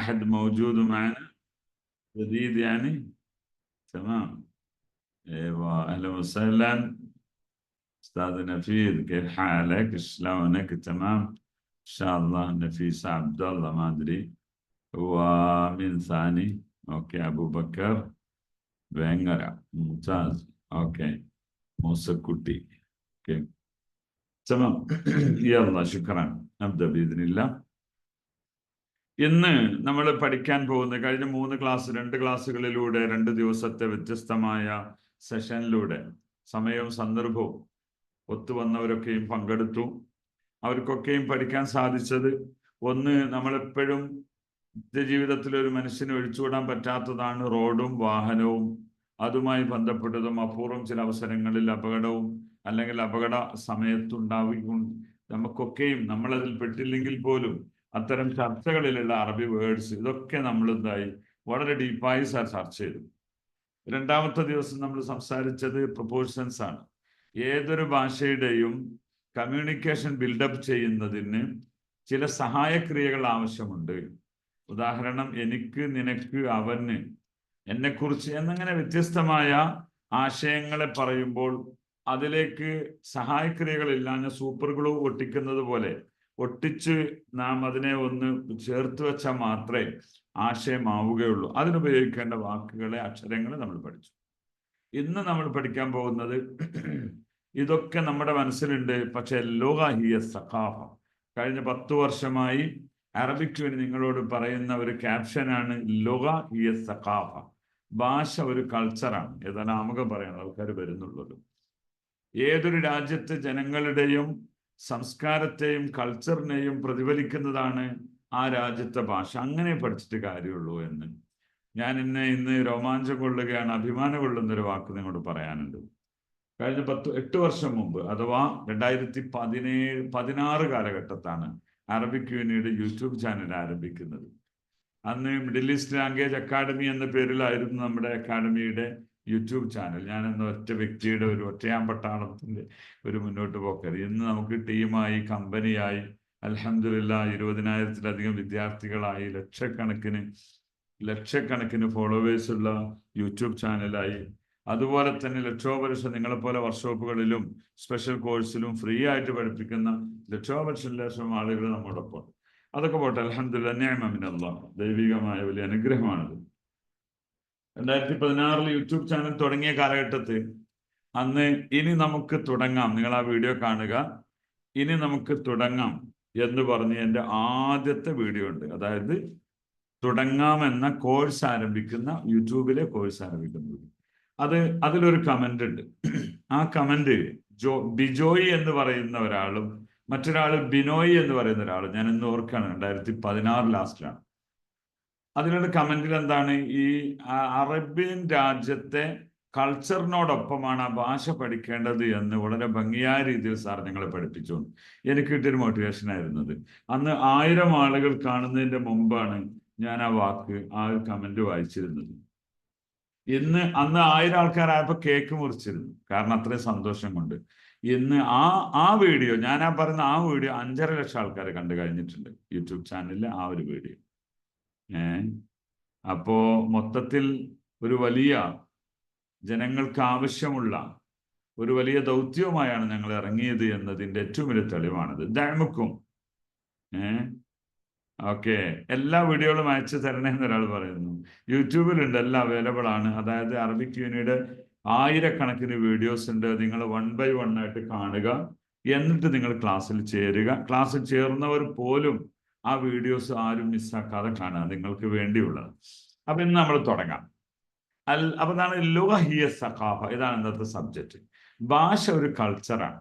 أحد موجود معنا جديد يعني؟ تمام. ايوه اهلا وسهلا استاذ نفيذ، كيف حالك؟ شلونك؟ تمام ان شاء الله. نفيس عبد الله ما ادري ومين ثاني. اوكي ابو بكر بنقرع ممتاز. اوكي موسى كوتي. اوكي تمام. يلا شكرا نبدا باذن الله. ഇന്ന് നമ്മൾ പഠിക്കാൻ പോകുന്ന കഴിഞ്ഞ 2 ക്ലാസ്സുകളിലൂടെ 2 ദിവസത്തെ വ്യത്യസ്തമായ സെഷനിലൂടെ സമയവും സന്ദർഭവും ഒത്തുവന്നവരൊക്കെയും പങ്കെടുത്തു. അവർക്കൊക്കെയും പഠിക്കാൻ സാധിച്ചത് ഒന്ന്, നമ്മളെപ്പോഴും നിത്യജീവിതത്തിൽ ഒരു മനുഷ്യന് ഒഴിച്ചുകൂടാൻ പറ്റാത്തതാണ് റോഡും വാഹനവും. അതുമായി ബന്ധപ്പെട്ടതും അപൂർവം ചില അവസരങ്ങളിൽ അപകടവും അല്ലെങ്കിൽ അപകട സമയത്തുണ്ടാവും നമുക്കൊക്കെയും നമ്മളതിൽ പെട്ടില്ലെങ്കിൽ പോലും അത്തരം ചർച്ചകളിലുള്ള അറബി വേർഡ്സ് ഇതൊക്കെ നമ്മൾ എന്തായി വളരെ ഡീപ്പായി ചർച്ച ചെയ്തു. 2ാമത്തെ ദിവസം നമ്മൾ സംസാരിച്ചത് പ്രൊപ്പോർഷൻസ് ആണ്. ഏതൊരു ഭാഷയുടെയും കമ്മ്യൂണിക്കേഷൻ ബിൽഡപ്പ് ചെയ്യുന്നതിന് ചില സഹായക്രിയകൾ ആവശ്യമുണ്ട്. ഉദാഹരണം, എനിക്ക്, നിനക്ക്, അവന്, എന്നെക്കുറിച്ച് എന്നങ്ങനെ വ്യത്യസ്തമായ ആശയങ്ങളെ പറയുമ്പോൾ അതിലേക്ക് സഹായക്രിയകളില്ലാഞ്ഞ സൂപ്പർ ഗ്ലൂ ഒട്ടിക്കുന്നത് പോലെ ഒട്ടിച്ച് നാം അതിനെ ഒന്ന് ചേർത്ത് വെച്ചാൽ മാത്രമേ ആശയമാവുകയുള്ളൂ. അതിനുപയോഗിക്കേണ്ട വാക്കുകളെ, അക്ഷരങ്ങളെ നമ്മൾ പഠിച്ചു. ഇന്ന് നമ്മൾ പഠിക്കാൻ പോകുന്നത് ഇതൊക്കെ നമ്മുടെ മനസ്സിലുണ്ട്, പക്ഷെ ലോക ഹിയ സഖാഫ. കഴിഞ്ഞ 10 വർഷമായി അറബിക്ക് വേണ്ടി നിങ്ങളോട് പറയുന്ന ഒരു ക്യാപ്ഷനാണ് ലോക ഹിയ സഖാഫ. ഭാഷ ഒരു കൾച്ചറാണ്. ഏതായാലും ആമുഖം പറയണം, ആൾക്കാർ വരുന്നുള്ളത്. ഏതൊരു രാജ്യത്തെ ജനങ്ങളുടെയും സംസ്കാരത്തെയും കൾച്ചറിനെയും പ്രതിഫലിക്കുന്നതാണ് ആ രാജ്യത്തെ ഭാഷ. അങ്ങനെ പഠിച്ചിട്ട് കാര്യമുള്ളൂ എന്ന് ഞാൻ ഇന്ന് രോമാഞ്ചം കൊള്ളുകയാണ്, അഭിമാനം കൊള്ളുന്നൊരു വാക്ക് നിങ്ങളോട് പറയാനുണ്ട്. കഴിഞ്ഞ 8 വർഷം മുമ്പ്, അഥവാ 2016 കാലഘട്ടത്താണ് അറബിക് യൂണിയുടെ യൂട്യൂബ് ചാനൽ ആരംഭിക്കുന്നത്. അന്ന് മിഡിൽ ഈസ്റ്റ് ലാംഗ്വേജ് അക്കാഡമി എന്ന പേരിലായിരുന്നു നമ്മുടെ അക്കാഡമിയുടെ യൂട്യൂബ് ചാനൽ. ഞാനെന്ന ഒറ്റ വ്യക്തിയുടെ ഒരു ഒറ്റയാമ്പട്ടാളത്തിൻ്റെ ഒരു മുന്നോട്ട് പോക്കർ. ഇന്ന് നമുക്ക് ടീമായി, കമ്പനിയായി, അൽഹംദുലില്ലാഹ് 20,000-ത്തിലധികം വിദ്യാർത്ഥികളായി, ലക്ഷക്കണക്കിന് ഫോളോവേഴ്സ് ഉള്ള യൂട്യൂബ് ചാനലായി. അതുപോലെ തന്നെ ലക്ഷോപലക്ഷം നിങ്ങളെപ്പോലെ വർക്ക്ഷോപ്പുകളിലും സ്പെഷ്യൽ കോഴ്സിലും ഫ്രീ ആയിട്ട് പഠിപ്പിക്കുന്ന ലക്ഷം ആളുകൾ നമ്മോടൊപ്പം. അതൊക്കെ പോട്ടെ, അൽഹംദുലില്ലാഹ്, നിഅമ മിനല്ലാഹ്, ദൈവികമായ വലിയ അനുഗ്രഹമാണത്. 2016 യൂട്യൂബ് ചാനൽ തുടങ്ങിയ കാലഘട്ടത്തിൽ അന്ന് ഇനി നമുക്ക് തുടങ്ങാം, നിങ്ങൾ ആ വീഡിയോ കാണുക, ഇനി നമുക്ക് തുടങ്ങാം എന്ന് പറഞ്ഞ് എൻ്റെ ആദ്യത്തെ വീഡിയോ ഉണ്ട്. അതായത് തുടങ്ങാമെന്ന കോഴ്സ് ആരംഭിക്കുന്ന, യൂട്യൂബിലെ കോഴ്സ് ആരംഭിക്കുന്നത്. അതിലൊരു കമന്റ് ഉണ്ട്. ആ കമന്റ് ബിജോയ് എന്ന് പറയുന്ന ഒരാളും മറ്റൊരാൾ ബിനോയ് എന്ന് പറയുന്ന ഒരാളും, ഞാൻ ഇന്ന് ഓർക്കാണ്, 2016 ലാസ്റ്റിലാണ്. അതിലുള്ള കമന്റിൽ എന്താണ്, ഈ അറേബ്യൻ രാജ്യത്തെ കൾച്ചറിനോടൊപ്പമാണ് ആ ഭാഷ പഠിക്കേണ്ടത് എന്ന് വളരെ ഭംഗിയായ രീതിയിൽ സാർ ഞങ്ങളെ പഠിപ്പിച്ചു. എനിക്ക് കിട്ടിയൊരു മോട്ടിവേഷൻ ആയിരുന്നത്. അന്ന് 1000 ആളുകൾ കാണുന്നതിന്റെ മുമ്പാണ് ഞാൻ ആ ഒരു കമന്റ് വായിച്ചിരുന്നത്. അന്ന് 1000 ആൾക്കാരായപ്പോൾ കേക്ക് മുറിച്ചിരുന്നു, കാരണം അത്രയും സന്തോഷം കൊണ്ട്. ഇന്ന് ആ വീഡിയോ, ഞാൻ പറയുന്ന ആ വീഡിയോ 5.5 ലക്ഷം ആൾക്കാർ കണ്ടു കഴിഞ്ഞിട്ടുണ്ട് യൂട്യൂബ് ചാനലിൽ ആ ഒരു വീഡിയോ. അപ്പോ മൊത്തത്തിൽ ഒരു വലിയ ജനങ്ങൾക്ക് ആവശ്യമുള്ള ഒരു വലിയ ദൗത്യവുമായാണ് ഞങ്ങൾ ഇറങ്ങിയത് എന്നതിൻ്റെ ഏറ്റവും വലിയ തെളിവാണിത്. ദഅമുക്കും. ഓക്കെ, എല്ലാ വീഡിയോകളും അയച്ചു തരണേ എന്നൊരാൾ പറയുന്നു. യൂട്യൂബിലുണ്ട്, എല്ലാം അവൈലബിൾ ആണ്. അതായത് അറബിക് യൂണിയുടെ 1000-കണക്കിന് വീഡിയോസ് ഉണ്ട്. നിങ്ങൾ 1 by 1 ആയിട്ട് കാണുക, എന്നിട്ട് നിങ്ങൾ ക്ലാസ്സിൽ ചേരുക. ക്ലാസ്സിൽ ചേർന്നവർ പോലും ആ വീഡിയോസ് ആരും മിസ്സാക്കാതെ കാണുക, നിങ്ങൾക്ക് വേണ്ടിയുള്ളത്. അപ്പൊ ഇന്ന് നമ്മൾ തുടങ്ങാം. അപ്പൊ ഇതാണ് ലുഗ ഹിയ സഖാഫ. ഇതാണ് ഇന്നത്തെ സബ്ജക്റ്റ്. ഭാഷ ഒരു കൾച്ചറാണ്.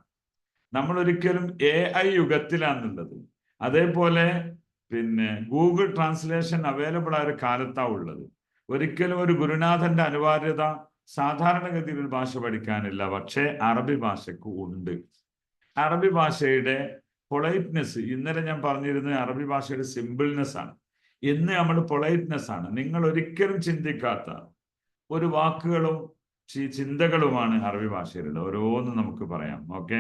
നമ്മൾ ഒരിക്കലും AI യുഗത്തിലാണുള്ളത്. അതേപോലെ ഗൂഗിൾ ട്രാൻസ്ലേഷൻ അവൈലബിൾ ആയ ഒരു കാലത്താണ് ഉള്ളത്. ഒരിക്കലും ഒരു ഗുരുനാഥന്റെ അനിവാര്യത സാധാരണഗതിയിൽ ഒരു ഭാഷ പഠിക്കാനില്ല, പക്ഷേ അറബി ഭാഷയ്ക്ക് ഉണ്ട്. അറബി ഭാഷയുടെ പൊളൈറ്റ്നെസ്, ഇന്നലെ ഞാൻ പറഞ്ഞിരുന്നത് അറബി ഭാഷയുടെ സിമ്പിൾനെസ് ആണ്. ഇന്ന് നമ്മൾ പൊളൈറ്റ്നെസ് ആണ്. നിങ്ങൾ ഒരിക്കലും ചിന്തിക്കാത്ത ഒരു വാക്കുകളും ചിന്തകളുമാണ് അറബി ഭാഷയിലുള്ളത്. ഓരോന്നും നമുക്ക് പറയാം. ഓക്കെ,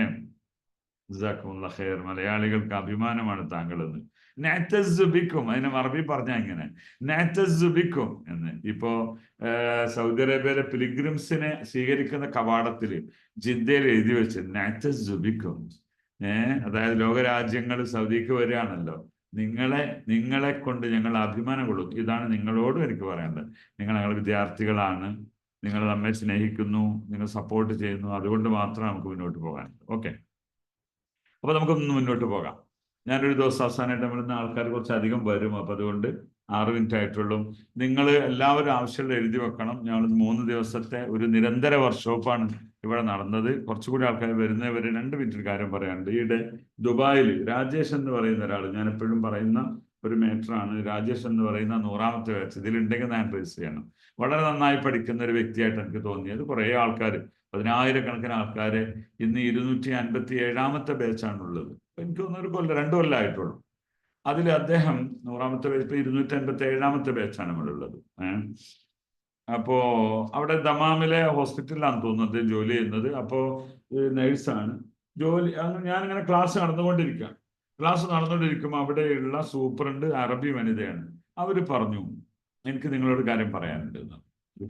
ജസാക്കുമുല്ലാഹ് ഖൈർ. മലയാളികൾക്ക് അഭിമാനമാണ് താങ്കളെന്ന്. നഅ്തസ്സുബിക്കും, അതിനെ അറബി പറഞ്ഞാൽ ഇങ്ങനെ നഅ്തസ്സുബിക്കും എന്ന്. ഇപ്പോ സൗദി അറേബ്യയിലെ പിലിഗ്രിംസിനെ സ്വീകരിക്കുന്ന കവാടത്തിൽ ജിദ്ദയിൽ എഴുതി വെച്ച് നഅ്തസ്സുബിക്കും. അതായത് ലോകരാജ്യങ്ങൾ സൗദിക്ക് വരികയാണല്ലോ, നിങ്ങളെ കൊണ്ട് ഞങ്ങൾ അഭിമാനം കൊള്ളും. ഇതാണ് നിങ്ങളോടും എനിക്ക് പറയാനുള്ളത്. ഞങ്ങൾ വിദ്യാർത്ഥികളാണ്, നിങ്ങൾ നമ്മെ സ്നേഹിക്കുന്നു, നിങ്ങൾ സപ്പോർട്ട് ചെയ്യുന്നു, അതുകൊണ്ട് മാത്രം നമുക്ക് മുന്നോട്ട് പോകാൻ. ഓക്കെ, അപ്പൊ നമുക്കൊന്ന് മുന്നോട്ട് പോകാം. ഞാനൊരു ദിവസം അവസാനമായിട്ട് നമ്മളിന്ന് ആൾക്കാർ കുറച്ച് അധികം വരും, അപ്പൊ അതുകൊണ്ട് 6 മിനിറ്റ് ആയിട്ടുള്ളൂ. നിങ്ങൾ എല്ലാവരും ആവശ്യമുള്ള എഴുതി വെക്കണം. ഞങ്ങൾ 3 ദിവസത്തെ ഒരു നിരന്തര വർക്ക്ഷോപ്പാണ് ഇവിടെ നടന്നത്. കുറച്ചുകൂടി ആൾക്കാർ വരുന്നവര് 2 മിനിറ്റ് കാര്യം പറയാനുണ്ട്. ഈയിടെ ദുബായിൽ രാജേഷ് എന്ന് പറയുന്ന ഒരാൾ, ഞാൻ എപ്പോഴും പറയുന്ന ഒരു മേറ്ററാണ് രാജേഷ് എന്ന് പറയുന്ന 100ാമത്തെ ബാച്ച്. ഇതിലുണ്ടെങ്കിൽ ഞാൻ രജിസ്റ്റർ ചെയ്യണം. വളരെ നന്നായി പഠിക്കുന്ന ഒരു വ്യക്തിയായിട്ട് എനിക്ക് തോന്നിയത്. കുറേ ആൾക്കാർ, 10,000-കണക്കിന് ആൾക്കാരെ ഇന്ന് 257ാമത്തെ ബാച്ചാണുള്ളത്. എനിക്ക് തോന്നുന്നു 2 കൊല്ലമായിട്ടുള്ളൂ. അതിൽ അദ്ദേഹം 100ാമത്തെ ബാച്ച്, ഇപ്പൊ 257ാമത്തെ ബാച്ചാണ് ഇവിടെ ഉള്ളത്. അപ്പോ അവിടെ ദമാമിലെ ഹോസ്പിറ്റലിലാണ് തോന്നുന്നത് അദ്ദേഹം ജോലി ചെയ്യുന്നത്. അപ്പോ നഴ്സാണ് ജോലി. ഞാനിങ്ങനെ ക്ലാസ് നടന്നുകൊണ്ടിരിക്കുമ്പോൾ അവിടെയുള്ള സൂപ്രണ്ട് അറബി വനിതയാണ്. അവര് പറഞ്ഞു, എനിക്ക് നിങ്ങളോട് കാര്യം പറയാനുണ്ട് എന്ന്.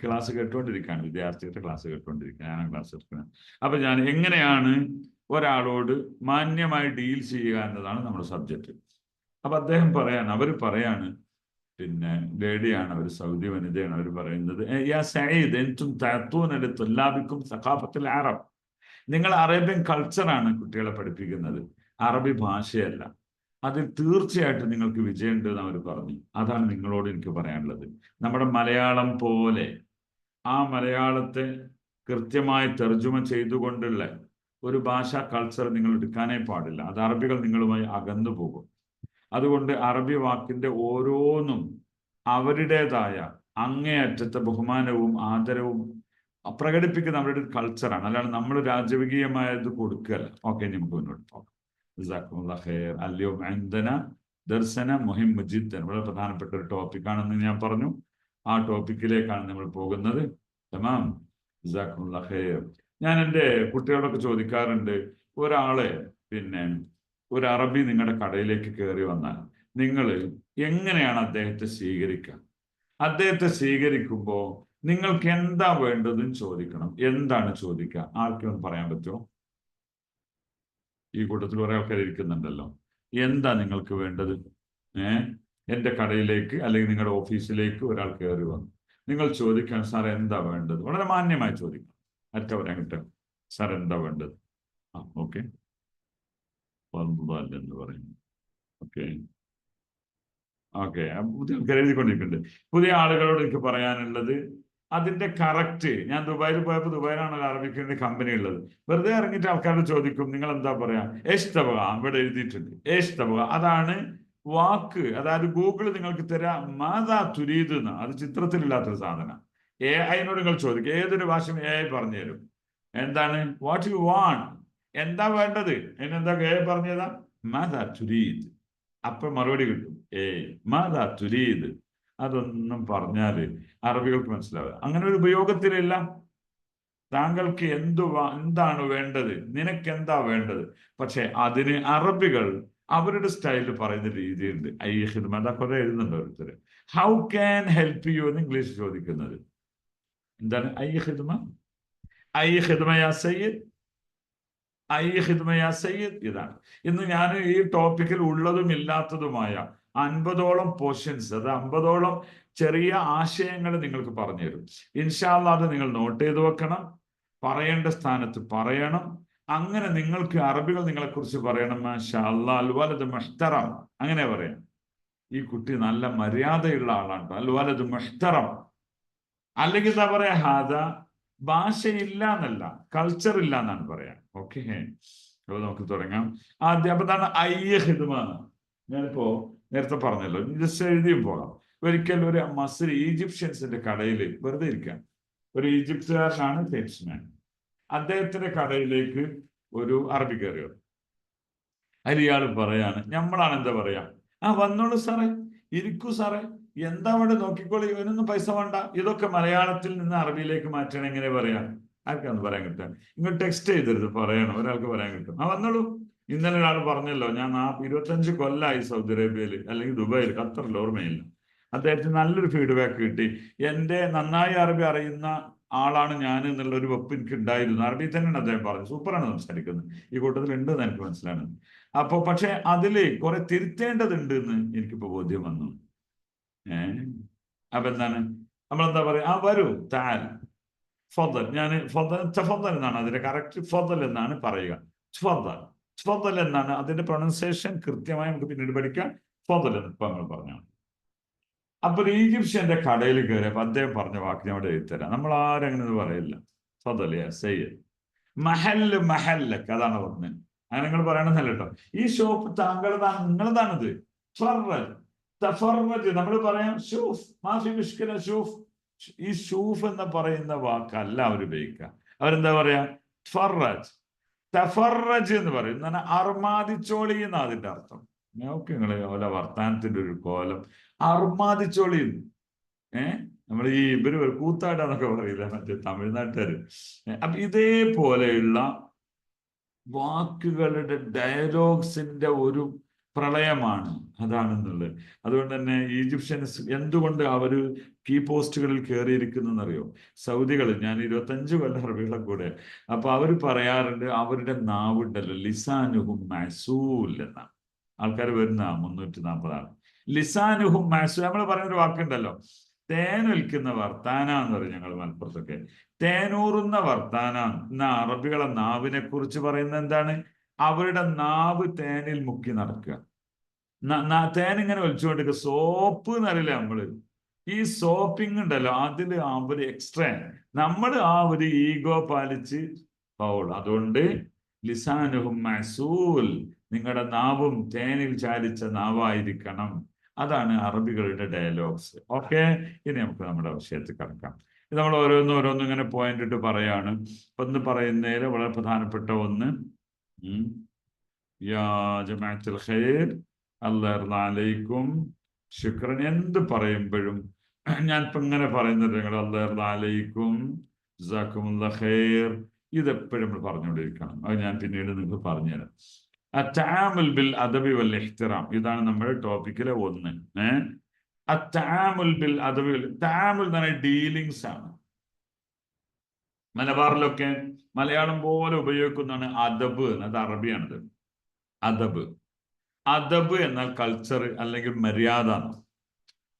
ക്ലാസ് കേട്ടുകൊണ്ടിരിക്കുകയാണ്, വിദ്യാർത്ഥികളുടെ ക്ലാസ് കേട്ടുകൊണ്ടിരിക്കുകയാണ്, ഞാനാണ് ക്ലാസ് എടുക്കുന്നത്. അപ്പൊ ഞാൻ എങ്ങനെയാണ് ഒരാളോട് മാന്യമായി ഡീൽ ചെയ്യുക എന്നതാണ് നമ്മുടെ സബ്ജക്റ്റ്. അപ്പൊ അദ്ദേഹം അവർ പറയാണ്, പിന്നെ ലേഡിയാണ്, അവർ സൗദി വനിതയാണ്. അവർ പറയുന്നത്, യാ സഈദ് അൻതും തഅതൂന ലിതുല്ലാബിക്കും സഖാഫത്തുൽ അറബ്. നിങ്ങൾ അറേബ്യൻ കൾച്ചറാണ് കുട്ടികളെ പഠിപ്പിക്കുന്നത്, അറബി ഭാഷയല്ല. അതിൽ തീർച്ചയായിട്ടും നിങ്ങൾക്ക് വിജയമുണ്ട് എന്ന് അവർ പറഞ്ഞു. അതാണ് നിങ്ങളോട് എനിക്ക് പറയാനുള്ളത്. നമ്മുടെ മലയാളം പോലെ ആ മലയാളത്തെ കൃത്യമായി തർജ്ജമ ചെയ്തുകൊണ്ടുള്ള ഒരു ഭാഷാ കൾച്ചർ നിങ്ങൾ എടുക്കാനേ പാടില്ല. അത് അറബികൾ നിങ്ങളുമായി അകന്നു പോകും. അതുകൊണ്ട് അറബി വാക്കിന്റെ ഓരോന്നും അവരുടേതായ അങ്ങേയറ്റത്തെ ബഹുമാനവും ആദരവും പ്രകടിപ്പിക്കുന്ന അവരുടെ കൾച്ചറാണ്. അല്ലാണ്ട് നമ്മൾ രാജകീയമായത് കൊടുക്കുകയല്ല. ഓക്കെ, നമുക്ക് മുന്നോട്ട് പോകാം. ജസാക്കുമുല്ലാഹ് ഖൈർ. അൽയൗം ഇൻദന ദർസന മുഹിം ജിദ്ദൻ. വളരെ പ്രധാനപ്പെട്ട ഒരു ടോപ്പിക്കാണെന്ന് ഞാൻ പറഞ്ഞു. ആ ടോപ്പിക്കിലേക്കാണ് നമ്മൾ പോകുന്നത്. തമാം. ജസാക്കുമുല്ലാഹ് ഖൈർ. ഞാൻ എൻ്റെ കുട്ടികളൊക്കെ ചോദിക്കാറുണ്ട്, ഒരാളെ ഒരു അറബി നിങ്ങളുടെ കടയിലേക്ക് കയറി വന്നാൽ നിങ്ങൾ എങ്ങനെയാണ് അദ്ദേഹത്തെ സ്വീകരിക്കുക? അദ്ദേഹത്തെ സ്വീകരിക്കുമ്പോൾ നിങ്ങൾക്ക് എന്താ വേണ്ടതെന്ന് ചോദിക്കണം. എന്താണ് ചോദിക്കുക? ആർക്കും പറയാൻ പറ്റുമോ? ഈ കൂട്ടത്തിൽ കുറെ ആൾക്കാർ ഇരിക്കുന്നുണ്ടല്ലോ. എന്താ നിങ്ങൾക്ക് വേണ്ടത്? എൻ്റെ കടയിലേക്ക് അല്ലെങ്കിൽ നിങ്ങളുടെ ഓഫീസിലേക്ക് ഒരാൾ കയറി വന്നു, നിങ്ങൾ ചോദിക്കാൻ, സാർ എന്താ വേണ്ടത്? വളരെ മാന്യമായി ചോദിക്കണം. അറ്റ പറയാൻ കിട്ടും, സാർ എന്താ വേണ്ടത്? ഓക്കെ, എന്ന് പറയുന്നു. ഓക്കെ, പുതിയ ആൾക്കാർ എഴുതിക്കൊണ്ടിരിക്കുന്നുണ്ട്. പുതിയ ആളുകളോട് എനിക്ക് പറയാനുള്ളത്, അതിന്റെ കറക്റ്റ്, ഞാൻ ദുബായിൽ പോയപ്പോൾ, ദുബായിലാണ് അറബിക്കിന്റെ കമ്പനി ഉള്ളത്. വെറുതെ ഇറങ്ങിയിട്ട് ആൾക്കാരോട് ചോദിക്കും, നിങ്ങൾ എന്താ പറയാ? ഏഷ്തബക. ഇവിടെ എഴുതിയിട്ടുണ്ട് ഏഷ്തബക. അതാണ് വാക്ക്. അതായത് ഗൂഗിൾ നിങ്ങൾക്ക് തരാം മാതാ തുരീദ് എന്ന്. അത് ചിത്രത്തിലില്ലാത്തൊരു സാധനം. AI-നോട് നിങ്ങൾ ചോദിക്കും, ഏതൊരു ഭാഷയും AI പറഞ്ഞു തരും. എന്താണ് വാട്ട് യു വാണ്ട്, എന്താ വേണ്ടത്? അതിനെന്താ AI പറഞ്ഞതാ? മാതാ തുരീദ്. അപ്പൊ മറുപടി കിട്ടും, മാതാ തുരീദ്. അതൊന്നും പറഞ്ഞാല് അറബികൾക്ക് മനസ്സിലാവുക. അങ്ങനെ ഒരു ഉപയോഗത്തിലില്ല. താങ്കൾക്ക് എന്താണ് വേണ്ടത്, നിനക്ക് എന്താ വേണ്ടത്? പക്ഷെ അതിന് അറബികൾ അവരുടെ സ്റ്റൈലിൽ പറയുന്ന രീതിയുണ്ട്. ഹിദ്മ കുറെ എഴുതുന്നുണ്ട് ഓരോരുത്തര്. ഹൗ ക്യാൻ ഹെൽപ്പ് യു എന്ന് ഇംഗ്ലീഷ് ചോദിക്കുന്നത്. എന്താണ് ഹിദ്മ? ഹിദ്മ യാ സയ്യിദ്, ഹിദ്മ യാ സയ്യിദ്. ഇതാണ് ഇന്ന് ഞാൻ ഈ ടോപ്പിക്കിൽ ഉള്ളതും ഇല്ലാത്തതുമായ 50ഓളം പോർഷൻസ്, അത് 50ഓളം ചെറിയ ആശയങ്ങൾ നിങ്ങൾക്ക് പറഞ്ഞു തരും. ഇൻഷാ അല്ലാഹ് അത് നിങ്ങൾ നോട്ട് ചെയ്ത് വെക്കണം. പറയേണ്ട സ്ഥാനത്ത് പറയണം. അങ്ങനെ നിങ്ങൾക്ക് അറബികൾ നിങ്ങളെ കുറിച്ച് പറയണം, മാഷാ അല്ലാഹ് അൽ വലദ് മുഹ്തറം, അങ്ങനെ പറയാം. ഈ കുട്ടി നല്ല മര്യാദയുള്ള ആളാണ്, അൽ വലദ് മുഹ്തറം. അല്ലെങ്കിൽ എന്താ പറയാ? ഹാദ. ഭാഷയില്ല എന്നല്ല, കൾച്ചർ ഇല്ല എന്നാണ് പറയാം. ഓക്കെ, അപ്പൊ നമുക്ക് തുടങ്ങാം. ആദ്യം അപ്പൊ എന്താണ് ഹിദ്മ? ഞാനിപ്പോ നേരത്തെ പറഞ്ഞല്ലോ, ജസ്റ്റ് എഴുതിയും പോകാം. ഒരിക്കൽ ഒരു ഈജിപ്ഷ്യൻസിന്റെ കടയിൽ വെറുതെ ഇരിക്കാം. ഒരു ഈജിപ്തുകാരനാണ് സെയിൽസ്മാൻ. അദ്ദേഹത്തിന്റെ കടയിലേക്ക് ഒരു അറബി കയറി വന്നു. അതിൽ ഇയാൾ പറയാണ്, നമ്മളാണ് എന്താ പറയാ, വന്നോളൂ സാറേ, ഇരിക്കൂ സാറേ, എന്താ അവിടെ നോക്കിക്കോളൂ, ഇവനൊന്നും പൈസ വേണ്ട. ഇതൊക്കെ മലയാളത്തിൽ നിന്ന് അറബിയിലേക്ക് മാറ്റണം. എങ്ങനെ പറയാം? ആർക്കാന്ന് പറയാൻ കിട്ടാൻ? ഇങ്ങോട്ട് ടെക്സ്റ്റ് ചെയ്തരുത്, പറയണം. ഒരാൾക്ക് പറയാൻ കിട്ടും, വന്നോളൂ, ഇന്നലെ ഒരാൾ പറഞ്ഞല്ലോ, ഞാൻ 25 കൊല്ലമായി സൗദി അറേബ്യയിൽ അല്ലെങ്കിൽ ദുബായിൽ, ഖത്തറിൽ, ഓർമ്മയില്ല. അദ്ദേഹത്തിന് നല്ലൊരു ഫീഡ്ബാക്ക് കിട്ടി. എൻ്റെ നന്നായി അറബി അറിയുന്ന ആളാണ് ഞാൻ എന്നുള്ള ഒരു വെപ്പ് എനിക്ക് ഉണ്ടായിരുന്നു. അറബി തന്നെയാണ് അദ്ദേഹം പറഞ്ഞത്. സൂപ്പറാണ് സംസാരിക്കുന്നത്, ഈ കൂട്ടത്തിൽ ഉണ്ട് എന്ന് എനിക്ക് മനസ്സിലാണ്. അപ്പോൾ പക്ഷെ അതില് കുറെ തിരുത്തേണ്ടതുണ്ട് എന്ന് എനിക്കിപ്പോ ബോധ്യം വന്നു. അപ്പൊ എന്താണ് നമ്മളെന്താ പറയാ, വരൂ, താൽ ഫضൽ, ഞാൻ ഫضൽ എന്നാണ് അതിന്റെ കറക്റ്റ്, ഫضൽ എന്നാണ് പറയുക. ഫضൽ എന്നാണ് അതിന്റെ പ്രൊണൗൺസിയേഷൻ. കൃത്യമായി നമുക്ക് പിന്നീട് പഠിക്കാം. ഫضൽ എന്ന് ഇപ്പൊ നമ്മൾ പറഞ്ഞു. അപ്പൊ ഈജിപ്ഷ്യന്റെ കടയിൽ കയറിയപ്പോ അദ്ദേഹം പറഞ്ഞ വാക്ക് ഞാൻ അവിടെ എഴുതരാം. നമ്മൾ ആരും അങ്ങനെ പറയില്ല. ഫضൽ സയ്യദ് മഹല്ലക്ക്, അതാണ് പറഞ്ഞത്. അങ്ങനെ നിങ്ങൾ പറയണമെന്നല്ല കേട്ടോ. ഈ ഷോപ്പ് താങ്കളതാണ്, നിങ്ങളതാണിത്. നമ്മൾ പറയാം ഷൂഫ്, മാഫി മുഷ്കില ഷൂഫ്. ഈ ഷൂഫ് എന്ന് പറയുന്ന വാക്കല്ല അവർ ഉപയോഗിക്കുക. അവരെന്താ പറയാ, തഫറജ് എന്ന് പറയും. എന്ന് പറഞ്ഞാൽ അർമാദിച്ചോളി എന്നാ അതിന്റെ അർത്ഥം. നോക്കി നിങ്ങള് ഓല വർത്താനത്തിന്റെ ഒരു കോലം. അർമാദിച്ചോളി. നമ്മൾ ഈ ഇവര് കൂത്താടാന്നൊക്കെ പറയില്ല, മറ്റേ തമിഴ്നാട്ടുകാര്. അപ്പൊ ഇതേപോലെയുള്ള വാക്കുകളുടെ ഡയലോഗ്സിന്റെ ഒരു പ്രളയമാണ് അതാണെന്നുള്ളത്. അതുകൊണ്ട് തന്നെ ഈജിപ്ഷ്യൻസ് എന്തുകൊണ്ട് അവര് കീ പോസ്റ്റുകളിൽ കയറിയിരിക്കുന്നറിയോ? സൗദികൾ, ഞാൻ 25 കൊല്ലം അറബികളെ കൂടെ. അപ്പൊ അവർ പറയാറുണ്ട് അവരുടെ നാവുണ്ടല്ലോ, ലിസാനുഹും മഅസൂൽ എന്നാണ്. ആൾക്കാർ വരുന്ന 340 ആൾ. ലിസാനുഹും മഅസൂൽ, നമ്മൾ പറയുന്നൊരു വാക്കുണ്ടല്ലോ, തേനൊലിക്കുന്ന വർത്താന എന്ന് പറയും ഞങ്ങൾ മലപ്പുറത്തൊക്കെ. തേനൂറുന്ന വർത്താന എന്ന അറബികളെ നാവിനെ കുറിച്ച് പറയുന്നത് എന്താണ്? അവരുടെ നാവ് തേനിൽ മുക്കി നടക്കുക. തേൻ ഇങ്ങനെ ഒലിച്ചുകൊണ്ടിരിക്കുക. സോപ്പ് എന്നറിയില്ല നമ്മള്, ഈ സോപ്പിംഗ് ഉണ്ടല്ലോ, അതില് അവര് എക്സ്ട്രാ, നമ്മൾ ആ ഒരു ഈഗോ പാലിച്ച് പൗൾ. അതുകൊണ്ട് ലിസാനുഹും മഅസൂൽ, നിങ്ങളുടെ നാവും തേനിൽ ചാലിച്ച നാവായിരിക്കണം. അതാണ് അറബികളുടെ ഡയലോഗ്സ്. ഓക്കെ, ഇനി നമുക്ക് നമ്മുടെ വിഷയത്തിൽ കിടക്കാം. ഇത് നമ്മൾ ഓരോന്നും ഇങ്ങനെ പോയിന്റ് ഇട്ട് പറയാണ്. ഒന്ന് പറയുന്നതിൽ വളരെ പ്രധാനപ്പെട്ട ഒന്ന്, യാ ജമാഅത്തുൽ ഖൈർ അല്ലാഹു അലൈക്കും ശുക്രൻ. എന്ത് പറയുമ്പോഴും ഞാൻ ഇപ്പൊ ഇങ്ങനെ പറയുന്നത് നിങ്ങൾ അല്ലാഹു അലൈക്കും ജസാക്കുമുല്ലാഹ് ഖൈർ, ഇതെപ്പോഴും നമ്മൾ പറഞ്ഞുകൊണ്ടിരിക്കണം. അത് ഞാൻ പിന്നീട് നിങ്ങൾക്ക് പറഞ്ഞുതരാം. അത്തആമുൽ ബിൽ അദബി വൽ ഇഹ്തിറാം, ഇതാണ് നമ്മുടെ ടോപ്പിക്കിലെ ഒന്ന്. അത്തആമുൽ ബിൽ അദബി വൽ, തആമുൽ എന്ന് പറഞ്ഞാൽ ഡീലിങ്സ് ആണ്. മലബാറിലൊക്കെ മലയാളം പോലെ ഉപയോഗിക്കുന്നതാണ് അദബ്. അത് അറബിയാണത്. അദബ് എന്നാൽ കൾച്ചർ അല്ലെങ്കിൽ മര്യാദ.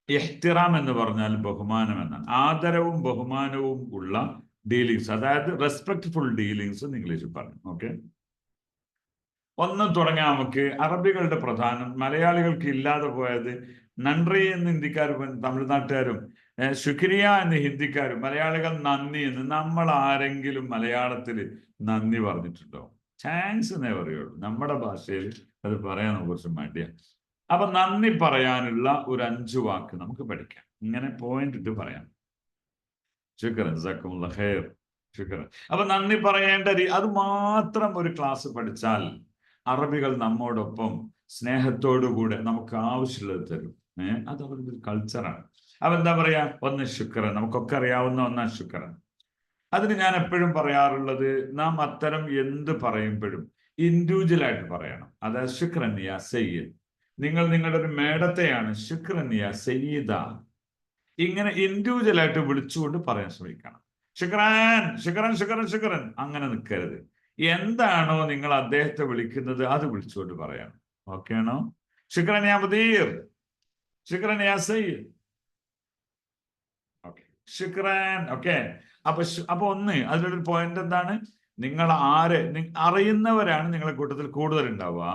ഇഹ്തിറാം എന്ന് പറഞ്ഞാൽ ബഹുമാനം എന്നാണ്. ആദരവും ബഹുമാനവും ഉള്ള ഡീലിങ്സ്, അതായത് റെസ്പെക്ട്ഫുൾ ഡീലിങ്സ് എന്ന് ഇംഗ്ലീഷിൽ പറയും. ഓക്കെ, ഒന്നും തുടങ്ങാൻ നമുക്ക്. അറബികളുടെ പ്രധാനം, മലയാളികൾക്ക് ഇല്ലാതെ പോയത് നൻറി എന്ന് ഹിന്ദിക്കാരും തമിഴ്നാട്ടുകാരും, ശുക്രിയ എന്ന് ഹിന്ദിക്കാരും, മലയാളികൾ നന്ദി എന്ന്. നമ്മൾ ആരെങ്കിലും മലയാളത്തിൽ നന്ദി പറഞ്ഞിട്ടുണ്ടോ? താങ്ക്സ് എന്നേ പറയുള്ളൂ. നമ്മുടെ ഭാഷയിൽ അത് പറയാൻ കുറച്ച് മടിയാണ്. അപ്പൊ നന്ദി പറയാനുള്ള ഒരു 5 വാക്ക് നമുക്ക് പഠിക്കാം. ഇങ്ങനെ പോയിന്റ് ഇട്ട് പറയാം. ശുക്രൻ, ജസാക്കുമുല്ലാഹ് ഖൈർ, ശുക്രൻ. അപ്പൊ നന്ദി പറയേണ്ട അത് മാത്രം ഒരു ക്ലാസ് പഠിച്ചാൽ അറബികൾ നമ്മോടൊപ്പം സ്നേഹത്തോടുകൂടെ നമുക്ക് ആവശ്യമുള്ളത് തരും. അത് അവരുടെ ഒരു കൾച്ചറാണ്. അപ്പൊ എന്താ പറയാ, ഒന്ന് ശുക്രൻ, നമുക്കൊക്കെ അറിയാവുന്ന ഒന്നാണ് ശുക്രൻ. അതിന് ഞാൻ എപ്പോഴും പറയാറുള്ളത്, നാം അത്തരം എന്ത് പറയുമ്പോഴും ഇൻഡിവിജ്വൽ ആയിട്ട് പറയണം. അതായത് ശുക്രൻ യാ സയ്യിദ്, നിങ്ങൾ നിങ്ങളുടെ ഒരു മേഡത്തെയാണ് ശുക്രൻ യാ സയ്യിദ. ഇങ്ങനെ ഇൻഡിവിജ്വൽ ആയിട്ട് വിളിച്ചുകൊണ്ട് പറയാൻ ശ്രമിക്കണം. ശുക്രൻ ശുക്രൻ ശുക്രൻ ശുക്രൻ, അങ്ങനെ നിൽക്കരുത്. എന്താണോ നിങ്ങൾ അദ്ദേഹത്തെ വിളിക്കുന്നത് അത് വിളിച്ചുകൊണ്ട് പറയണം. ഓക്കെ ആണോ? ശുക്രൻ യാ മുദീർ, ശുക്രൻ യാ സയ്യിദ്. ഓക്കെ, ശുക്രൻ. ഓക്കെ, അപ്പൊ ഒന്ന് അതിലൊരു പോയിന്റ് എന്താണ്, നിങ്ങൾ അറിയുന്നവരാണ് നിങ്ങളെ കൂട്ടത്തിൽ കൂടുതൽ ഉണ്ടാവുക.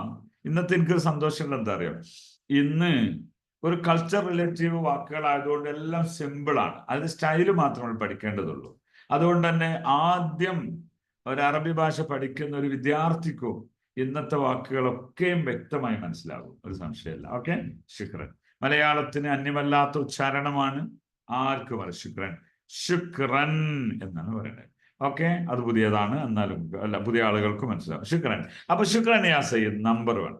ഇന്നത്തെ എനിക്കൊരു സന്തോഷമുള്ള എന്താ അറിയാം, ഇന്ന് ഒരു കൾച്ചർ റിലേറ്റീവ് വാക്കുകളായതുകൊണ്ട് എല്ലാം സിമ്പിളാണ്. അതിന് സ്റ്റൈല് മാത്രമേ പഠിക്കേണ്ടതുള്ളൂ. അതുകൊണ്ട് തന്നെ ആദ്യം ഒരു അറബി ഭാഷ പഠിക്കുന്ന ഒരു വിദ്യാർത്ഥിക്കും ഇന്നത്തെ വാക്കുകളൊക്കെയും വ്യക്തമായി മനസ്സിലാകും, ഒരു സംശയമില്ല. ഓക്കെ, ശുക്രൻ മലയാളത്തിന് അന്യമല്ലാത്ത ഉച്ചാരണമാണ്. ആർക്കും അറിയാം ശുക്രൻ, ശുക്രൻ എന്നാണ് പറയുന്നത്. ഓക്കെ, അത് പുതിയതാണ്, എന്നാലും അല്ല, പുതിയ ആളുകൾക്ക് മനസ്സിലാവും ശുക്രൻ. അപ്പൊ ശുക്രൻ യാ സയ്യിദ് നമ്പർ 1.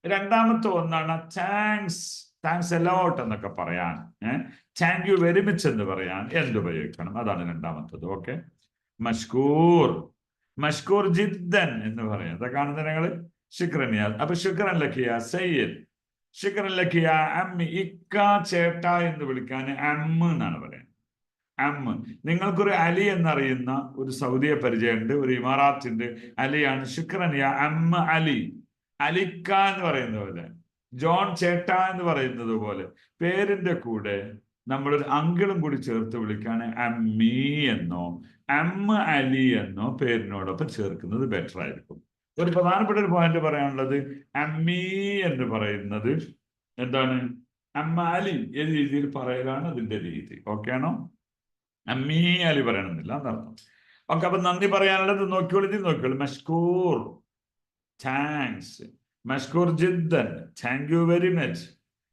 രണ്ടാമത്തെ ഒന്നാണ് താങ്ക്സ്. താങ്ക്സ് എലോട്ട് എന്നൊക്കെ പറയാൻ, താങ്ക് യു വെരി മച്ച് എന്ന് പറയാൻ എന്തുപയോഗിക്കണം, അതാണ് രണ്ടാമത്തത്. ഓക്കെ, മഷ്കൂർ, മഷ്കൂർ ജിദ്ദൻ എന്ന് പറയാം. അതൊക്കെ കാണുന്നത് ഞങ്ങള് ശുക്രൻ യാ. അപ്പൊ ശുക്രൻ ലക്കിയ സയ്യിദ്, ശുക്രൻ ലക്കിയ അമ്മി. ഇക്ക ചേട്ട എന്ന് വിളിക്കാൻ അമ്മ എന്നാണ് പറയുന്നത്. അമ്മ. നിങ്ങൾക്കൊരു അലി എന്നറിയുന്ന ഒരു സൗദിയെ പരിചയമുണ്ട്, ഒരു ഇമാറാത്തിന്റെ അലിയാണ്. ശുക്രൻ യാ അമ്മ അലി. അലിക്ക എന്ന് പറയുന്ന പോലെ, ജോൺ ചേട്ട എന്ന് പറയുന്നത് പോലെ പേരിന്റെ കൂടെ നമ്മളൊരു അങ്കിളും കൂടി ചേർത്ത് വിളിക്കാണ് അമ്മി എന്നോ അമ്മ അലി എന്നോ പേരിനോടൊപ്പം ചേർക്കുന്നത് ബെറ്റർ ആയിരിക്കും. ഒരു പ്രധാനപ്പെട്ട ഒരു പോയിന്റ് പറയാനുള്ളത്, അമ്മി എന്ന് പറയുന്നത് എന്താണ്, അമ്മ അലി ഏത് രീതിയിൽ പറയലാണ് അതിന്റെ രീതി. ഓക്കെ ആണോ? അമ്മീ അലി പറയണമെന്നില്ല എന്നർത്ഥം. ഓക്കെ, അപ്പൊ നന്ദി പറയാനുള്ളത് നോക്കിയോളൂ. മഷ്കൂർ, താങ്ക്സ്. മഷ്കൂർ ജിദ്ദൻ, താങ്ക് യു വെരി മച്ച്.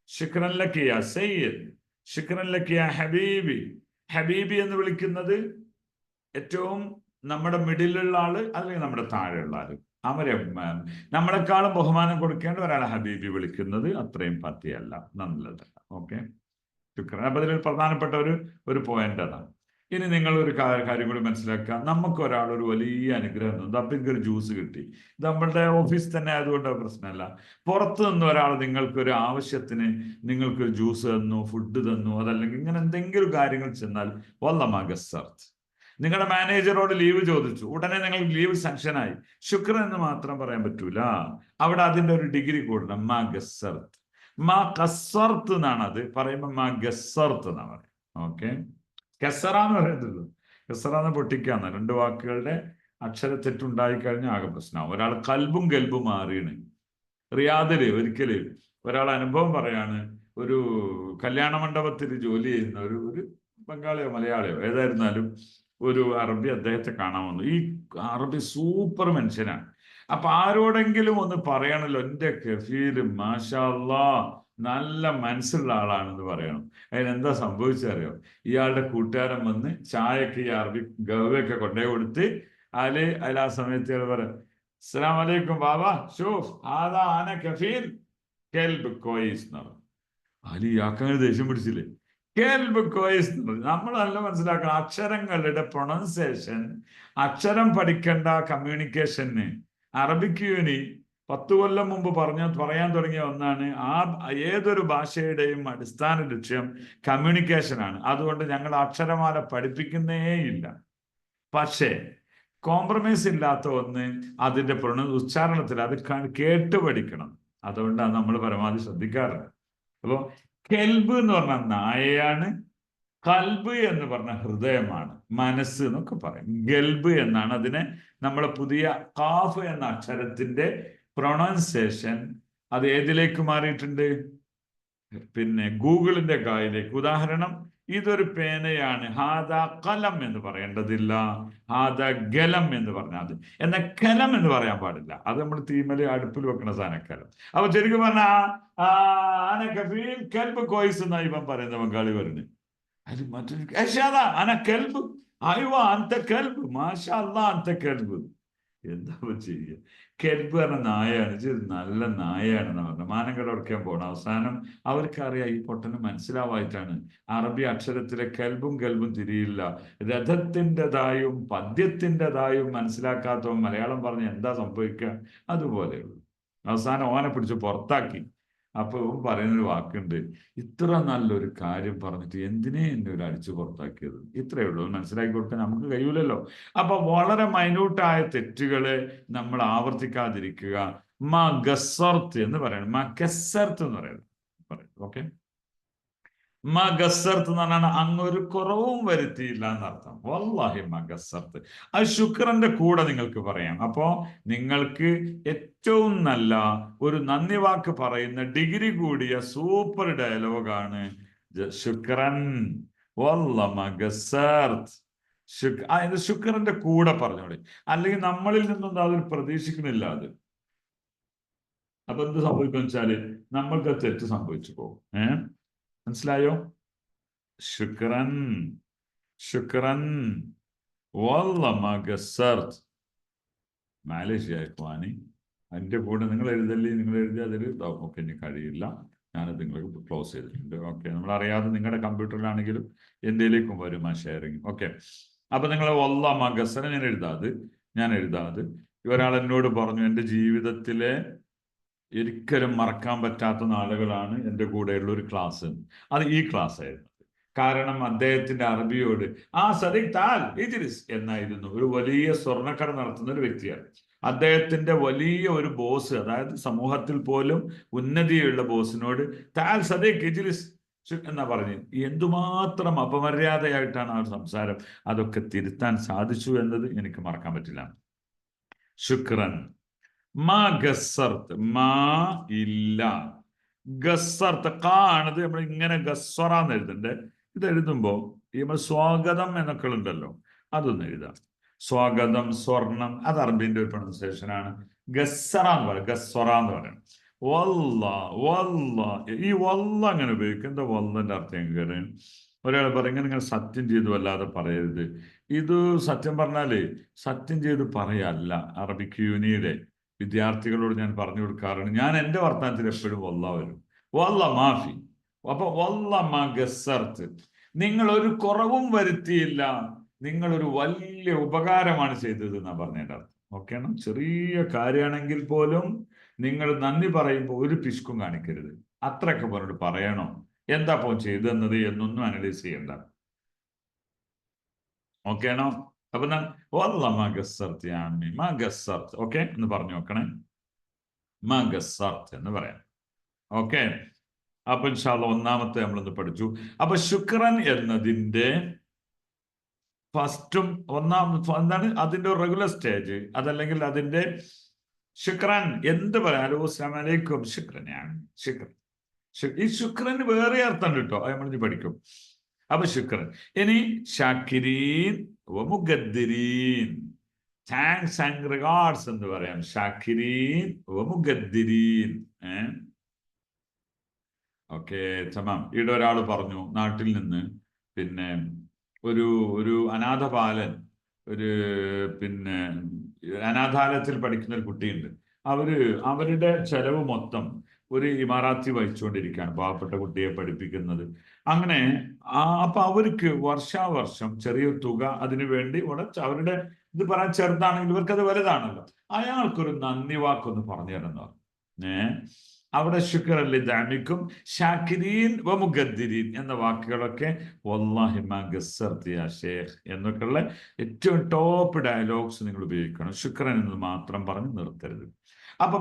ശുക്രൻ ലക്കിയ സയ്യിദ്, ശുക്രൻ ലക്കിയ ഹബീബി. ഹബീബി എന്ന് വിളിക്കുന്നത് ഏറ്റവും നമ്മുടെ മിഡിലുള്ള ആള് അല്ലെങ്കിൽ നമ്മുടെ താഴെയുള്ള ആള്, അവരെ നമ്മളെക്കാളും ബഹുമാനം കൊടുക്കേണ്ട ഒരാളെ ഹബീബി വിളിക്കുന്നത് അത്രയും പറ്റിയല്ല, നല്ലതല്ല. ഓക്കെ, ശുക്രൻ. അപ്പൊ അതിൽ പ്രധാനപ്പെട്ട ഒരു പോയിന്റ് അതാണ്. ഇനി നിങ്ങൾ ഒരു കാര്യം കൂടി മനസ്സിലാക്കുക. നമുക്ക് ഒരാൾ ഒരു വലിയ അനുഗ്രഹം തന്നു, അപ്പൊ എനിക്കൊരു ജ്യൂസ് കിട്ടി. ഇത് നമ്മളുടെ ഓഫീസിൽ തന്നെ ആയതുകൊണ്ട് പ്രശ്നമല്ല. പുറത്തു നിന്ന് ഒരാൾ നിങ്ങൾക്കൊരു ആവശ്യത്തിന് നിങ്ങൾക്കൊരു ജ്യൂസ് തന്നു, ഫുഡ് തന്നു, അതല്ലെങ്കിൽ ഇങ്ങനെ എന്തെങ്കിലും കാര്യങ്ങൾ ചെന്നാൽ വല്ലമാഗസർത്ത്. നിങ്ങളുടെ മാനേജറോട് ലീവ് ചോദിച്ചു, ഉടനെ നിങ്ങൾ ലീവ് സാങ്ഷനായി. ശുക്രൻ എന്ന് മാത്രം പറയാൻ പറ്റൂല, അവിടെ അതിന്റെ ഒരു ഡിഗ്രി കൂടണം. മാ ഗസർത്ത്, മാ കസർത്ത് എന്നാണ് അത് പറയുമ്പോൾ, മാ ഗസർത്ത് എന്നാണ് പറയുന്നത്. ഓക്കെ, കെസറാന്ന് പറയത്തുള്ളൂ. കെസറാന്ന് പൊട്ടിക്കാന്ന്. രണ്ട് വാക്കുകളുടെ അക്ഷരത്തെറ്റുണ്ടായി കഴിഞ്ഞാൽ ആകെ പ്രശ്നമാവും. ഒരാൾ കൽബും ഗൽബും മാറിയാണ്. റിയാദില് ഒരിക്കല് ഒരാൾ അനുഭവം പറയാണ്. ഒരു കല്യാണ മണ്ഡപത്തിൽ ജോലി ചെയ്യുന്ന ഒരു ബംഗാളിയോ മലയാളിയോ ഏതായിരുന്നാലും ഒരു അറബി അദ്ദേഹത്തെ കാണാൻ വന്നു. ഈ അറബി സൂപ്പർ മനുഷ്യനാണ്. അപ്പൊ ആരോടെങ്കിലും ഒന്ന് പറയണല്ലോ, എന്റെ കഫീല് മാഷാ അല്ലാഹ് നല്ല മനസ്സുള്ള ആളാണെന്ന് പറയണം. അതിനെന്താ സംഭവിച്ചറിയോ? ഇയാളുടെ കൂട്ടുകാരൻ വന്ന് ചായക്ക് ഈ അറബി ഗവയൊക്കെ കൊണ്ടേ കൊടുത്ത് അതിൽ ആ സമയത്ത് ഇയാൾ പറയാം, അസ്സലാം വലൈക്കും ബാബാ, ഷൂഫ് ആദാ അന കഫീൽ കെൽബ് കോയിസ് എന്ന് പറഞ്ഞു. അലി ഇയാക്കങ്ങനെ ദേഷ്യം പിടിച്ചില്ലേ? കെൽബ് കോയിസ് എന്ന് പറഞ്ഞു. നമ്മൾ നല്ല മനസ്സിലാക്കണം, അക്ഷരങ്ങളുടെ പ്രൊണൗൺസിയേഷൻ, അക്ഷരം പഠിക്കേണ്ട കമ്മ്യൂണിക്കേഷന് അറബിക്ക് യൂനി 10 കൊല്ലം മുമ്പ് പറയാൻ തുടങ്ങിയ ഒന്നാണ്. ഏതൊരു ഭാഷയുടെയും അടിസ്ഥാന ലക്ഷ്യം കമ്മ്യൂണിക്കേഷനാണ്. അതുകൊണ്ട് ഞങ്ങൾ അക്ഷരമാല പഠിപ്പിക്കുന്നേയില്ല. പക്ഷേ കോംപ്രമൈസ് ഇല്ലാത്ത ഒന്ന് അതിന്റെ ഉച്ചാരണത്തിൽ അത് കേട്ട് പഠിക്കണം. അതുകൊണ്ടാണ് നമ്മൾ പരമാവധി ശ്രദ്ധിക്കാറുണ്ട്. അപ്പൊ കെൽബ് എന്ന് പറഞ്ഞാൽ നായയാണ്, കൽബ് എന്ന് പറഞ്ഞ ഹൃദയമാണ്, മനസ്സ് എന്നൊക്കെ പറയും. ഗൽബ് എന്നാണ് അതിനെ നമ്മളെ പുതിയ കാഫ് എന്ന അക്ഷരത്തിന്റെ പ്രൊണൗൺസിയേഷൻ. അത് ഏതിലേക്ക് മാറിയിട്ടുണ്ട്? പിന്നെ ഗൂഗിളിന്റെ കായിലേക്ക്. ഉദാഹരണം, ഇതൊരു പേനയാണ്, ഹാദ കലം എന്ന് പറയേണ്ടതില്ല, ഹാദ ഗലം എന്ന് പറഞ്ഞാൽ മതി. എന്നാൽ കലം എന്ന് പറയാൻ പാടില്ല. അത് നമ്മൾ തീമല് അടുപ്പിൽ വെക്കുന്ന സാധനക്കലം. അപ്പൊ ശരിക്കും പറഞ്ഞാൽ കെൽബ് കോയിസ് എന്നാ ഇവൻ പറയുന്ന ബംഗാളി വരുന്നത്. അത് മറ്റൊരു അന കെൽബ് അയ്യോ അന്ത കെൽബ് മാഷാ അല്ലാ അന്ത കെൽബ്. എന്താ ചെയ്യുക? കെൽബ് പറഞ്ഞ നായയാണ്, ഇത് നല്ല നായയാണെന്ന് പറഞ്ഞു. മാനങ്കട ഉടക്കാൻ പോകണം. അവസാനം അവർക്കറിയാം ഈ പൊട്ടന് മനസ്സിലാവായിട്ടാണ് അറബി അക്ഷരത്തിലെ കെൽബും ഗൽബും തിരിയില്ല. രഥത്തിൻ്റെതായും പദ്യത്തിൻ്റെതായും മനസ്സിലാക്കാത്തവൻ മലയാളം പറഞ്ഞ് എന്താ സംഭവിക്കുക? അതുപോലെയുള്ളൂ. അവസാനം ഓനെ പിടിച്ച് പുറത്താക്കി. അപ്പൊ പറയുന്നൊരു വാക്കുണ്ട്, ഇത്ര നല്ലൊരു കാര്യം പറഞ്ഞിട്ട് എന്തിനെ എന്നെ ഒരു അടിച്ചു പുറത്താക്കിയത്? ഇത്രയേ ഉള്ളൂ. മനസ്സിലാക്കി കൊടുക്കാൻ നമുക്ക് കഴിയൂലല്ലോ. അപ്പൊ വളരെ മൈന്യൂട്ടായ തെറ്റുകളെ നമ്മൾ ആവർത്തിക്കാതിരിക്കുക. മാ ഗസർത്ത് എന്ന് പറയണം, മാ കെസർത്ത് എന്ന് പറയണം. ഓക്കെ, മാ ഗസർത്ത് എന്ന് പറഞ്ഞാൽ അങ്ങൊരു കുറവും വരുത്തിയില്ല എന്നർത്ഥം. വല്ലാഹി മാ ഗസർത്ത്. അത് ശുക്രന്റെ കൂടെ നിങ്ങൾക്ക് പറയാം. അപ്പോ നിങ്ങൾക്ക് ഏറ്റവും നല്ല ഒരു നന്ദി വാക്ക് പറയുന്ന ഡിഗ്രി കൂടിയ സൂപ്പർ ഡയലോഗാണ് ശുക്രൻ വല്ല മാ ഗസർത്ത്. ഇത് ശുക്രന്റെ കൂടെ പറഞ്ഞോളി. അല്ലെങ്കിൽ നമ്മളിൽ നിന്നൊന്നും അതൊരു പ്രതീക്ഷിക്കുന്നില്ല. അത് അപ്പൊ എന്ത് സംഭവിക്കും വെച്ചാല് നമ്മൾക്ക് തെറ്റ് സംഭവിച്ചു പോകും. മനസ്സിലായോ? ശുക്രൻ, ശുക്രൻ വല്ല മാ ഗസർത്ത്. മലേഷ്യ ഇഖ്വാനി, അതിൻ്റെ കൂടെ നിങ്ങൾ എഴുതല്ലേ, നിങ്ങൾ എഴുതി അതിൽ ഓക്കെ ഇനി കഴിയില്ല, ഞാനത് നിങ്ങൾക്ക് ക്ലോസ് ചെയ്തിട്ടുണ്ട്. ഓക്കെ, നമ്മളറിയാതെ നിങ്ങളുടെ കമ്പ്യൂട്ടറിലാണെങ്കിലും എന്തിലേക്കും വരും ആ ഷെയറിങ്. ഓക്കെ, അപ്പൊ നിങ്ങൾ വല്ല മാ ഗസർ ഞാൻ എഴുതാത് ഒരാൾ എന്നോട് പറഞ്ഞു, എൻ്റെ ജീവിതത്തിലെ ഒരിക്കലും മറക്കാൻ പറ്റാത്ത നാളുകളാണ് എൻ്റെ കൂടെയുള്ള ഒരു ക്ലാസ്. അത് ഈ ക്ലാസ് ആയിരുന്നു. കാരണം അദ്ദേഹത്തിന്റെ അറബിയോട് സദിഖ് താൽ ഇജ്ലിസ് എന്നായിരുന്നു. ഒരു വലിയ സ്വർണ്ണക്കട നടത്തുന്ന ഒരു വ്യക്തിയാണ്. അദ്ദേഹത്തിന്റെ വലിയ ഒരു ബോസ്, അതായത് സമൂഹത്തിൽ പോലും ഉന്നതിയുള്ള ബോസിനോട് താൽ സദിഖ് ഇജ്ലിസ് എന്നാ പറഞ്ഞു. എന്തുമാത്രം അപമര്യാദയായിട്ടാണ് ആ സംസാരം. അതൊക്കെ തിരുത്താൻ സാധിച്ചു എന്നത് എനിക്ക് മറക്കാൻ പറ്റില്ല. ശുക്രൻ. മാ ഗസ്സർത്ത്, മാ ഇല്ല, ഗസ്സർത്ത് ക ആണത് നമ്മൾ ഇങ്ങനെ ഗസ്വറാന്ന് എഴുതണ്ടേ. ഇത് എഴുതുമ്പോ ഈ നമ്മൾ സ്വാഗതം എന്നൊക്കെ ഉണ്ടല്ലോ, അതൊന്നും എഴുതാം. സ്വാഗതം, സ്വർണം, അത് അറബിന്റെ ഒരു പ്രൊണൗൺസിയേഷൻ ആണ്. ഗസ്സറ എന്ന് പറയും, ഗസ്വറ എന്ന് പറയും. വല്ല വല്ല, ഈ വല്ല അങ്ങനെ ഉപയോഗിക്കും. എന്താ വല്ലന്റെ അർത്ഥം എങ്ങനെ? ഒരാൾ പറയും ഇങ്ങനെ സത്യം ചെയ്തു വല്ലാതെ പറയരുത്. ഇത് സത്യം പറഞ്ഞാലേ സത്യം ചെയ്ത് പറയല്ല. അറബിക് യൂണിയുടെ വിദ്യാർത്ഥികളോട് ഞാൻ പറഞ്ഞു കൊടുക്കാറുണ്ട്. ഞാൻ എൻ്റെ വർത്തമാനത്തിൽ എപ്പോഴും വല്ല വരും, വല്ല മാഫി. അപ്പൊ വല്ല മാ ഗസ്സർത്ത്, നിങ്ങൾ ഒരു കുറവും വരുത്തിയില്ല, നിങ്ങൾ ഒരു വലിയ ഉപകാരമാണ് ചെയ്തത് എന്നാ പറഞ്ഞതിൻ്റെ അർത്ഥം. ഓക്കെയാണ്. ചെറിയ കാര്യമാണെങ്കിൽ പോലും നിങ്ങൾ നന്ദി പറയുമ്പോൾ ഒരു പിശുക്കും കാണിക്കരുത്. അത്രയൊക്കെ പറഞ്ഞിട്ട് പറയണോ എന്താ പോ ചെയ്തെന്നത് എന്നൊന്നും അനലൈസ് ചെയ്യണ്ട. ഓക്കെയാണോ? അപ്പൊ ഞാൻ മാ ഗസ്സർത്ത് മാ ഗസ്സർത്ത്, ഓക്കെ എന്ന് പറഞ്ഞു നോക്കണേ. മാ ഗസ്സർത്ത് എന്ന് പറയാം. ഓക്കെ. അപ്പൊ ഇൻഷാ അല്ലാഹ് ഒന്നാമത്തെ നമ്മളൊന്ന് പഠിച്ചു. അപ്പൊ ശുക്രൻ എന്നതിന്റെ ഫസ്റ്റും എന്താണ് അതിന്റെ റെഗുലർ സ്റ്റേജ്, അതല്ലെങ്കിൽ അതിന്റെ ശുക്രൻ എന്ത് പറയാം. ഹലോ അസ്സലാമു അലൈക്കും, ശുക്രനാണ് ശുക്രൻ. ഈ ശുക്രന് വേറെ അർത്ഥം കേട്ടോ, അത് നമ്മൾ പഠിക്കും. അപ്പൊ ശുക്രൻ. ഇനി ഷാക്കിരീൻ വമുഗദ്ദിരീൻ, താങ്ക്സ് ആൻഡ് റിഗാർഡ്സ് എന്ന് പറയാം. ഷാക്കിരീൻ വമുഗദ്ദിരീൻ. ഓക്കെ, തമാം. ഇവിടെ ഒരാൾ പറഞ്ഞു നാട്ടിൽ നിന്ന്, പിന്നെ ഒരു അനാഥ ബാലൻ, പിന്നെ അനാഥാലയത്തിൽ പഠിക്കുന്ന ഒരു കുട്ടിയുണ്ട്. അവരുടെ ചെലവ് മൊത്തം ഒരു ഇമാറാത്തി വഹിച്ചുകൊണ്ടിരിക്കുകയാണ്, പാവപ്പെട്ട കുട്ടിയെ പഠിപ്പിക്കുന്നത്. അങ്ങനെ അപ്പൊ അവർക്ക് വർഷാവർഷം ചെറിയൊരു തുക അതിനു വേണ്ടി അവരുടെ ഇത് പറയാൻ ചെറുതാണെങ്കിൽ ഇവർക്കത് വലുതാണല്ലോ. അയാൾക്കൊരു നന്ദി വാക്കൊന്ന് പറഞ്ഞു തരുന്നു. അവിടെ ശുക്രല്ലേ ദാമിക്കും ഷാക്കിരീൻ വമുഗദ്ദിരീൻ എന്ന വാക്കുകളൊക്കെ വല്ലാഹി മാ ഗസ്സർത്ത് യാ ഷേഖ് എന്നൊക്കെയുള്ള ഏറ്റവും ടോപ്പ് ഡയലോഗ്സ് നിങ്ങൾ ഉപയോഗിക്കണം. ശുക്രൻ എന്ന് മാത്രം പറഞ്ഞ് നിർത്തരുത്. അപ്പൊ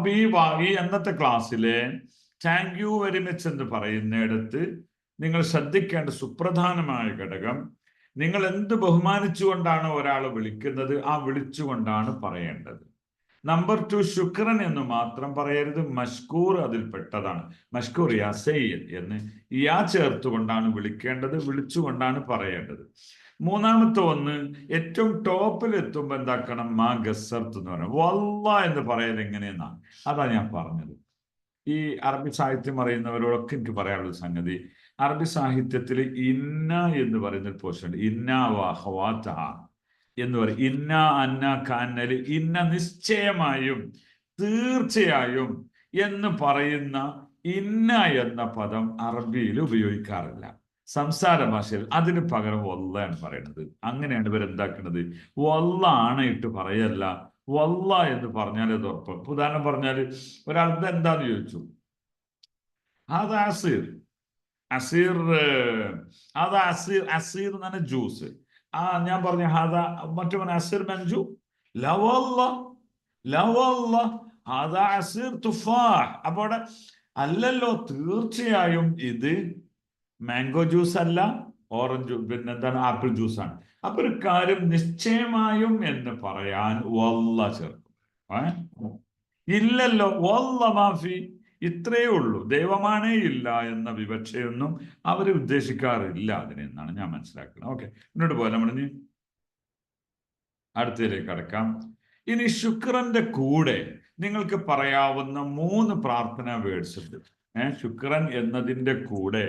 ഈ അന്നത്തെ ക്ലാസ്സിലെ താങ്ക് യു വെരി മച്ച് എന്ന് പറയുന്നിടത്ത് നിങ്ങൾ ശ്രദ്ധിക്കേണ്ട സുപ്രധാനമായ ഘടകം, നിങ്ങൾ എന്ത് ബഹുമാനിച്ചുകൊണ്ടാണ് ഒരാളെ വിളിക്കുന്നത്, ആ വിളിച്ചുകൊണ്ടാണ് പറയേണ്ടത്. നമ്പർ 2, ശുക്രൻ എന്ന് മാത്രം പറയരുത്, മഷ്കൂർ അതിൽ പെട്ടതാണ്. മഷ്കൂർ യാ സയ്യിദ് എന്ന് യാ ചേർത്തുകൊണ്ടാണ് വിളിക്കേണ്ടത്, വിളിച്ചുകൊണ്ടാണ് പറയേണ്ടത്. മൂന്നാമത്തെ ഒന്ന്, ഏറ്റവും ടോപ്പിൽ എത്തുമ്പോൾ എന്താക്കണം, മാ ഗസ്സർത്ത് എന്ന് പറയണം. വല്ല എന്ന് പറയൽ എങ്ങനെയെന്നാണ്, അതാ ഞാൻ പറഞ്ഞത്. ഈ അറബി സാഹിത്യം അറിയുന്നവരോടൊക്കെ എനിക്ക് പറയാനുള്ള സംഗതി, അറബി സാഹിത്യത്തിൽ ഇന്ന എന്ന് പറയുന്ന ഒരു പോർഷൻ ഉണ്ട്. ഇന്ന വഅഖവാത എന്ന് പറയും. ഇന്ന അന്ന കാന്നല്, ഇന്ന നിശ്ചയമായും തീർച്ചയായും എന്ന് പറയുന്ന ഇന്ന എന്ന പദം അറബിയിൽ ഉപയോഗിക്കാറില്ല. സംസാര ഭാഷയിൽ അതിന് പകരം വല്ലയാണ് പറയുന്നത്. അങ്ങനെയാണ് ഇവരെന്താക്കുന്നത്, വല്ല ആണയിട്ട് പറയല്ല, വല്ല എന്ന് പറഞ്ഞാൽ അത് ഉറപ്പ്. ഉദാഹരണം പറഞ്ഞാൽ ഒരാൾ എന്താന്ന് ചോദിച്ചു, അത് അസീർ, അസീർ അത് അസീർ, അസീർ എന്ന് പറഞ്ഞ ജ്യൂസ്. ഞാൻ പറഞ്ഞു ഹാദാ, മറ്റവൻ അസീർ മഞ്ജു, ലവല്ല ലവല്ല ഹാദാ അസീർ തുഫാഹ്. അപ്പൊ അവിടെ അല്ലല്ലോ, തീർച്ചയായും ഇത് മാംഗോ ജ്യൂസ് അല്ല, ഓറഞ്ച് പിന്നെന്താണ് ആപ്പിൾ ജ്യൂസാണ്. അപ്പൊ ഒരു കാര്യം നിശ്ചയമായും എന്ന് പറയാൻ വല്ല ചേർക്കും. ഇല്ലല്ലോ, വല്ല മാഫി, ഇത്രയേ ഉള്ളൂ, ദൈവമാണേ ഇല്ല എന്ന വിവക്ഷയൊന്നും അവർ ഉദ്ദേശിക്കാറില്ല അതിനെന്നാണ് ഞാൻ മനസ്സിലാക്കുന്നത്. ഓക്കെ, മുന്നോട്ട് പോലെ നമ്മൾ ഇനി അടുത്തതിലേക്ക് കടക്കാം. ഇനി ശുക്രന്റെ കൂടെ നിങ്ങൾക്ക് പറയാവുന്ന 3 പ്രാർത്ഥനാ വേർഡ്സ് ഉണ്ട്. ശുക്രൻ എന്നതിന്റെ കൂടെ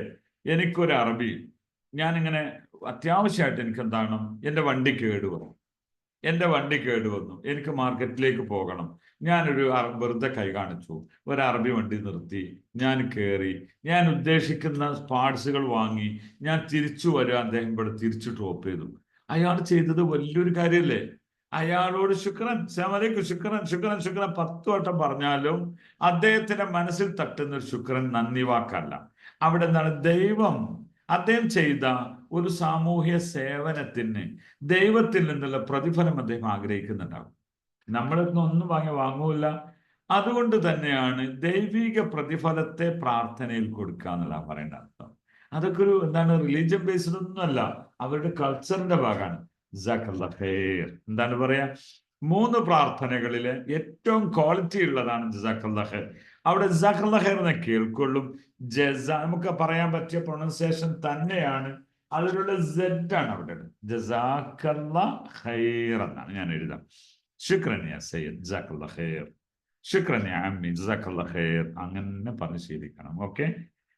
എനിക്കൊരു അറബി, ഞാനിങ്ങനെ അത്യാവശ്യമായിട്ട് എനിക്ക് എന്താണ്, എൻ്റെ വണ്ടി കേടുവന്നു, എനിക്ക് മാർക്കറ്റിലേക്ക് പോകണം, ഞാനൊരു വെറുതെ കൈ കാണിച്ചു, ഒരു അറബി വണ്ടി നിർത്തി, ഞാൻ കയറി, ഞാൻ ഉദ്ദേശിക്കുന്ന പാർട്സുകൾ വാങ്ങി, ഞാൻ തിരിച്ചു വരാൻ അദ്ദേഹം ഇവിടെ തിരിച്ചു ഡ്രോപ്പ് ചെയ്തു. അയാൾ ചെയ്തത് വലിയൊരു കാര്യമല്ലേ? അയാളോട് ശുക്രൻ, അസ്സലാമു ശുക്രൻ ശുക്രൻ ശുക്രൻ 10 വട്ടം പറഞ്ഞാലും അദ്ദേഹത്തിന്റെ മനസ്സിൽ തട്ടുന്ന ഒരു ശുക്രൻ നന്ദി വാക്കല്ല. അവിടെ എന്താണ്? ദൈവം അദ്ദേഹം ചെയ്ത ഒരു സാമൂഹ്യ സേവനത്തിന് ദൈവത്തിൽ നിന്നുള്ള പ്രതിഫലം അദ്ദേഹം ആഗ്രഹിക്കുന്നുണ്ടാവും. നമ്മളിന്ന് ഒന്നും വാങ്ങൂല. അതുകൊണ്ട് തന്നെയാണ് ദൈവിക പ്രതിഫലത്തെ പ്രാർത്ഥനയിൽ കൊടുക്കുക എന്നുള്ള പറയേണ്ട അർത്ഥം. അതൊക്കെ ഒരു എന്താണ്, റിലീജിയൻ ബേസ്ഡ് ഒന്നുമല്ല, അവരുടെ കൾച്ചറിന്റെ ഭാഗമാണ്. ജസാക്കല്ലാഹ് ഖൈർ. എന്താണ് പറയാ, 3 പ്രാർത്ഥനകളിലെ ഏറ്റവും ക്വാളിറ്റി ഉള്ളതാണ് ജസാക്കല്ലാഹ് ഖൈർ. അവിടെ ജസാക്കല്ലാഹ് ഖൈർ എന്ന് കേൾക്കൊള്ളും. നമുക്ക് പറയാൻ പറ്റിയ പ്രൊണൗൺസിയേഷൻ തന്നെയാണ്. അതിലുള്ള സെഡ് ആണ് അവിടെ. ജസാക്കല്ലാഹ് ഖൈർ എന്നാണ് ഞാൻ എഴുതാം. ശുക്രൻ യാ സയ്യിദ്, ജസാക്കല്ലാഹ് ഖൈർ. ശുക്രൻ യാ അമ്മി, ജസാക്കല്ലാഹ് ഖൈർ. അങ്ങനെ പറഞ്ഞ് ശീലിക്കണം. ഓക്കെ.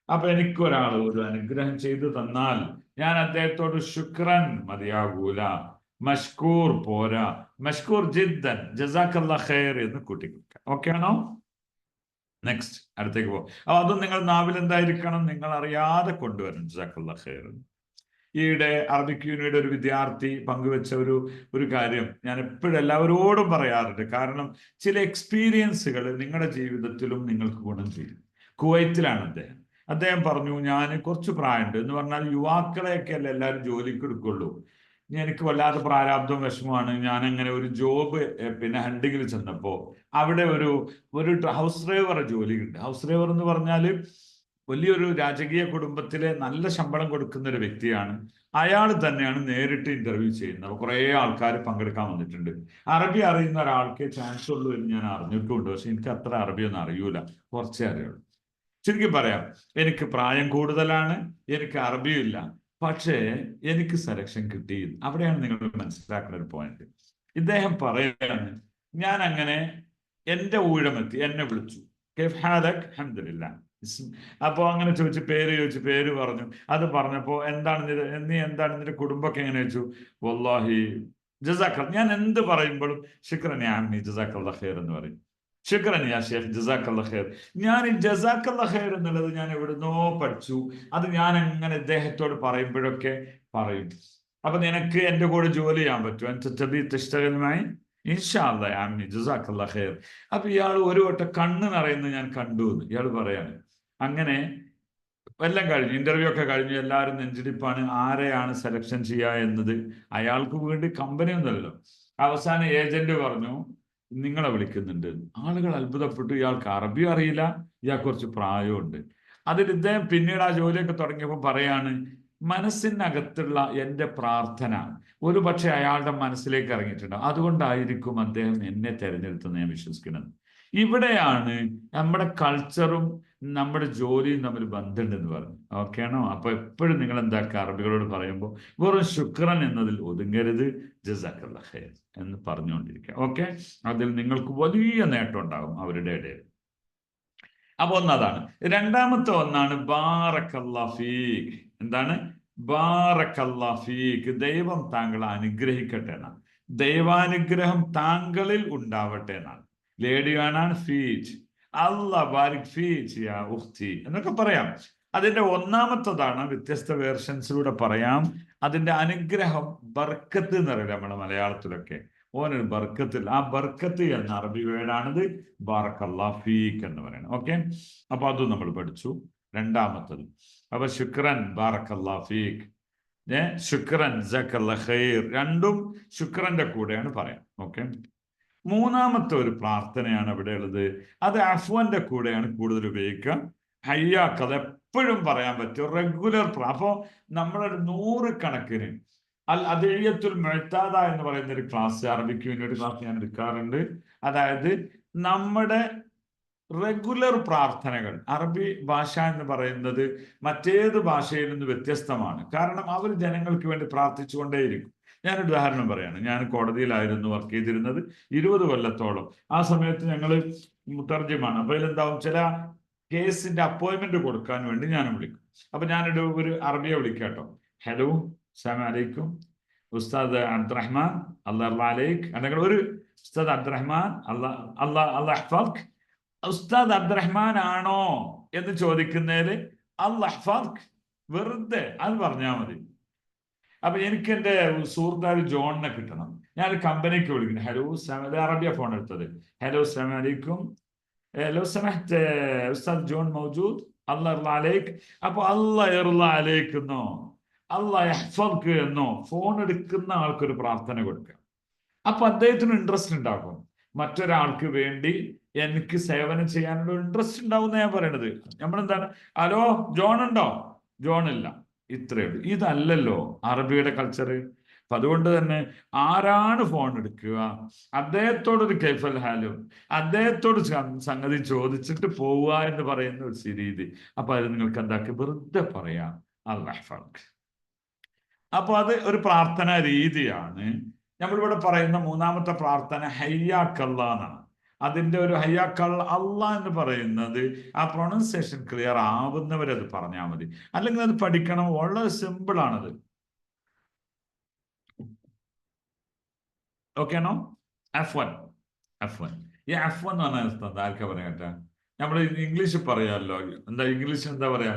അപ്പൊ എനിക്കൊരാൾ ഒരു അനുഗ്രഹം ചെയ്തു തന്നാൽ ഞാൻ അദ്ദേഹത്തോട് ശുക്രൻ മതിയാകൂല, മഷ്കൂർ പോരാ, മഷ്കൂർ ജിദ്ദൻ, ജസാക്കല്ലാഹ് ഖൈർ എന്ന് കൂട്ടിക്കൊടുക്കാം. ഓക്കെ ആണോ? നെക്സ്റ്റ്, അടുത്തേക്ക് പോകും. അപ്പൊ അതും നിങ്ങൾ നാവിൽ എന്തായിരിക്കണം, നിങ്ങൾ അറിയാതെ കൊണ്ടുവരണം ജസാക്കല്ലാഹ് ഖൈർ. ഈയിടെ അറബിക് യൂണിയുടെ ഒരു വിദ്യാർത്ഥി പങ്കുവെച്ച ഒരു കാര്യം ഞാൻ എപ്പോഴും എല്ലാവരോടും പറയാറുണ്ട്. കാരണം ചില എക്സ്പീരിയൻസുകൾ നിങ്ങളുടെ ജീവിതത്തിലും നിങ്ങൾക്ക് ഗുണം ചെയ്യും. കുവൈറ്റിലാണ് അദ്ദേഹം പറഞ്ഞു, ഞാൻ കുറച്ച് പ്രായമുണ്ട് എന്ന് പറഞ്ഞാൽ യുവാക്കളെയൊക്കെ അല്ല എല്ലാവരും ജോലിക്ക് എടുക്കുള്ളൂ. എനിക്ക് വല്ലാത്ത പ്രാരാബ്ദവും വിഷമമാണ്. ഞാൻ അങ്ങനെ ഒരു ജോബ് ഹണ്ടിങ്ങിൽ ചെന്നപ്പോൾ അവിടെ ഒരു ഹൗസ് ഡ്രൈവർ ജോലി ഉണ്ട്. ഹൗസ് ഡ്രൈവർ എന്ന് പറഞ്ഞാൽ വലിയൊരു രാജകീയ കുടുംബത്തിലെ നല്ല ശമ്പളം കൊടുക്കുന്ന ഒരു വ്യക്തിയാണ്. അയാൾ തന്നെയാണ് നേരിട്ട് ഇന്റർവ്യൂ ചെയ്യുന്നത്. കുറെ ആൾക്കാർ പങ്കെടുക്കാൻ വന്നിട്ടുണ്ട്. അറബി അറിയുന്ന ഒരാൾക്കേ ചാൻസ് ഉള്ളൂ എന്ന് ഞാൻ അറിഞ്ഞിട്ടുണ്ട്. പക്ഷെ എനിക്ക് അത്ര അറബിയൊന്നും അറിയൂല, കുറച്ചേ അറിയുള്ളൂ. ശരിക്കും പറയാം, എനിക്ക് പ്രായം കൂടുതലാണ്, എനിക്ക് അറിവില്ല, പക്ഷേ എനിക്ക് സെലക്ഷൻ കിട്ടി. അവിടെയാണ് നിങ്ങൾ മനസ്സിലാക്കുന്ന ഒരു പോയിന്റ്. ഇദ്ദേഹം പറയാണ്, ഞാൻ അങ്ങനെ എന്റെ ഊഴമെത്തി, എന്നെ വിളിച്ചു, അപ്പൊ അങ്ങനെ ചോദിച്ചു, പേര് പറഞ്ഞു. അത് പറഞ്ഞപ്പോ എന്താണ് നിന്റെ കുടുംബമൊക്കെ എങ്ങനെ വെച്ചു? വല്ലാഹി ജസാക്കൽ, ഞാൻ എന്ത് പറയുമ്പോഴും ശുക്രൻ യാ അമ്മി ജസാക്കല്ലാഹ് ഖൈർ എന്ന് പറയും. ശുക്രൻ യാ ഷേഖ് ജസാക്കല്ലാഹ് ഖൈർ. ഞാൻ ഈ ജസാക്കല്ലാഹ് ഖൈർ എന്നുള്ളത് ഞാൻ എവിടുന്നോ പഠിച്ചു. അത് ഞാൻ അങ്ങനെ ഇദ്ദേഹത്തോട് പറയുമ്പോഴൊക്കെ പറയും. അപ്പൊ നിനക്ക് എന്റെ കൂടെ ജോലി ചെയ്യാൻ പറ്റുമോ? ഇൻഷാ അല്ലാഹ് യാ അമ്മി ജസാക്കല്ലാഹ് ഖൈർ. അപ്പൊ ഇയാൾ ഒരു വട്ടം കണ്ണ് നിറയുന്നത് ഞാൻ കണ്ടു എന്ന് ഇയാൾ പറയാണ്. അങ്ങനെ എല്ലാം കഴിഞ്ഞു, ഇന്റർവ്യൂ ഒക്കെ കഴിഞ്ഞു, എല്ലാവരും നെഞ്ചിടിപ്പാണ്, ആരെയാണ് സെലക്ഷൻ ചെയ്യുക എന്നത്. അയാൾക്ക് വേണ്ടി കമ്പനി ഒന്നുമല്ലോ. അവസാനം ഏജന്റ് പറഞ്ഞു, നിങ്ങളെ വിളിക്കുന്നുണ്ട്. ആളുകൾ അത്ഭുതപ്പെട്ടു. ഇയാൾക്ക് അറബി അറിയില്ല, ഇയാൾക്ക് കുറച്ച് പ്രായമുണ്ട്. അതിൽ ഇദ്ദേഹം പിന്നീട് ആ ജോലിയൊക്കെ തുടങ്ങിയപ്പോൾ പറയാണ്, മനസ്സിനകത്തുള്ള എൻ്റെ പ്രാർത്ഥന ഒരു പക്ഷെ അയാളുടെ മനസ്സിലേക്ക് ഇറങ്ങിയിട്ടുണ്ട്. അതുകൊണ്ടായിരിക്കും അദ്ദേഹം എന്നെ തെരഞ്ഞെടുത്തെന്ന് ഞാൻ വിശ്വസിക്കുന്നത്. ഇവിടെയാണ് നമ്മുടെ കൾച്ചറും നമ്മുടെ ജോലിയും തമ്മിൽ ബന്ധമുണ്ടെന്ന് പറഞ്ഞു. ഓക്കെ ആണോ? അപ്പൊ എപ്പോഴും നിങ്ങൾ എന്താക്കുക, അറബികളോട് പറയുമ്പോൾ വെറും ശുക്രൻ എന്നതിൽ ഒതുങ്ങരുത്, ജസാക്കല്ലാഹ് ഖൈർ എന്ന് പറഞ്ഞുകൊണ്ടിരിക്കുക. ഓക്കെ, അതിൽ നിങ്ങൾക്ക് വലിയ നേട്ടം ഉണ്ടാകും അവരുടെ ഇടയിൽ. അപ്പൊ ഒന്നതാണ്. രണ്ടാമത്തെ ഒന്നാണ് ബാറക്കല്ലാഹ് ഫീക്. എന്താണ്? ബാറക്കല്ലാഹ് ഫീക്. ദൈവം താങ്കളെ അനുഗ്രഹിക്കട്ടെ എന്നാണ്. ദൈവാനുഗ്രഹം താങ്കളിൽ ഉണ്ടാവട്ടെ എന്നാണ്. ലേഡി ആണ് ഫീജ്, അല്ലാഹ് ബാരിക് ഫീജ് യാ ഉഖ്തി എന്നൊക്കെ പറയാം. അതിന്റെ ഒന്നാമത്തതാണ്, വ്യത്യസ്ത വേർഷൻസിലൂടെ പറയാം. അതിന്റെ അനുഗ്രഹം ബർക്കത്ത് എന്ന് പറയില്ല നമ്മുടെ മലയാളത്തിലൊക്കെ. ഓനൊരു ബർക്കത്തിൽ, ആ ബർക്കത്ത് എന്ന അറബി വേർഡാണിത് ബാറക്കല്ലാഹ് ഫീക് എന്ന് പറയുന്നത്. ഓക്കെ, അപ്പൊ അതും നമ്മൾ പഠിച്ചു. രണ്ടാമത്തത് അപ്പൊ ശുക്രൻ ബാറക്കല്ലാഹ് ഫീക്, ശുക്രൻ ജസാക്കല്ലാഹ് ഖൈർ, രണ്ടും ശുക്രന്റെ കൂടെയാണ് പറയാം. ഓക്കെ, മൂന്നാമത്തെ ഒരു പ്രാർത്ഥനയാണ് അവിടെ ഉള്ളത്. അത് അഫ്വന്റെ കൂടെയാണ് കൂടുതൽ ഉപയോഗിക്കുക. ഹയ്യാക്ക്, അത് എപ്പോഴും പറയാൻ പറ്റും, റെഗുലർ. അപ്പോ നമ്മളൊരു 100 കണക്കിന് അദ്ഇയ്യത്തുൽ മുഅ്തദ എന്ന് പറയുന്ന ഒരു ക്ലാസ്, അറബിക്ക് വേണ്ടി ഒരു ക്ലാസ് ഞാൻ എടുക്കാറുണ്ട്. അതായത് നമ്മുടെ റെഗുലർ പ്രാർത്ഥനകൾ. അറബി ഭാഷ എന്ന് പറയുന്നത് മറ്റേത് ഭാഷയിൽ നിന്ന് വ്യത്യസ്തമാണ്. കാരണം അവർ ജനങ്ങൾക്ക് വേണ്ടി പ്രാർത്ഥിച്ചുകൊണ്ടേയിരിക്കും. ഞാനൊരു ഉദാഹരണം പറയാണ്. ഞാൻ കോടതിയിലായിരുന്നു വർക്ക് ചെയ്തിരുന്നത് 20 കൊല്ലത്തോളം. ആ സമയത്ത് ഞങ്ങൾ മുത്തർജിമാണ്. അപ്പൊ ഇതിലെന്താവും, ചില കേസിന്റെ അപ്പോയിന്റ്മെന്റ് കൊടുക്കാൻ വേണ്ടി ഞാൻ വിളിക്കും. അപ്പൊ ഒരു അറബിയെ വിളിക്കാട്ടോ. ഹലോ, അസ്സലാമു അലൈക്കും, ഉസ്താദ് അബ്ദുറഹ്മാൻ, അല്ലാഹ് അലൈക്, അല്ലെങ്കിൽ ഒരു ഉസ്താദ് അബ്ദുറഹ്മാൻ, അല്ലാഹ് ഉസ്താദ് അബ്ദുറഹ്മാൻ ആണോ എന്ന് ചോദിക്കുന്നതില് അല്ലാഹ് വെറുതെ അത് പറഞ്ഞാൽ മതി. അപ്പൊ എനിക്ക് എൻ്റെ സുഹൃത്തായ ജോണിനെ കിട്ടണം. ഞാൻ കമ്പനിക്ക് വിളിക്കുന്നു. ഹലോ അറബിയ ഫോൺ എടുത്തത്. ഹലോ അസ്സലാമു അലൈക്കും, ലോ സമഹത്ത് ഉസ്താദ് ജോൺ മൗജൂദ്, അല്ലാഹ് ഇർള അലൈക്ക്. അപ്പൊ അല്ലാഹ് ഇർള അലൈക്ക് എന്നോ അല്ലാഹ് യഹ്ഫദ്ക എന്നോ ഫോൺ എടുക്കുന്ന ആൾക്കൊരു പ്രാർത്ഥന കൊടുക്കുക. അപ്പൊ അദ്ദേഹത്തിന് ഇൻട്രസ്റ്റ് ഉണ്ടാകും. മറ്റൊരാൾക്ക് വേണ്ടി എനിക്ക് സേവനം ചെയ്യാനുള്ള ഇൻട്രസ്റ്റ് ഉണ്ടാവും ഞാൻ പറയണത്. നമ്മളെന്താണ്, ഹലോ ജോൺ ഉണ്ടോ? ജോൺ ഇല്ല, ഇത്രയേ ഉള്ളൂ. ഇതല്ലല്ലോ അറബിയുടെ കൾച്ചർ. അപ്പൊ അതുകൊണ്ട് തന്നെ ആരാണ് ഫോൺ എടുക്കുക, അദ്ദേഹത്തോടൊരു കൈഫൽ ഹാലും, അദ്ദേഹത്തോട് സംഗതി ചോദിച്ചിട്ട് പോവുക എന്ന് പറയുന്ന ഒരു രീതി. അപ്പൊ അത് നിങ്ങൾക്ക് എന്താക്കി വെറുതെ പറയാം, അല്ലാഹ്. അപ്പൊ അത് ഒരു പ്രാർത്ഥനാ രീതിയാണ്. നമ്മളിവിടെ പറയുന്ന മൂന്നാമത്തെ പ്രാർത്ഥന ഹയ്യാക്കല്ലാ എന്നാണ്. അതിന്റെ ഒരു ഹയ്യാക്കൽ അല്ലാ എന്ന് പറയുന്നത് ആ പ്രൊണൗൺസിയേഷൻ ക്ലിയർ ആവുന്നവരത് പറഞ്ഞാൽ മതി. അല്ലെങ്കിൽ അത് പഠിക്കണം, വളരെ സിമ്പിൾ ആണത്. ഓക്കെ ആണോ? F1. ഈ F1 എന്ന് പറഞ്ഞ എന്താ, ആർക്കാ പറയാ കേട്ടാ? നമ്മൾ ഇംഗ്ലീഷ് പറയാമല്ലോ. എന്താ ഇംഗ്ലീഷ് എന്താ പറയാ?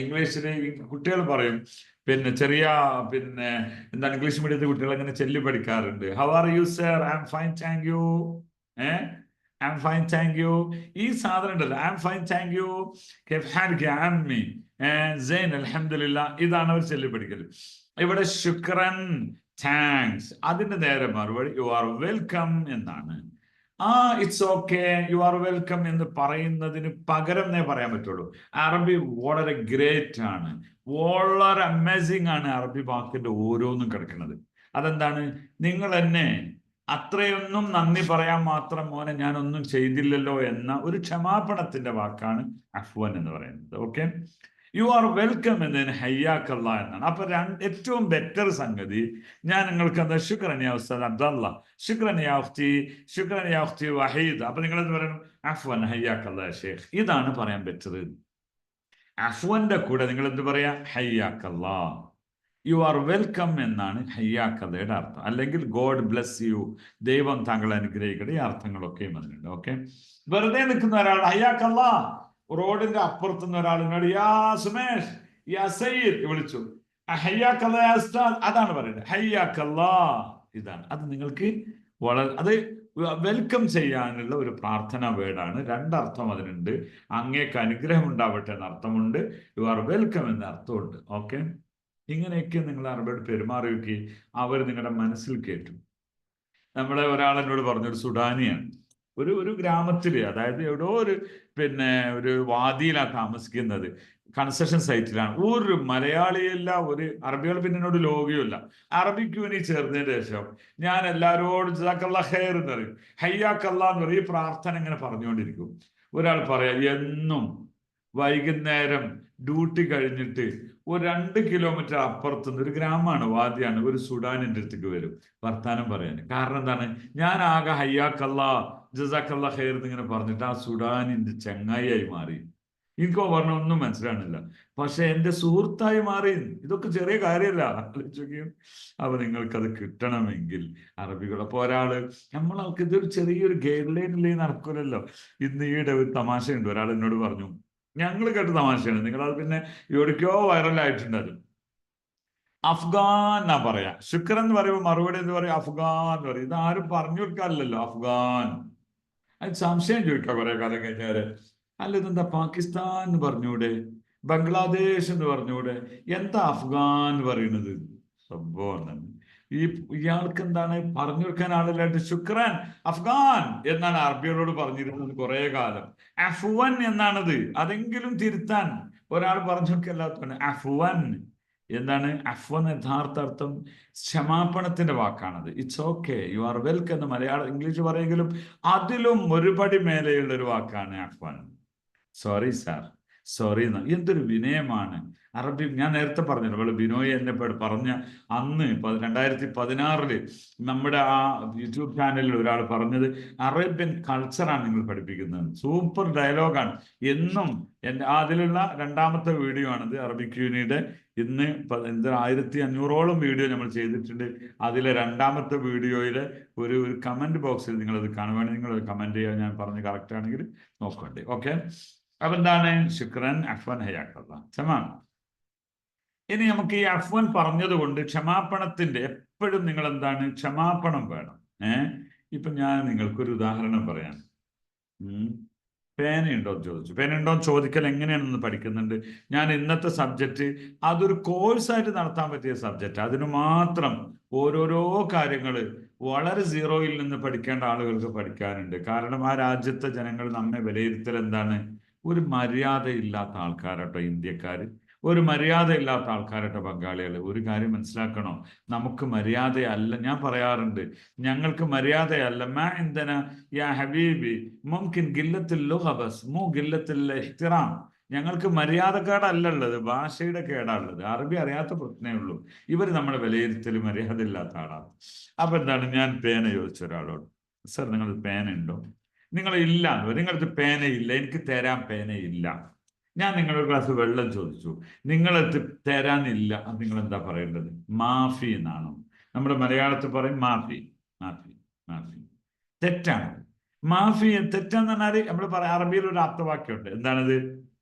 ഇംഗ്ലീഷിൽ കുട്ടികൾ പറയും, പിന്നെ ചെറിയ പിന്നെ എന്താണ് ഇംഗ്ലീഷ് മീഡിയത്തിൽ കുട്ടികൾ അങ്ങനെ ചൊല്ലി പഠിക്കാറുണ്ട്. How are you sir? I am fine thank you. I am fine thank you. ഈ സാധനം ഉണ്ടല്ലോ, I am fine thank you, അമ്മി സൈൻ അൽഹംദുലില്ലാ, ഇതാണ് അവർ ചൊല്ലി പഠിക്കല്. ഇവിടെ ശുക്രൻ, താങ്ക്സ്, അതിന്റെ നേരെ മറുപടി യു ആർ വെൽക്കം എന്നാണ്. It's okay, you are welcome എന്ന് പറയുന്നതിന് പകരം എന്നേ പറയാൻ പറ്റുള്ളൂ. അറബി വളരെ ഗ്രേറ്റ് ആണ്, വളരെ അമേസിംഗ് ആണ് അറബി വാക്കിന്റെ ഓരോന്നും കിടക്കുന്നത്. അതെന്താണ്? നിങ്ങൾ എന്നെ അത്രയൊന്നും നന്ദി പറയാൻ മാത്രം മോനെ ഞാനൊന്നും ചെയ്തില്ലല്ലോ എന്ന ഒരു ക്ഷമാപണത്തിന്റെ വാക്കാണ് അഫ്വൻ എന്ന് പറയുന്നത്. ഓക്കെ, യു ആർ വെൽക്കം എന്നതിന് ഹയ്യാക്കല്ലാ എന്നാണ്. അപ്പൊ ഏറ്റവും ബെറ്റർ സംഗതി ഞാൻ നിങ്ങൾക്ക് എന്താ, ശുക്രൻ യാ ഉസ്താദ് അബ്ദുള്ള, ശുക്രൻ യാ ഉഖ്തി, ശുക്രൻ യാ ഉഖ്തി വഹീദ്. അപ്പൊ നിങ്ങൾ എന്ത് പറയണം? അഫ്വൻ ഹയ്യാക്കല്ലാ ഷേഖ്. ഇതാണ് പറയാൻ പറ്റത്. അഫ്വന്റെ കൂടെ നിങ്ങൾ എന്ത് പറയാ? ഹയ്യാക്കല്ലാ. യു ആർ വെൽക്കം എന്നാണ് ഹയ്യാക്കല്ലയുടെ അർത്ഥം. അല്ലെങ്കിൽ ഗോഡ് ബ്ലെസ് യു, ദൈവം താങ്കളെ അനുഗ്രഹിക്കട്ടെ, ഈ അർത്ഥങ്ങളൊക്കെയും അതിനുണ്ട്. ഓക്കെ, വെറുതെ നിൽക്കുന്ന ഒരാൾ ഹയ്യാക്കല്ലാ, റോഡിന്റെ അപ്പുറത്തുനിന്ന് ഒരാളിനോട് യാ സുമേഷ്, യാ സയ്യിദ് വിളിച്ചു, ഹയ്യാക്കല്ലാ യാ ഉസ്താദ്, അതാണ് പറയുന്നത് ഹയ്യാക്കല്ലാ. ഇതാണ് അത്. നിങ്ങൾക്ക് വളരെ അത് വെൽക്കം ചെയ്യാനുള്ള ഒരു പ്രാർത്ഥന വേർഡാണ്. രണ്ടർത്ഥം അതിനുണ്ട്. അങ്ങേക്ക് അനുഗ്രഹം ഉണ്ടാവട്ടെ എന്ന അർത്ഥമുണ്ട്, യു ആർ വെൽക്കം എന്ന അർത്ഥമുണ്ട്. ഓക്കെ, ഇങ്ങനെയൊക്കെ നിങ്ങൾ അറബിയോട് പെരുമാറിയൊക്കെ അവർ നിങ്ങളുടെ മനസ്സിൽ കേട്ടും. നമ്മളെ ഒരാൾ എന്നോട് പറഞ്ഞു, ഒരു സുഡാനിയാണ്, ഒരു ഗ്രാമത്തില്, അതായത് എവിടോ പിന്നെ ഒരു വാദിയിലാണ് താമസിക്കുന്നത്, കൺസ്ട്രക്ഷൻ സൈറ്റിലാണ്. ഒരു മലയാളിയല്ല, ഒരു അറബികൾ പിന്നെ എന്നോട് ലോകിയല്ല. അറബിക്ക് വേണ്ടി ചേർന്നതിന് ശേഷം ഞാൻ എല്ലാവരോടും ജസാക്കല്ലാ ഖൈർ എന്ന് പറയും, ഹയ്യാക്കല്ലാ എന്ന് പറയും. ഈ പ്രാർത്ഥന ഇങ്ങനെ പറഞ്ഞുകൊണ്ടിരിക്കും. ഒരാൾ പറയാം, എന്നും വൈകുന്നേരം ഡ്യൂട്ടി കഴിഞ്ഞിട്ട് ഒരു 2 കിലോമീറ്റർ അപ്പുറത്തുനിന്ന്, ഒരു ഗ്രാമമാണ്, വാദിയാണ്, ഒരു സുഡാനിന്റെ അടുത്തേക്ക് വരും വർത്താനം പറയാൻ. കാരണം എന്താണ്? ഞാൻ ആകെ ഹയ്യാക്കല്ലാ ജസാക്കല്ലാ ഖൈർ ഇങ്ങനെ പറഞ്ഞിട്ട് ആ സുഡാനിന്റെ ചങ്ങായിയായി മാറി. എനിക്കോ പറഞ്ഞ ഒന്നും മനസ്സിലാണില്ല, പക്ഷെ എന്റെ സുഹൃത്തായി മാറി. ഇതൊക്കെ ചെറിയ കാര്യമല്ല, ആലോചിക്കുകയും. അപ്പൊ നിങ്ങൾക്കത് കിട്ടണമെങ്കിൽ അറബികൾ, അപ്പൊ ഒരാള് നമ്മളൾക്ക് ഇതൊരു ചെറിയൊരു ഗൈഡ് ലൈനിലേ നടക്കൂലല്ലോ. ഇന്ന് ഈയിടെ ഒരു തമാശയുണ്ട്, ഒരാൾ എന്നോട് പറഞ്ഞു, ഞങ്ങൾ കേട്ട തമാശയാണ്, നിങ്ങളത് പിന്നെ എവിടേക്കോ വൈറലായിട്ടുണ്ട്. അത് അഫ്ഗാൻ എന്നാ പറയാ. ശുക്രൻ എന്ന് പറയുമ്പോൾ മറുപടി എന്ന് പറയും അഫ്ഗാൻ എന്ന് പറയും. ഇത് ആരും പറഞ്ഞു കൊടുക്കാറില്ലല്ലോ അഫ്ഗാൻ. അത് സംശയം ചോദിക്കാം കുറെ കാലം കഴിഞ്ഞാല്, അല്ല ഇതെന്താ പാകിസ്ഥാൻ എന്ന് പറഞ്ഞൂടെ, ബംഗ്ലാദേശ് എന്ന് പറഞ്ഞൂടെ, എന്താ അഫ്ഗാൻ എന്ന് പറയുന്നത്? സംഭവം തന്നെ. ഇയാൾക്ക് എന്താണ് പറഞ്ഞു കൊടുക്കാൻ ആളില്ലായിട്ട് ശുക്രൻ അഫ്ഗാൻ എന്നാണ് അറബികളോട് പറഞ്ഞിരുന്നത് കുറെ കാലം. അഫ്വൻ എന്നാണത്. അതെങ്കിലും തിരുത്താൻ ഒരാൾ പറഞ്ഞു കൊടുക്കല്ലാത്തതാണ് അഫ്വൻ. എന്താണ് അഫ്വൻ? യഥാർത്ഥ അർത്ഥം ക്ഷമാപണത്തിന്റെ വാക്കാണത്. It's okay, you are welcome എന്ന് മലയാളം ഇംഗ്ലീഷ് പറയെങ്കിലും അതിലും ഒരുപടി മേലെയുള്ള ഒരു വാക്കാണ് അഫ്വൻ. സോറി സാർ, സോറി എന്ന്. എന്തൊരു വിനയമാണ് അറബി. ഞാൻ നേരത്തെ പറഞ്ഞല്ലോ, അവള് ബിനോയ് എന്നെ പറഞ്ഞ അന്ന് 2016 നമ്മുടെ ആ യൂട്യൂബ് ചാനലിൽ ഒരാൾ പറഞ്ഞത്, അറേബ്യൻ കൾച്ചറാണ് നിങ്ങൾ പഠിപ്പിക്കുന്നത്. സൂപ്പർ ഡയലോഗാണ്. എന്നും അതിലുള്ള 2ാമത്തെ വീഡിയോ ആണിത്, അറബിക് യൂണിയുടെ. ഇന്ന് 1500ഓളം വീഡിയോ നമ്മൾ ചെയ്തിട്ടുണ്ട്. അതിലെ 2ാമത്തെ വീഡിയോയിലെ ഒരു കമന്റ് ബോക്സിൽ നിങ്ങളത് കാണുവാണെങ്കിൽ നിങ്ങൾ കമന്റ് ചെയ്യാൻ, ഞാൻ പറഞ്ഞ് കറക്റ്റ് ആണെങ്കിൽ നോക്കണ്ടേ. ഓക്കെ, അപ്പൊ എന്താണ് ശുക്രൻ അഫ്വൻ ഹയ്യാക്കല്ലാ. തമാം. ഇനി നമുക്ക് ഈ അഫ്വൻ പറഞ്ഞത് കൊണ്ട് ക്ഷമാപണത്തിന്റെ എപ്പോഴും നിങ്ങൾ എന്താണ് ക്ഷമാപണം വേണം. ഇപ്പൊ ഞാൻ നിങ്ങൾക്കൊരു ഉദാഹരണം പറയാം. പേനയുണ്ടോ എന്ന് ചോദിച്ചു. പേനയുണ്ടോ എന്ന് ചോദിക്കൽ എങ്ങനെയാണെന്ന് പഠിക്കുന്നുണ്ട്. ഞാൻ ഇന്നത്തെ സബ്ജക്റ്റ് അതൊരു കോഴ്സായിട്ട് നടത്താൻ പറ്റിയ സബ്ജക്റ്റ്. അതിന് മാത്രം ഓരോരോ കാര്യങ്ങൾ വളരെ സീറോയിൽ നിന്ന് പഠിക്കേണ്ട ആളുകൾക്ക് പഠിക്കാനുണ്ട്. കാരണം ആ രാജ്യത്തെ ജനങ്ങൾ നമ്മെ വിലയിരുത്തൽ എന്താണ്? ഒരു മര്യാദയില്ലാത്ത ആൾക്കാരട്ടോ ഇന്ത്യക്കാർ, ഒരു മര്യാദയില്ലാത്ത ആൾക്കാരട്ടോ ബംഗാളികൾ. ഒരു കാര്യം മനസ്സിലാക്കണോ, നമുക്ക് മര്യാദയല്ല. ഞാൻ പറയാറുണ്ട്, ഞങ്ങൾക്ക് മര്യാദയല്ല. മാ ഇന്ധന യാ ഹബീബി മുംകിൻ ഗില്ലത്തിൽ ലുഗ ബസ് മു ഗില്ലത്തിൽ ഇഹ്തിറാം. ഞങ്ങൾക്ക് മര്യാദക്കേടല്ല ഉള്ളത്, ഭാഷയുടെ കേടാണുള്ളത്. അറബി അറിയാത്ത പ്രശ്നമേ ഉള്ളൂ. ഇവർ നമ്മളെ വിലയിരുത്തൽ മര്യാദ ഇല്ലാത്ത ആളാണ്. അപ്പൊ എന്താണ്, ഞാൻ പേന ചോദിച്ച ഒരാളോട്, സർ നിങ്ങൾ പേന ഉണ്ടോ? നിങ്ങൾ ഇല്ല, നിങ്ങളടുത്ത് പേനയില്ല, എനിക്ക് തരാൻ പേനയില്ല. ഞാൻ നിങ്ങളൊരു ഗ്ലാസ് വെള്ളം ചോദിച്ചു, നിങ്ങളടുത്ത് തരാനില്ല, അത് നിങ്ങൾ എന്താ പറയേണ്ടത്? മാഫി എന്നാണോ? നമ്മുടെ മലയാളത്തിൽ പറയും മാഫി. മാഫി മാഫി തെറ്റാണ്. മാഫി തെറ്റാന്ന് പറഞ്ഞാൽ നമ്മൾ പറയാം, അറബിയിൽ ഒരു അർത്ഥവാക്യമുണ്ട്. എന്താണത്?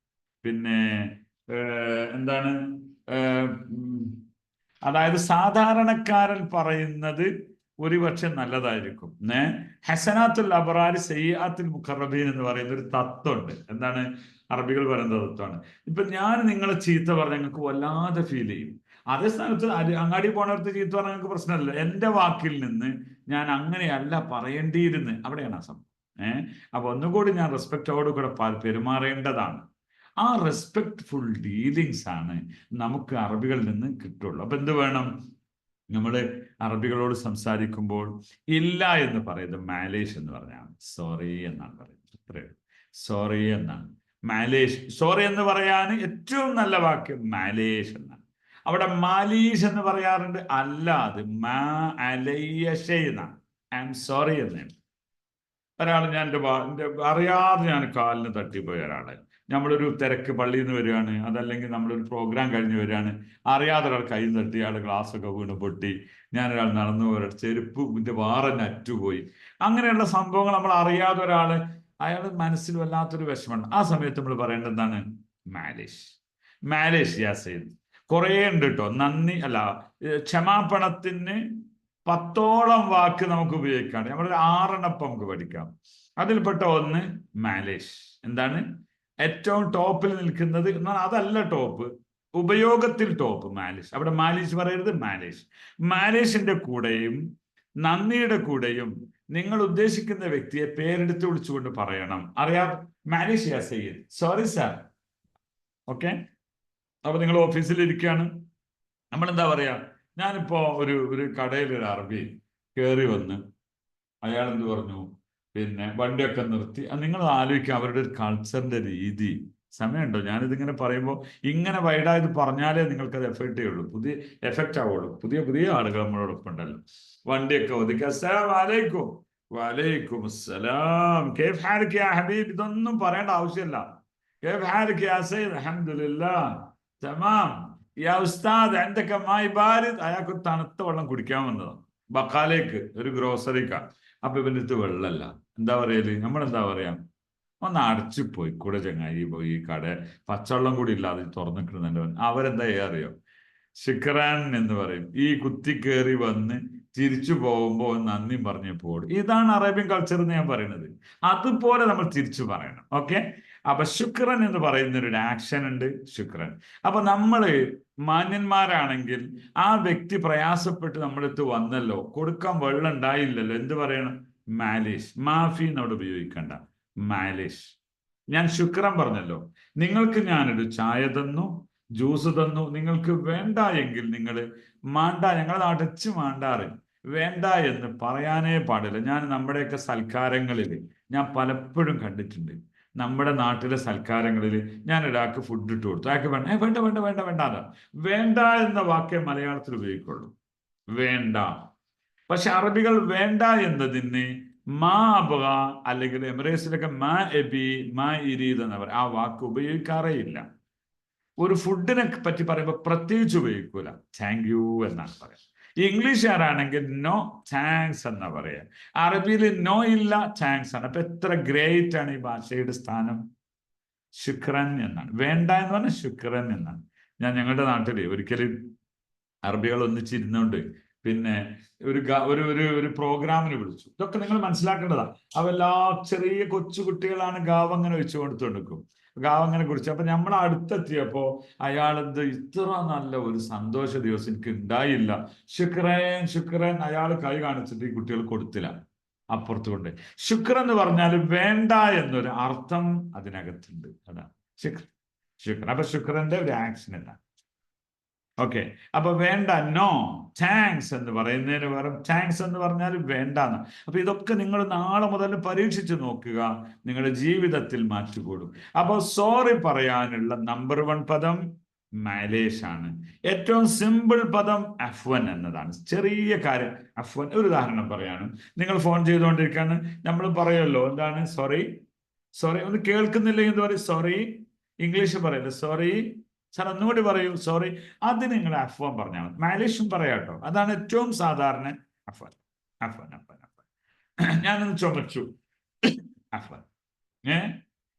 പിന്നെ എന്താണ്? അതായത് സാധാരണക്കാരൻ പറയുന്നത് ഒരുപക്ഷെ നല്ലതായിരിക്കും. ഹസനാത്തുൽ അബ്റാരി സയ്യാത്തുൽ മുഖറബീൻ എന്ന് പറയുന്ന ഒരു തത്വമുണ്ട്. എന്താണ്? അറബികൾ പറയുന്ന തത്വമാണ്. ഇപ്പൊ ഞാൻ നിങ്ങളെ ചീത്ത പറഞ്ഞാൽ നിങ്ങൾക്ക് വല്ലാതെ ഫീൽ ചെയ്യും. അതേ സ്ഥാനത്ത് അങ്ങാടി പോണടുത്ത് ചീത്ത പറഞ്ഞാൽ നിങ്ങൾക്ക് പ്രശ്നമല്ല. എൻ്റെ വാക്കിൽ നിന്ന് ഞാൻ അങ്ങനെയല്ല പറയേണ്ടിയിരുന്ന്, അവിടെയാണ് ആ സംഭവം. അപ്പൊ ഒന്നുകൂടി ഞാൻ റെസ്പെക്റ്റോട് കൂടെ പെരുമാറേണ്ടതാണ്. ആ റെസ്പെക്ട്ഫുൾ ഡീലിങ്സ് ആണ് നമുക്ക് അറബികളിൽ നിന്ന് കിട്ടുള്ളൂ. അപ്പൊ എന്ത് വേണം? നമ്മൾ അറബികളോട് സംസാരിക്കുമ്പോൾ ഇല്ല എന്ന് പറയുന്നത് മാലേഷ് എന്ന് പറഞ്ഞാണ്. സോറി എന്നാണ് പറയുന്നത്. അത്രയേ ഉള്ളൂ. സോറി എന്നാണ്. മാലേഷ്, സോറി എന്ന് പറയാൻ ഏറ്റവും നല്ല വാക്ക് മാലേഷ് എന്നാണ്. അവിടെ മാലീഷ് എന്ന് പറയാറുണ്ട്, അല്ല, അത് മാ അലയ്യഷേ എന്നാണ്. ഐ എം സോറി എന്നാണ്. ഒരാൾ ഞാൻ എൻ്റെ അറിയാതെ ഞാൻ കാലിന് തട്ടിപ്പോയ ഒരാളെ, നമ്മളൊരു തിരക്ക് പള്ളിയിൽ നിന്ന് വരികയാണ്, അതല്ലെങ്കിൽ നമ്മളൊരു പ്രോഗ്രാം കഴിഞ്ഞ് വരികയാണ്, അറിയാതെ ഒരാൾ കൈ തട്ടി, അയാൾ ഗ്ലാസ്സൊക്കെ വീണ് പൊട്ടി, ഞാനൊരാൾ നടന്നു പോയ ചെരുപ്പിൻ്റെ വാറന്നെ അറ്റുപോയി. അങ്ങനെയുള്ള സംഭവങ്ങൾ നമ്മൾ അറിയാതെ ഒരാൾ, അയാൾ മനസ്സിൽ വല്ലാത്തൊരു വിഷമമാണ്. ആ സമയത്ത് നമ്മൾ പറയേണ്ടത് എന്താണ്? മാലേഷ്. മാലേഷ് യാസ് ചെയ്ത് കുറേ ഉണ്ട് കേട്ടോ. നന്ദി അല്ല, ക്ഷമാപണത്തിന് 10ഓളം വാക്ക് നമുക്ക് ഉപയോഗിക്കാം. നമ്മളൊരു 6 നമുക്ക് പഠിക്കാം. അതിൽപ്പെട്ട ഒന്ന് മാലേഷ്. എന്താണ്? ഏറ്റവും ടോപ്പിൽ നിൽക്കുന്നത് എന്നാൽ അതല്ല ടോപ്പ്, ഉപയോഗത്തിൽ ടോപ്പ് മാലേഷ്. അവിടെ മാലിഷ് പറയരുത്, മാലേഷ്. മാലേഷിന്റെ കൂടെയും നന്ദിയുടെ കൂടെയും നിങ്ങൾ ഉദ്ദേശിക്കുന്ന വ്യക്തിയെ പേരെടുത്ത് വിളിച്ചുകൊണ്ട് പറയണം. അറിയാം, മാലേഷ് യാ സയ്യിദ്, സോറി സാർ. ഓക്കെ. അപ്പൊ നിങ്ങൾ ഓഫീസിൽ ഇരിക്കുകയാണ്, നമ്മൾ എന്താ പറയാ? ഞാനിപ്പോ ഒരു കടയിൽ ഒരു അറബി കയറി വന്ന്, അയാൾ എന്ത് പറഞ്ഞു, പിന്നെ വണ്ടിയൊക്കെ നിർത്തി. നിങ്ങൾ ആലോചിക്കുക അവരുടെ ഒരു കൾച്ചറിന്റെ രീതി. സമയമുണ്ടോ? ഞാനിതിങ്ങനെ പറയുമ്പോൾ ഇങ്ങനെ വൈഡായത് പറഞ്ഞാലേ നിങ്ങൾക്കത് എഫക്റ്റ് ചെയ്യുള്ളൂ, പുതിയ എഫക്റ്റ് ആവുള്ളൂ. പുതിയ ആളുകൾ നമ്മളോടൊപ്പം ഉണ്ടല്ലോ. വണ്ടിയൊക്കെ ഒതുക്കി, അസ്സലാമു അലൈക്കും. വലൈക്കും അസ്സലാം. കൈഫ് ഹാലക് യാ ഹബീബ്. ഇതൊന്നും പറയേണ്ട ആവശ്യമില്ല. കൈഫ് ഹാലക് യാ സയ്യിദ്. അൽഹംദുലില്ലാഹ് തമാം. യാ ഉസ്താദ് അൻതക മായി ബാരിദ്. അയാൾക്ക് തണുത്ത വെള്ളം കുടിക്കാൻ വന്നതാണ് ബക്കാലേക്ക്, ഒരു ഗ്രോസറിക്കാ. അപ്പൊ ഇവൻ്റെ അടുത്ത് വെള്ളമല്ല. എന്താ പറയല്? നമ്മളെന്താ പറയാ? ഒന്ന് അടച്ചുപോയി കൂടെ ചങ്ങായി, പോയി ഈ കട പച്ചവെള്ളം കൂടി ഇല്ലാതെ തുറന്നിട്ടുണ്ട്. അവരെന്താ അറിയോ? ശുക്രാൻ എന്ന് പറയും. ഈ കുത്തി കയറി വന്ന് തിരിച്ചു പോകുമ്പോൾ നന്ദി പറഞ്ഞപ്പോൾ. ഇതാണ് അറേബ്യൻ കൾച്ചർ എന്ന് ഞാൻ പറയുന്നത്. അതുപോലെ നമ്മൾ തിരിച്ചു പറയണം. ഓക്കെ. അപ്പൊ ശുക്രൻ എന്ന് പറയുന്ന ഒരു ആക്ഷൻ ഉണ്ട്, ശുക്രൻ. അപ്പൊ നമ്മള് മാന്യന്മാരാണെങ്കിൽ ആ വ്യക്തി പ്രയാസപ്പെട്ട് നമ്മളടുത്ത് വന്നല്ലോ, കൊടുക്കാൻ വെള്ളം ഉണ്ടായില്ലല്ലോ, എന്ത് പറയണം? മാലേഷ്. മാഫി എന്നോട് ഉപയോഗിക്കണ്ട, മാലേഷ്. ഞാൻ ശുക്രൻ പറഞ്ഞല്ലോ. നിങ്ങൾക്ക് ഞാനൊരു ചായ തന്നു, ജ്യൂസ് തന്നു, നിങ്ങൾക്ക് വേണ്ട എങ്കിൽ നിങ്ങൾ മാണ്ട, ഞങ്ങളെ അടച്ച് മാണ്ടാറ്, വേണ്ട എന്ന് പറയാനേ പാടില്ല. ഞാൻ നമ്മുടെയൊക്കെ സൽക്കാരങ്ങളിൽ ഞാൻ പലപ്പോഴും കണ്ടിട്ടുണ്ട്. നമ്മുടെ നാട്ടിലെ സൽക്കാരങ്ങളിൽ ഞാൻ ഒരാൾക്ക് ഫുഡ് ഇട്ട് കൊടുത്തു, അയാൾക്ക് വേണ്ട വേണ്ട വേണ്ട വേണ്ട വേണ്ട വേണ്ട എന്ന വാക്കേ മലയാളത്തിൽ ഉപയോഗിക്കുള്ളൂ, വേണ്ട. പക്ഷെ അറബികൾ വേണ്ട എന്നതിന് മാ അബഗ, അല്ലെങ്കിൽ എമിറേറ്റ്സിലൊക്കെ മാ എബി, മാ ഇരീദ് എന്ന് പറയും. ആ വാക്ക് ഉപയോഗിക്കാറേ ഇല്ല. ഒരു ഫുഡിനെ പറ്റി പറയുമ്പോൾ പ്രത്യേകിച്ച് ഉപയോഗിക്കൂല, താങ്ക് യു എന്നാണ് പറയാം. ഇംഗ്ലീഷുകാരാണെങ്കിൽ നോ താങ്ക്സ് എന്നാ പറയാ. അറബിയിൽ നോ ഇല്ല, താങ്ക്സ് ആണ്. അപ്പൊ എത്ര ഗ്രേറ്റ് ആണ് ഈ ഭാഷയുടെ സ്ഥാനം. ശുക്രൻ എന്നാണ്. വേണ്ട എന്ന് പറഞ്ഞാൽ ശുക്രൻ എന്നാണ്. ഞങ്ങളുടെ നാട്ടിൽ ഒരിക്കലും അറബികൾ ഒന്നിച്ചിരുന്നുകൊണ്ട് പിന്നെ ഒരു പ്രോഗ്രാമിന് വിളിച്ചു. ഇതൊക്കെ നിങ്ങൾ മനസ്സിലാക്കേണ്ടതാണ്. അവെല്ലാ ചെറിയ കൊച്ചു കുട്ടികളാണ് ഗാവ് അങ്ങനെ വെച്ചു കൊടുത്തുകൊടുക്കും. ഗാവ് അങ്ങനെ കുടിച്ചു. അപ്പൊ നമ്മൾ അടുത്തെത്തിയപ്പോ അയാളെന്ത് ഇത്ര നല്ല ഒരു സന്തോഷ ദിവസം എനിക്ക് ഉണ്ടായില്ല, ശുക്രൻ ശുക്രൻ, അയാൾ കൈ കാണിച്ചിട്ട് ഈ കുട്ടികൾ കൊടുത്തില്ല. അപ്പുറത്ത് കൊണ്ട് ശുക്ർ എന്ന് പറഞ്ഞാൽ വേണ്ട എന്നൊരു അർത്ഥം അതിനകത്തുണ്ട്. അതാണ് ശുക്ർ. അപ്പൊ ശുക്രന്റെ ഒരു ആക്ഷൻ അല്ല. ഓക്കെ, അപ്പൊ വേണ്ട, നോ താങ്ക്സ് എന്ന് പറയുന്നതിന് പകരം താങ്ക്സ് എന്ന് പറഞ്ഞാൽ വേണ്ടാന്ന്. അപ്പൊ ഇതൊക്കെ നിങ്ങൾ നാളെ മുതൽ പരീക്ഷിച്ച് നോക്കുക, നിങ്ങളുടെ ജീവിതത്തിൽ മാറ്റുകൂടും. അപ്പോൾ സോറി പറയാനുള്ള നമ്പർ 1 പദം മാലേഷ് ആണ്. ഏറ്റവും സിമ്പിൾ പദം F1 എന്നതാണ്. ചെറിയ കാര്യം F1. ഒരു ഉദാഹരണം പറയാണ്. നിങ്ങൾ ഫോൺ ചെയ്തുകൊണ്ടിരിക്കുകയാണ്, നമ്മൾ പറയുമല്ലോ എന്താണ്, സോറി സോറി. ഒന്ന് കേൾക്കുന്നില്ലെങ്കിൽ എന്ത് പറയും? സോറി. ഇംഗ്ലീഷ് പറയല്ലേ സോറി. സാർ ഒന്നുകൂടി പറയൂ സോറി. അത് നിങ്ങൾ F1 പറഞ്ഞാൽ മതി. മാലേഷും പറയാട്ടോ. അതാണ് ഏറ്റവും സാധാരണ F1. F1 F1 F1. ഞാനൊന്ന് ചുമച്ചു F1.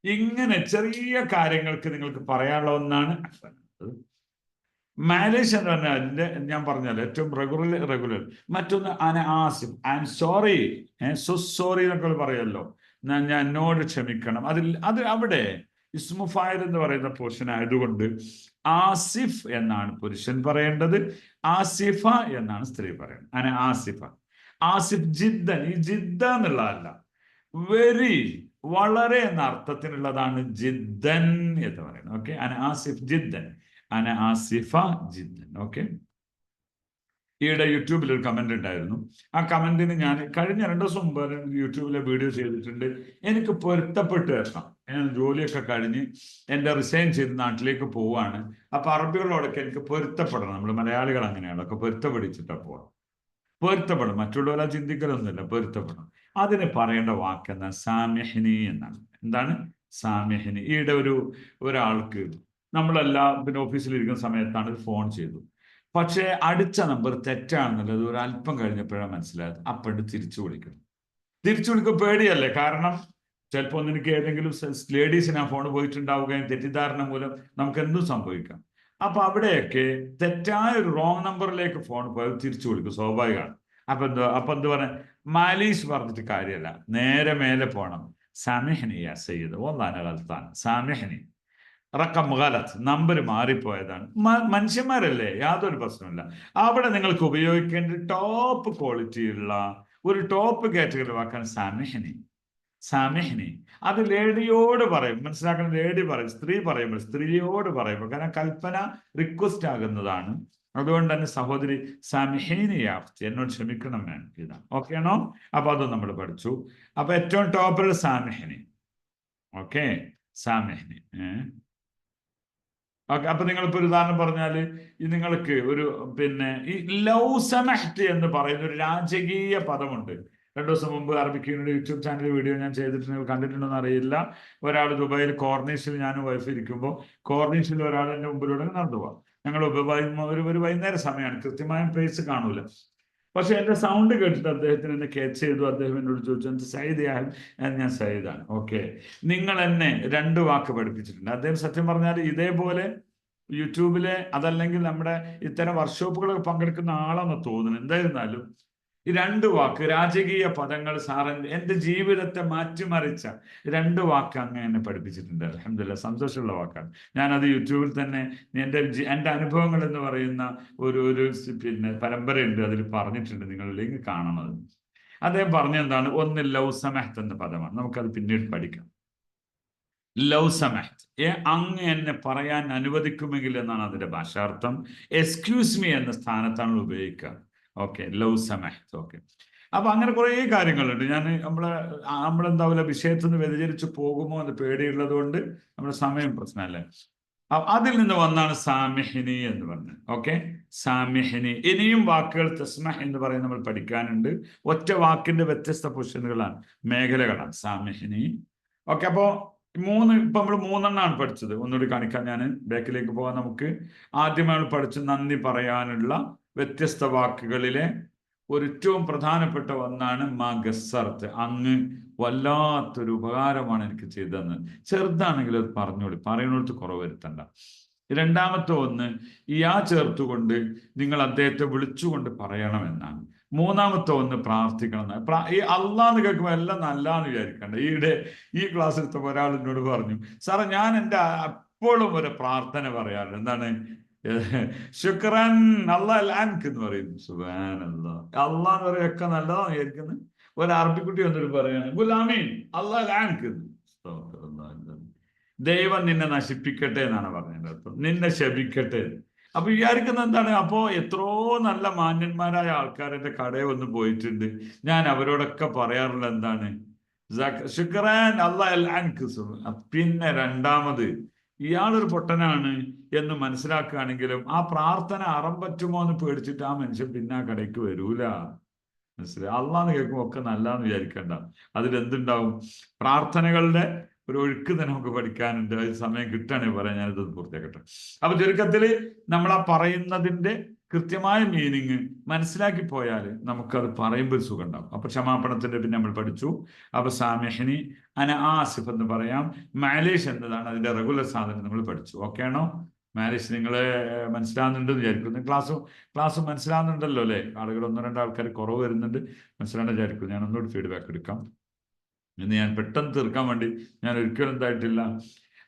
ഇങ്ങനെ ചെറിയ കാര്യങ്ങൾക്ക് നിങ്ങൾക്ക് പറയാനുള്ള ഒന്നാണ് F1. മാലേഷ് എന്ന് പറഞ്ഞാൽ ഞാൻ പറഞ്ഞാൽ ഏറ്റവും റെഗുലർ. മറ്റൊന്ന് Asif, I am sorry, sorry എന്നൊക്കെ പറയുമല്ലോ, ഞാൻ എന്നോട് ക്ഷമിക്കണം. അത് അവിടെ ഇസ്മു ഫായിൽ എന്ന് പറയുന്ന പോർഷൻ ആയതുകൊണ്ട് ആസിഫ് എന്നാണ് പുരുഷൻ പറയേണ്ടത്, ആസിഫ എന്നാണ് സ്ത്രീ പറയേണ്ടത്. അങ്ങനെ ആസിഫ. ആസിഫ് ജിദ്ദൻ. ഈ ജിദ്ദ എന്നുള്ളതല്ല, വെരി, വളരെ എന്ന അർത്ഥത്തിനുള്ളതാണ് ജിദ്ദൻ എന്ന് പറയുന്നത്. ഓക്കെ, അന ആസിഫ് ജിദ്ദൻ, അന ആസിഫ ജിദ്ദൻ. ഓക്കെ, ഈയിടെ യൂട്യൂബിൽ ഒരു കമന്റ് ഉണ്ടായിരുന്നു. ആ കമന്റിന് ഞാൻ കഴിഞ്ഞ 2 ദിവസം മുമ്പ് യൂട്യൂബിലെ വീഡിയോ ചെയ്തിട്ടുണ്ട്. എനിക്ക് പൊരുത്തപ്പെട്ട് വരണം. ഞാൻ ജോലിയൊക്കെ കഴിഞ്ഞ് എൻ്റെ റിസൈൻ ചെയ്ത് നാട്ടിലേക്ക് പോവാണ്. അപ്പൊ അറബികളോടൊക്കെ എനിക്ക് പൊരുത്തപ്പെടണം. നമ്മൾ മലയാളികൾ അങ്ങനെയാണൊക്കെ പൊരുത്തപ്പെടിച്ചിട്ടാ പോവാം. പൊരുത്തപ്പെടണം, മറ്റുള്ളവരെ ചിന്തിക്കലൊന്നുമില്ല, പൊരുത്തപ്പെടണം. അതിന് പറയേണ്ട വാക്ക് എന്താ? സാമിഹിനി എന്നാണ്. എന്താണ് സാമിഹിനി? ഈയിടെ ഒരാൾക്ക് നമ്മളെല്ലാം പിന്നെ ഓഫീസിലിരിക്കുന്ന സമയത്താണ് ഫോൺ ചെയ്തു. പക്ഷേ അടിച്ച നമ്പർ തെറ്റാണെന്നുള്ളത് ഒരു അല്പം കഴിഞ്ഞപ്പോഴാണ് മനസ്സിലായത്. അപ്പോഴും തിരിച്ചു വിളിക്കും. പേടിയല്ലേ? കാരണം ചിലപ്പോൾ നിനക്ക് ഏതെങ്കിലും ലേഡീസിന് ആ ഫോൺ പോയിട്ടുണ്ടാവുകയും തെറ്റിദ്ധാരണ മൂലം നമുക്ക് എന്തും സംഭവിക്കാം. അപ്പൊ അവിടെയൊക്കെ തെറ്റായ ഒരു റോങ് നമ്പറിലേക്ക് ഫോൺ പോയത് തിരിച്ചു വിളിക്കും, സ്വാഭാവികമാണ്. അപ്പൊ എന്ത് പറഞ്ഞ മാലീഷ് പറഞ്ഞിട്ട് കാര്യമല്ല, നേരെ മേലെ പോണം. സാമിഹനി യാ സയ്യിദ് വല്ലാഹി ഗൽത്താൻ, സാമിഹനി റക്കം ഗലത്ത്, നമ്പർ മാറിപ്പോയതാണ്. മനുഷ്യന്മാരല്ലേ, യാതൊരു പ്രശ്നമില്ല. അവിടെ നിങ്ങൾക്ക് ഉപയോഗിക്കേണ്ട ടോപ്പ് ക്വാളിറ്റിയുള്ള ഒരു ടോപ്പ് കാറ്റഗറി വാക്കാണ് സാമിഹനി. അത് ലേഡിയോട് പറയും, മനസ്സിലാക്കണം. ലേഡി പറയും, സ്ത്രീ പറയുമ്പോൾ സ്ത്രീയോട് പറയുമ്പോൾ, കാരണം കൽപ്പന റിക്വസ്റ്റ് ആകുന്നതാണ്. അതുകൊണ്ട് തന്നെ സഹോദരി സാമിഹിനിയാ, എന്നോട് ക്ഷമിക്കണം വേണം, ഇതാണ്. ഓക്കെ ആണോ? അപ്പൊ അത് നമ്മൾ പഠിച്ചു. അപ്പൊ ഏറ്റവും ടോപ്പിൽ സാമിഹിനി. ഓക്കെ, സാമിഹിനി. ഓക്കെ, അപ്പൊ നിങ്ങളിപ്പോ ഒരു ഉദാഹരണം പറഞ്ഞാല് നിങ്ങൾക്ക് പിന്നെ ഈ ലൗസമഹ്ത് എന്ന് പറയുന്ന ഒരു രാജകീയ പദമുണ്ട്. 2 ദിവസം മുമ്പ് അറബിക്കിയുടെ യൂട്യൂബ് ചാനൽ വീഡിയോ ഞാൻ ചെയ്തിട്ട് നിങ്ങൾ കണ്ടിട്ടുണ്ടോന്ന് അറിയില്ല. ഒരാൾ ദുബായിൽ കോർണീഷിൽ ഞാനും വൈഫ് ഇരിക്കുമ്പോൾ കോർണീഷിൽ ഒരാൾ എൻ്റെ മുമ്പിലൂടെ നടന്നു പോവാം. ഞങ്ങൾ ഒരു വൈകുന്നേര സമയമാണ്, കൃത്യമായും പ്ലേസ് കാണൂല. പക്ഷെ എൻ്റെ സൗണ്ട് കേട്ടിട്ട് അദ്ദേഹത്തിന് എന്നെ ക്യാച്ച് ചെയ്തു. അദ്ദേഹം എന്നോട് ചോദിച്ചു, എന്ത് സയ്യിദാണ്? ഞാൻ സയ്യിദാണ്. ഓക്കെ, നിങ്ങൾ എന്നെ 2 വാക്ക് പഠിപ്പിച്ചിട്ടുണ്ട്. അദ്ദേഹം സത്യം പറഞ്ഞാൽ ഇതേപോലെ യൂട്യൂബിലെ അതല്ലെങ്കിൽ നമ്മുടെ ഇത്തരം വർക്ക്ഷോപ്പുകളൊക്കെ പങ്കെടുക്കുന്ന ആളാണെന്ന് തോന്നുന്നു. എന്തായിരുന്നാലും ഈ 2 വാക്ക്, രാജകീയ പദങ്ങൾ, സാറൻ എൻ്റെ ജീവിതത്തെ മാറ്റിമറിച്ച 2 വാക്ക് അങ്ങ് എന്നെ പഠിപ്പിച്ചിട്ടുണ്ട്. അൽഹംദുലില്ലാഹ്, സന്തോഷമുള്ള വാക്കാണ്. ഞാനത് യൂട്യൂബിൽ തന്നെ എൻ്റെ അനുഭവങ്ങൾ എന്ന് പറയുന്ന ഒരു പിന്നെ പരമ്പരയുണ്ട്, അതിൽ പറഞ്ഞിട്ടുണ്ട്. നിങ്ങളിലേക്ക് കാണണത്. അദ്ദേഹം പറഞ്ഞെന്താണ്? ഒന്ന് ലൗസമഹ്ത് എന്ന പദമാണ്. നമുക്കത് പിന്നീട് പഠിക്കാം. ലൗസമഹ്ത്, അങ്ങ് എന്നെ പറയാൻ അനുവദിക്കുമെങ്കിൽ എന്നാണ് അതിന്റെ ഭാഷാർത്ഥം. എക്സ്ക്യൂസ് മീ എന്ന സ്ഥാനത്താണ് ഉപയോഗിക്കുക. ഓക്കെ, ലൗസമഹ്ത്. ഓക്കെ, അപ്പൊ അങ്ങനെ കുറേ കാര്യങ്ങളുണ്ട്. ഞാൻ നമ്മളെന്താവില്ല വിഷയത്തിൽ നിന്ന് വ്യതിചരിച്ച് പോകുമോ എന്ന് പേടിയുള്ളത് കൊണ്ട് നമ്മുടെ സമയം പ്രശ്നമല്ലേ. അതിൽ നിന്ന് വന്നാണ് സാമിഹിനി എന്ന് പറഞ്ഞത്. ഓക്കെ, സാമിഹിനി. ഇനിയും വാക്കുകൾ തസ്മഹ് എന്ന് പറയുന്നത് നമ്മൾ പഠിക്കാനുണ്ട്. ഒറ്റ വാക്കിന്റെ വ്യത്യസ്ത പൊസിഷനുകളാണ്, മേഖലകളാണ് സാമിഹിനി. ഓക്കെ, അപ്പോ ഇപ്പൊ നമ്മൾ 3 എണ്ണമാണ് പഠിച്ചത്. ഒന്നുകൂടി കാണിക്കാൻ ഞാൻ ബാക്കിലേക്ക് പോകാൻ. നമുക്ക് ആദ്യമായി പഠിച്ച് നന്ദി പറയാനുള്ള വ്യത്യസ്ത വാക്കുകളിലെ ഏറ്റവും പ്രധാനപ്പെട്ട ഒന്നാണ് മാ ഗസ്സർത്ത്, അങ്ങ് വല്ലാത്തൊരു ഉപകാരമാണ് എനിക്ക് ചെയ്തതെന്ന്. ചെറുതാണെങ്കിൽ അത് പറഞ്ഞോളി, പറയുന്നിടത്ത് കുറവ് വരുത്തണ്ട. രണ്ടാമത്തെ ഒന്ന് യാ ചേർത്തുകൊണ്ട് നിങ്ങൾ അദ്ദേഹത്തെ വിളിച്ചുകൊണ്ട് പറയണമെന്നാണ്. മൂന്നാമത്തെ ഒന്ന് പ്രാർത്ഥിക്കണം. ഈ അള്ളാന്ന് കേൾക്കുമ്പോൾ എല്ലാം നല്ലാന്ന് വിചാരിക്കണ്ട. ഈ ക്ലാസ് എടുത്ത ഒരാൾ എന്നോട് പറഞ്ഞു, സാറേ ഞാൻ എൻ്റെ എപ്പോഴും ഒരു പ്രാർത്ഥന പറയാറുണ്ട്. എന്താണ്? ശുക്രൻ അള്ളാഹ് എന്ന് പറയുന്നു. സുബ്ഹാനല്ലാഹ്. അള്ളാഹ് എന്ന് പറയൊക്കെ നല്ലതാണ് വിചാരിക്കുന്നത്. ഒരു അറബിക്കുട്ടി വന്നിട്ട് പറയാണ് ഗുലാമീൻ അള്ളാഹ്. ദൈവം നിന്നെ നശിപ്പിക്കട്ടെ എന്നാണ് പറഞ്ഞതിൻ്റെ അർത്ഥം. നിന്നെ ശപിക്കട്ടെ. അപ്പൊ വിചാരിക്കുന്ന എന്താണ്? അപ്പോ എത്രയോ നല്ല മാന്യന്മാരായ ആൾക്കാരുടെ കടയിൽ വന്ന് പോയിട്ടുണ്ട്. ഞാൻ അവരോടൊക്കെ പറയാറുള്ള എന്താണ്? ശുക്രാൻ അള്ളാഹ്. പിന്നെ രണ്ടാമത് ഇയാളൊരു പൊട്ടനാണ് എന്ന് മനസ്സിലാക്കുകയാണെങ്കിലും ആ പ്രാർത്ഥന അറം പറ്റുമോ എന്ന് പേടിച്ചിട്ട് ആ മനുഷ്യൻ പിന്നെ ആ കടയ്ക്ക് വരൂല. മനസ്സിലായി? അള്ളാന്ന് കേൾക്കുമ്പോൾ ഒക്കെ നല്ലാന്ന് വിചാരിക്കണ്ട. അതിലെന്തുണ്ടാവും? പ്രാർത്ഥനകളുടെ ഒരു ഒഴുക്ക് തന്നെ നമുക്ക് പഠിക്കാനുണ്ട്. അത് സമയം കിട്ടുകയാണെങ്കിൽ പറയാൻ ഞാനിത് പൂർത്തിയാക്കട്ടെ. അപ്പൊ ചുരുക്കത്തില് നമ്മൾ ആ പറയുന്നതിന്റെ കൃത്യമായ മീനിങ് മനസ്സിലാക്കി പോയാൽ നമുക്കത് പറയുമ്പോൾ സുഖം ഉണ്ടാവും. അപ്പൊ ക്ഷമാപണത്തിന്റെ പിന്നെ നമ്മൾ പഠിച്ചു. അപ്പൊ സാമിഹിനി അന ആസിഫ് എന്ന് പറയാം. മാലേഷ് എന്നതാണ് അതിന്റെ റെഗുലർ സാധനം നമ്മൾ പഠിച്ചു. ഓക്കെ ആണോ? മാലേഷ് നിങ്ങളെ മനസ്സിലാവുന്നുണ്ടെന്ന് വിചാരിക്കുന്നു. ക്ലാസ് മനസ്സിലാവുന്നുണ്ടല്ലോ അല്ലേ? ആളുകൾ 1-2 ആൾക്കാർ കുറവ് വരുന്നുണ്ട്. മനസ്സിലാണെന്ന് വിചാരിക്കുന്നു. ഞാൻ ഒന്നുകൂടി ഫീഡ്ബാക്ക് എടുക്കാം. ഇന്ന് ഞാൻ പെട്ടെന്ന് തീർക്കാൻ വേണ്ടി ഞാൻ ഒരിക്കലും എന്തായിട്ടില്ല.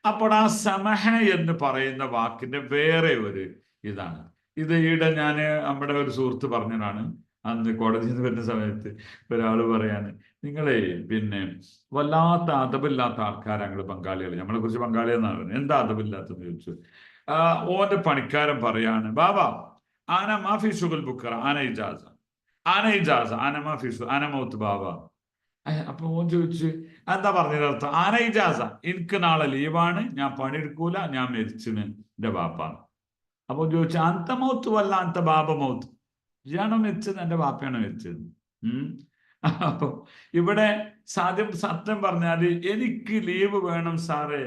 അപ്പോൾ ആ സമഹ എന്ന് പറയുന്ന വാക്കിന്റെ വേറെ ഒരു ഇതാണ്. ഇത് ഈയിടെ ഞാൻ നമ്മുടെ ഒരു സുഹൃത്ത് പറഞ്ഞതാണ്. അന്ന് കോടതിയിൽ നിന്ന് വരുന്ന സമയത്ത് ഒരാൾ പറയാണ്, നിങ്ങളെ പിന്നെ വല്ലാത്ത അതബില്ലാത്ത ആൾക്കാരാണ് ബംഗാളികൾ. നമ്മളെ കുറിച്ച് ബംഗാളി എന്നാണ് പറയുന്നത്. എന്താ അതബില്ലാത്തെന്ന് ചോദിച്ചു. ഓന്റെ പണിക്കാരൻ പറയാണ്, ബാബാ ആന മാഫി ഷുഗൽ ബുക്കറ ആന ഇജാസ ആന മാഫി ആന മൗത്ത് ബാബ. അപ്പൊ ഓൻ ചോദിച്ചു, എന്താ പറഞ്ഞത് അർത്ഥം? ആന ഇജാസ, എനിക്ക് നാളെ ലീവാണ്, ഞാൻ പണിയെടുക്കൂല, ഞാൻ മരിച്ചിന്, എന്റെ ബാപ്പാണ്. അപ്പൊ ചോദിച്ചു, അന്ത മൗത്ത് വല്ല അന്ത ബാബ മൗത്ത്, ഇയാണോ മരിച്ചത് എന്റെ ബാപ്പയാണോ മരിച്ചത്? അപ്പൊ ഇവിടെ സത്യം പറഞ്ഞാല് എനിക്ക് ലീവ് വേണം സാറേ,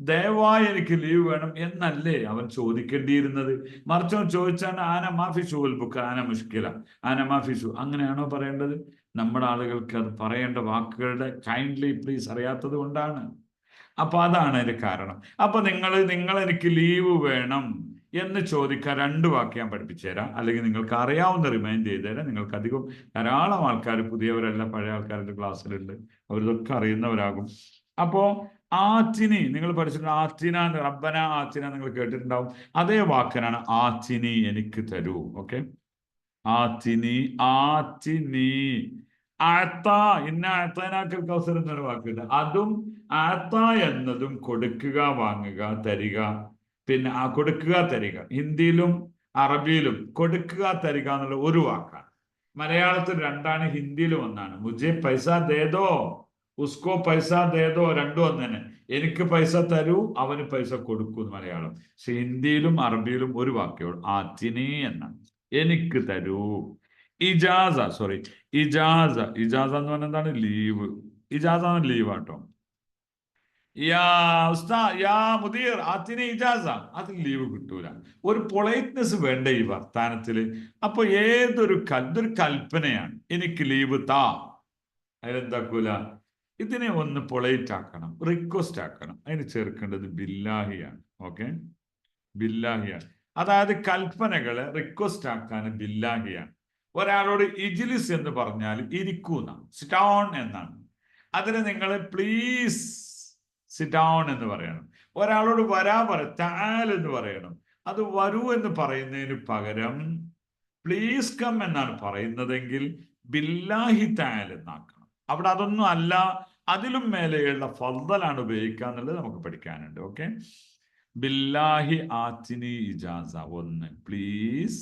ദയവായി എനിക്ക് ലീവ് വേണം എന്നല്ലേ അവൻ ചോദിക്കേണ്ടിയിരുന്നത്. മറിച്ച് അവൻ ചോദിച്ചാണ് ആന മാഫിഷു ബുക്ക് ആന മുഷ്കില ആന മാഫിഷു. അങ്ങനെയാണോ പറയേണ്ടത്? നമ്മുടെ ആളുകൾക്ക് അത് പറയേണ്ട വാക്കുകളുടെ കൈൻഡ്ലി പ്ലീസ് അറിയാത്തത് കൊണ്ടാണ്. അപ്പൊ അതാണ് അതിന്റെ കാരണം. അപ്പൊ നിങ്ങൾ എനിക്ക് ലീവ് വേണം എന്ന് ചോദിക്കാൻ 2 വാക്ക് ഞാൻ പഠിപ്പിച്ചു തരാം. അല്ലെങ്കിൽ നിങ്ങൾക്ക് അറിയാവുന്ന റിമൈൻഡ് ചെയ്ത് തരാം. നിങ്ങൾക്ക് അധികം ധാരാളം ആൾക്കാർ, പുതിയവരെല്ലാം പഴയ ആൾക്കാരുടെ ക്ലാസ്സിലുണ്ട്, അവരിതൊക്കെ അറിയുന്നവരാകും. അപ്പോ ആറ്റിനി നിങ്ങൾ പഠിച്ചിട്ടുണ്ട്. ആറ്റിന, റബ്ബന ആറ്റിന നിങ്ങൾ കേട്ടിട്ടുണ്ടാവും. അതേ വാക്കിനാണ് ആറ്റിനി, എനിക്ക് തരൂ. ഓക്കെ, ആറ്റിനി ആത്ത ഇന്ന ആത്തനാക്കൽ കൗസർ എന്നൊരു വാക്കുണ്ട്. അതും ആത്ത എന്നതും കൊടുക്കുക, വാങ്ങുക, തരിക. പിന്നെ ആ കൊടുക്കുക തരിക ഹിന്ദിയിലും അറബിയിലും കൊടുക്കുക തരിക എന്നുള്ള ഒരു വാക്കാണ്. മലയാളത്തിൽ 2ആണ്, ഹിന്ദിയിലും 1ആണ്. മുझे പൈസ ദേദോ ഉസ്കോ പൈസ ദേദോ, രണ്ടും ഒന്നെ. എനിക്ക് പൈസ തരൂ, അവന് പൈസ കൊടുക്കൂ എന്ന് മലയാളം. പക്ഷെ ഹിന്ദിയിലും അറബിയിലും ഒരു വാക്കേ ഉള്ളൂ, ആറ്റിനി എന്നാണ്. എനിക്ക് തരൂ. ഇജാസ എന്ന് പറഞ്ഞാൽ എന്താണ്? ലീവ്. ഇജാസ ലീവ് ആട്ടോ. മുദീർ ആത്തിനെ ഇജാസ, അതിന് ലീവ് കിട്ടൂല. ഒരു പൊളൈറ്റ്നെസ് വേണ്ട ഈ വർത്താനത്തില്. അപ്പൊ ഇതൊരു കൽപ്പനയാണ്, എനിക്ക് ലീവ് താ. അതിലെന്താക്കൂല, ഇതിനെ ഒന്ന് പൊളൈറ്റ് ആക്കണം, റിക്വസ്റ്റ് ആക്കണം. അതിന് ചേർക്കേണ്ടത് ബില്ലാഹിയാണ്. ഓക്കെ, ബില്ലാഹിയാണ്. അതായത് കൽപ്പനകളെ റിക്വസ്റ്റ് ആക്കാൻ ബില്ലാഹിയാണ്. ഒരാളോട് ഇജ്ലിസ് എന്ന് പറഞ്ഞാൽ ഇരിക്കൂന്ന, സിറ്റ് ഡൗൺ എന്നാണ്. അതിന് നിങ്ങൾ പ്ലീസ് സിറ്റ് ഡൗൺ എന്ന് പറയണം. ഒരാളോട് തആൽ എന്ന് പറയണം. അത് വരൂ എന്ന് പറയുന്നതിന് പകരം പ്ലീസ് കം എന്നാണ് പറയുന്നതെങ്കിൽ ബില്ലാഹി തആല എന്നാക്കണം. അവിടെ അതൊന്നും അല്ല, അതിലും മേലെയുള്ള ഫദ്ദലാണ് ഉപയോഗിക്കുക എന്നുള്ളത് നമുക്ക് പഠിക്കാനുണ്ട്. ഓക്കെ, ബില്ലാഹി ആത്തിനി ഇജാസ 1 പ്ലീസ്.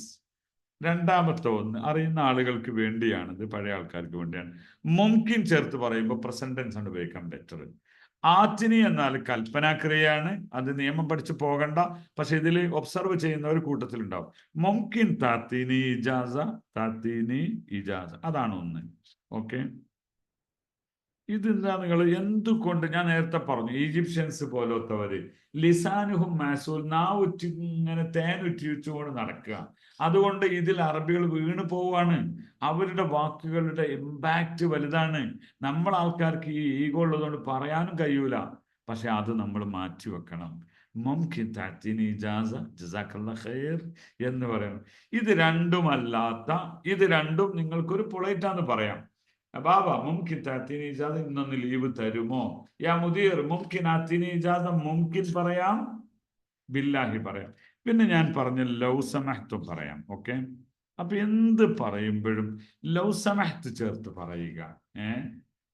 രണ്ടാമത്തെ 1 അറിയുന്ന ആളുകൾക്ക് വേണ്ടിയാണിത്, പഴയ ആൾക്കാർക്ക് വേണ്ടിയാണ്. മുംകിൻ ചേർത്ത് പറയുമ്പോൾ പ്രസന്റ് ടെൻസ് ആണ് ഉപയോഗിക്കാൻ ബെറ്റർ. ആറ്റിനി എന്നാൽ കൽപ്പനാക്രിയയാണ്. അത് നിയമം പഠിച്ചു പോകണ്ട, പക്ഷെ ഇതിൽ ഒബ്സർവ് ചെയ്യുന്ന ഒരു കൂട്ടത്തിലുണ്ടാവും. മുംകിൻ താത്തീനി ഇജാസ, അതാണ് 1. ഓക്കെ, ഇതെന്താ നിങ്ങൾ എന്തുകൊണ്ട് ഞാൻ നേരത്തെ പറഞ്ഞു, ഈജിപ്ഷ്യൻസ് പോലത്തവര് ലിസാനുഹും മാസൂൽ, നാവുറ്റി ഇങ്ങനെ തേനുറ്റിച്ചുകൊണ്ട് നടക്കുക. അതുകൊണ്ട് ഇതിൽ അറബികൾ വീണു പോവാണ്. അവരുടെ വാക്കുകളുടെ ഇമ്പാക്റ്റ് വലുതാണ്. നമ്മൾ ആൾക്കാർക്ക് ഈ ഈഗോ ഉള്ളതുകൊണ്ട് പറയാനും കഴിയൂല. പക്ഷെ അത് നമ്മൾ മാറ്റി വെക്കണം. മുംകിൻ തഅതീനി ഇജാസ ജസാക്കല്ലാഹ് ഖൈർ എന്ന് പറയണം. ഇത് രണ്ടും നിങ്ങൾക്കൊരു പൊളൈറ്റാന്ന് പറയാം. ബാബ മുംകിൻ തഅതീനി ഇജാസ, ഇന്നൊന്ന് ലീവ് തരുമോ? യാ മുദീർ മുംകിൻ ആതീനി ഇജാസ, മുംകിൻ പറയാം, ബില്ലാഹി പറയാം. പിന്നെ ഞാൻ പറഞ്ഞ ലൗ സമഹ്തു പറയാം. ഓക്കെ, അപ്പൊ എന്ത് പറയുമ്പോഴും ലൗ സമഹ്ത് ചേർത്ത് പറയുക.